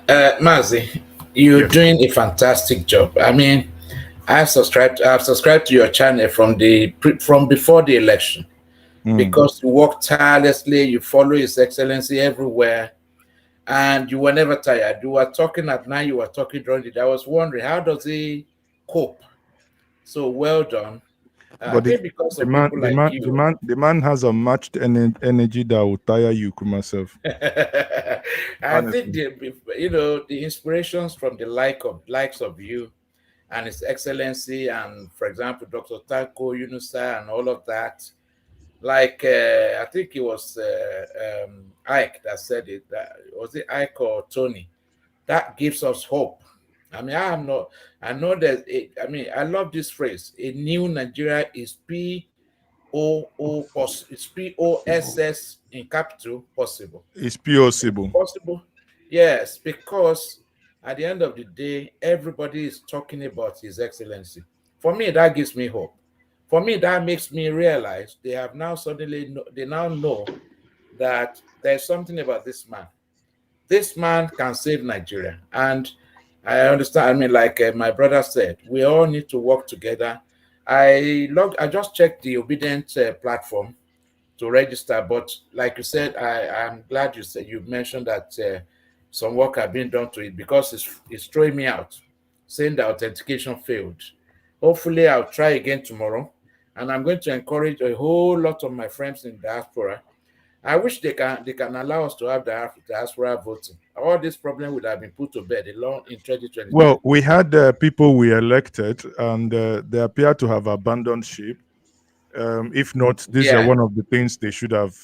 Maazi, you're doing a fantastic job. I mean, I've subscribed to your channel from before the election because you work tirelessly, you follow His Excellency everywhere, and you were never tired. You were talking at night, you were talking during the day. I was wondering, how does he cope? So well done. But the man has unmatched energy that will tire you, myself. I think the inspirations from the likes of you and His Excellency, and for example, Dr. Tako Yunusa and all of that. Like I think it was Ike that said it. Was it Ike or Tony? That gives us hope. I mean, I know that. I love this phrase. A new Nigeria is it's POSS in capital possible. It's possible. Possible, yes, because at the end of the day, everybody is talking about His Excellency. For me, that gives me hope. For me, that makes me realize they now know that there's something about this man. This man can save Nigeria, and I understand. I mean, like my brother said, we all need to work together. I just checked the Obedient platform to register, but like you said, I'm glad you mentioned that some work has been done to it, because it's throwing me out, saying the authentication failed. Hopefully, I'll try again tomorrow, and I'm going to encourage a whole lot of my friends in diaspora. I wish they can allow us to have the diaspora voting. All this problem would have been put to bed along in 2020. Well, we had people we elected, and they appear to have abandoned ship. If not, these are one of the things they should have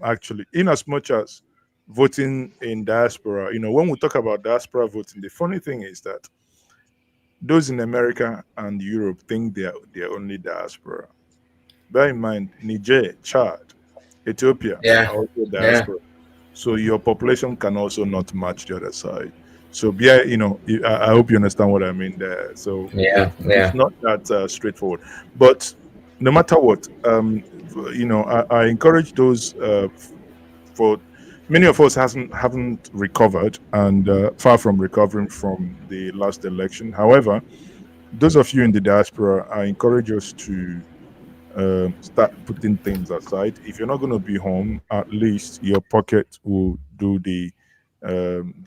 actually, in as much as voting in diaspora. When we talk about diaspora voting, the funny thing is that those in America and Europe think they're only diaspora. Bear in mind, Niger, Chad, Ethiopia Yeah. are also Yeah. diaspora. So your population can also not match the other side. So yeah, I hope you understand what I mean there. So Yeah. it's not that straightforward. But no matter what, I encourage those. For many of us haven't recovered and far from recovering from the last election. However, those of you in the diaspora, I encourage us to start putting things aside. If you're not going to be home, at least your pocket will do the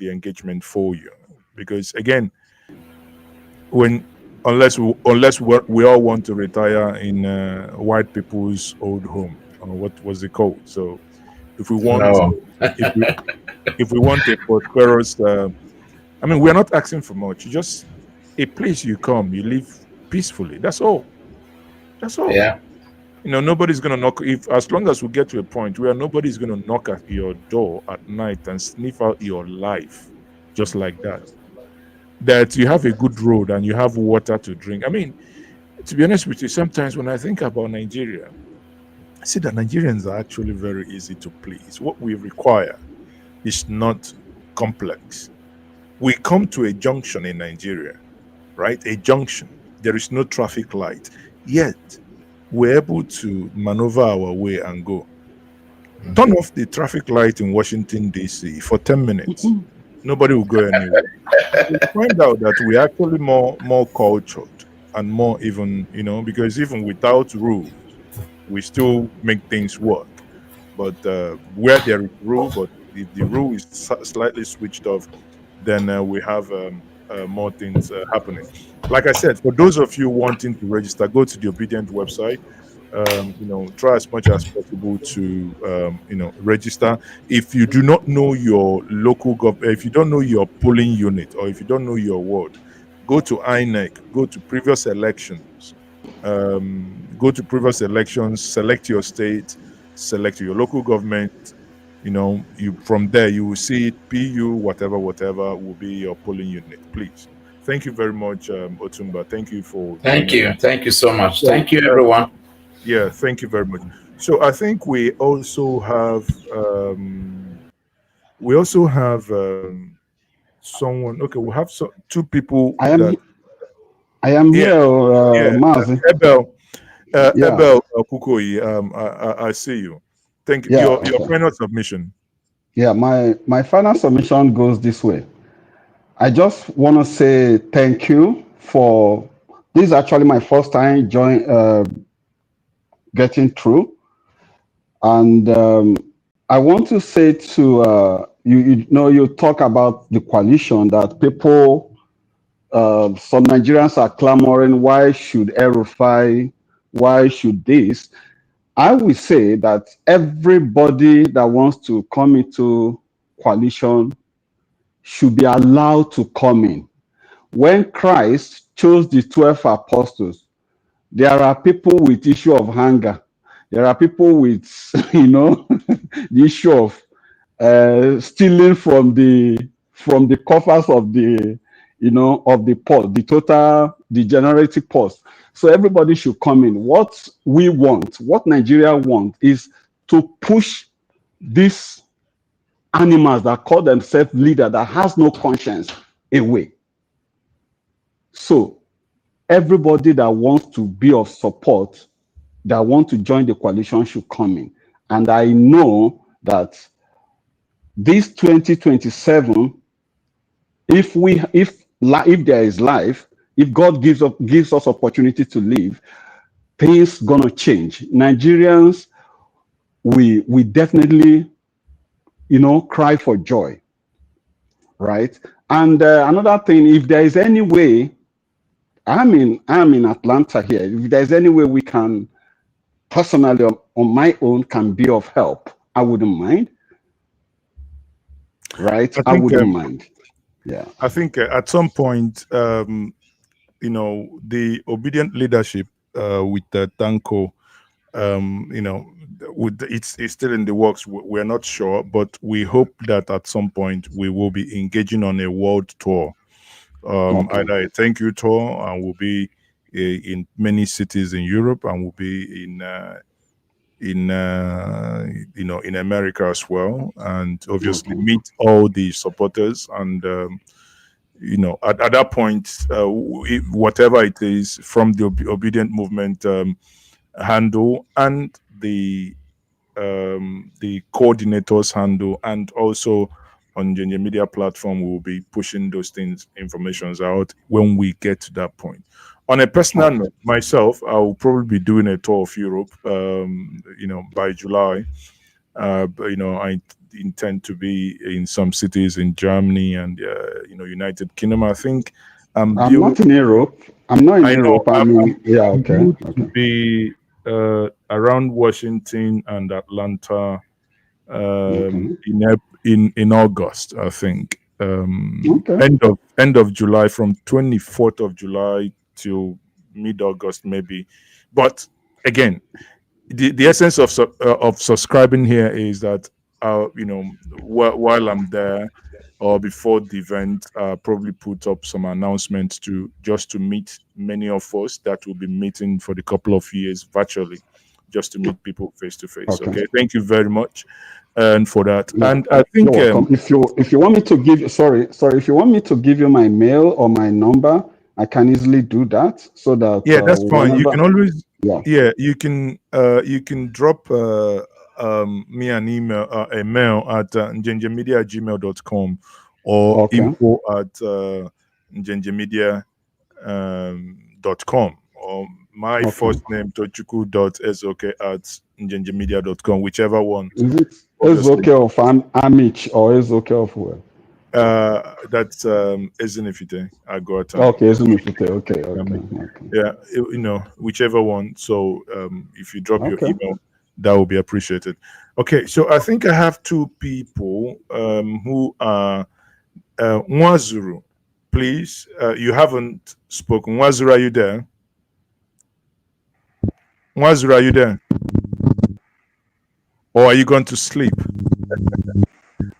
engagement for you. Because again, unless we all want to retire in white people's old home, or what was it called? So if we want, No. if we want a prosperous, I mean, we're not asking for much. Just a place you come, you live peacefully. That's all. That's all. Yeah. Nobody's gonna knock. If as long as we get to a point where nobody's gonna knock at your door at night and sniff out your life, just like that. That you have a good road and you have water to drink. I mean, to be honest with you, sometimes when I think about Nigeria, I see that Nigerians are actually very easy to please. What we require is not complex. We come to a junction in Nigeria, right? A junction. There is no traffic light. Yet, we're able to maneuver our way and go. Turn off the traffic light in Washington, D.C. for 10 minutes. Nobody will go anywhere. You find out that we're actually more cultured and more even, because even without rule, we still make things work. But where there is rule, but if the rule is slightly switched off, then we have more things happening. Like I said, for those of you wanting to register, go to the Obedient website. Try as much as possible to register. If you do not know your local government, if you don't know your polling unit, or if you don't know your ward, go to INEC, go to previous elections, select your state, select your local government. From there you will see it, PU, whatever will be your polling unit. Please. Thank you very much, Otumba. Thank you for Thank you so much. Thank you, everyone. Yeah, thank you very much. So I think we also have someone. Okay, we have two people. I am here, Maazi. Ebel Kukoyi. I see you. Thank you. Yeah, Your final submission. Yeah, my final submission goes this way. I just want to say thank you for this. Is actually my first time getting through, and I want to say to you talk about the coalition that people, some Nigerians are clamoring, why should El-Rufai, why should this? I will say that everybody that wants to come into coalition should be allowed to come in. When Christ chose the 12 apostles, there are people with issue of hunger. There are people with, the issue of stealing from the coffers of the, of the post, the total degenerative post. So everybody should come in. What we want, what Nigeria wants, is to push these animals that call themselves leader that has no conscience away. So everybody that wants to be of support, that want to join the coalition, should come in. And I know that this 2027, if there is life, if God gives us opportunity to live, things gonna change. Nigerians, we definitely, cry for joy, right? And another thing, if there is any way, I'm in Atlanta here. If there's any way we can, personally on my own, can be of help, I wouldn't mind. Right? I wouldn't mind. Yeah. I think at some point, the obedient leadership with Tanko, it's still in the works. We're not sure, but we hope that at some point we will be engaging on a world tour either a thank you tour, and we'll be in many cities in Europe, and we'll be in America as well, and obviously meet all the supporters. And at that point, whatever it is from the Obedient Movement handle and the coordinators handle, and also on Njenje Media platform, we'll be pushing those informations out when we get to that point. On a personal note, myself, I will probably be doing a tour of Europe, by July. But, I intend to be in some cities in Germany and, United Kingdom. I think I'm not in Europe. I'm not in Europe. To be around Washington and Atlanta in August, I think. End of July, from 24th of July till mid-August maybe. But again, the essence of subscribing here is that while I'm there or before the event, probably put up some announcements to meet many of us that will be meeting for the couple of years virtually, just to meet people face to face. Okay, thank you very much, and for that. And I think if you want me to give if you want me to give you my mail or my number, I can easily do that, so that that's fine. You can always you can drop me an email, a mail at njenjemedia@gmail.com or info at njenjemedia.com, or my first name tochukwu.ezeoke at njenjemedia.com, whichever one. Is it Ezeoke of Amich or Ezeoke of where? That's Ezenefite. I got okay, Ezenefite. Okay. Yeah, whichever one. So if you drop your email, that will be appreciated. Okay, so I think I have two people who are Nwazuru. Please, you haven't spoken. Nwazuru, are you there? Nwazuru, are you there? Or are you going to sleep?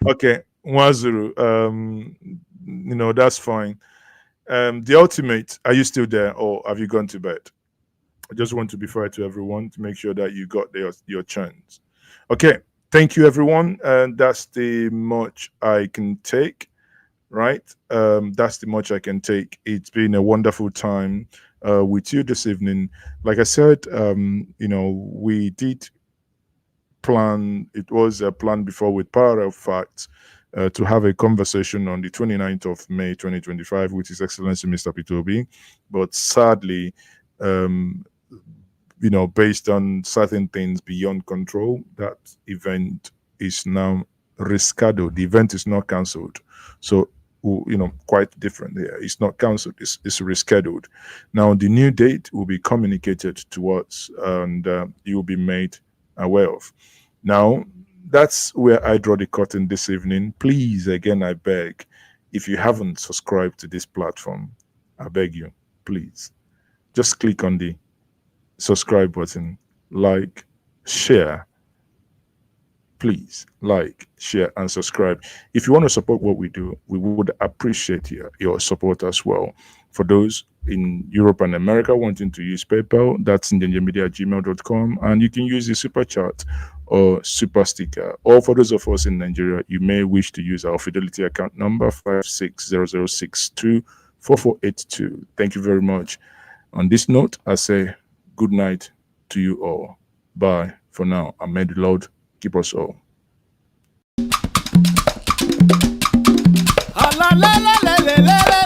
Okay, Nwazuru, that's fine. The ultimate, are you still there, or have you gone to bed? I just want to be fair to everyone to make sure that you got your chance. Okay, thank you, everyone. And that's the much I can take, right? That's the much I can take. It's been a wonderful time with you this evening. Like I said, we did plan, it was a plan before with Power of Facts to have a conversation on the 29th of May 2025 with His Excellency Mr. Peter Obi, but sadly, based on certain things beyond control, that event is now rescheduled. The event is not cancelled. So, quite different there. It's not cancelled, it's rescheduled. Now, the new date will be communicated to us, and you will be made aware of. Now, that's where I draw the curtain this evening. Please, again, I beg, if you haven't subscribed to this platform, I beg you, please, just click on the subscribe button, like, share. Please like, share, and subscribe. If you want to support what we do, we would appreciate your support as well. For those in Europe and America wanting to use PayPal, that's njenjemedia@gmail.com, and you can use the super chat or super sticker. Or for those of us in Nigeria, you may wish to use our Fidelity account number 5600624482. Thank you very much. On this note, I say good night to you all. Bye for now. And may the Lord keep us all. La la la la la la la.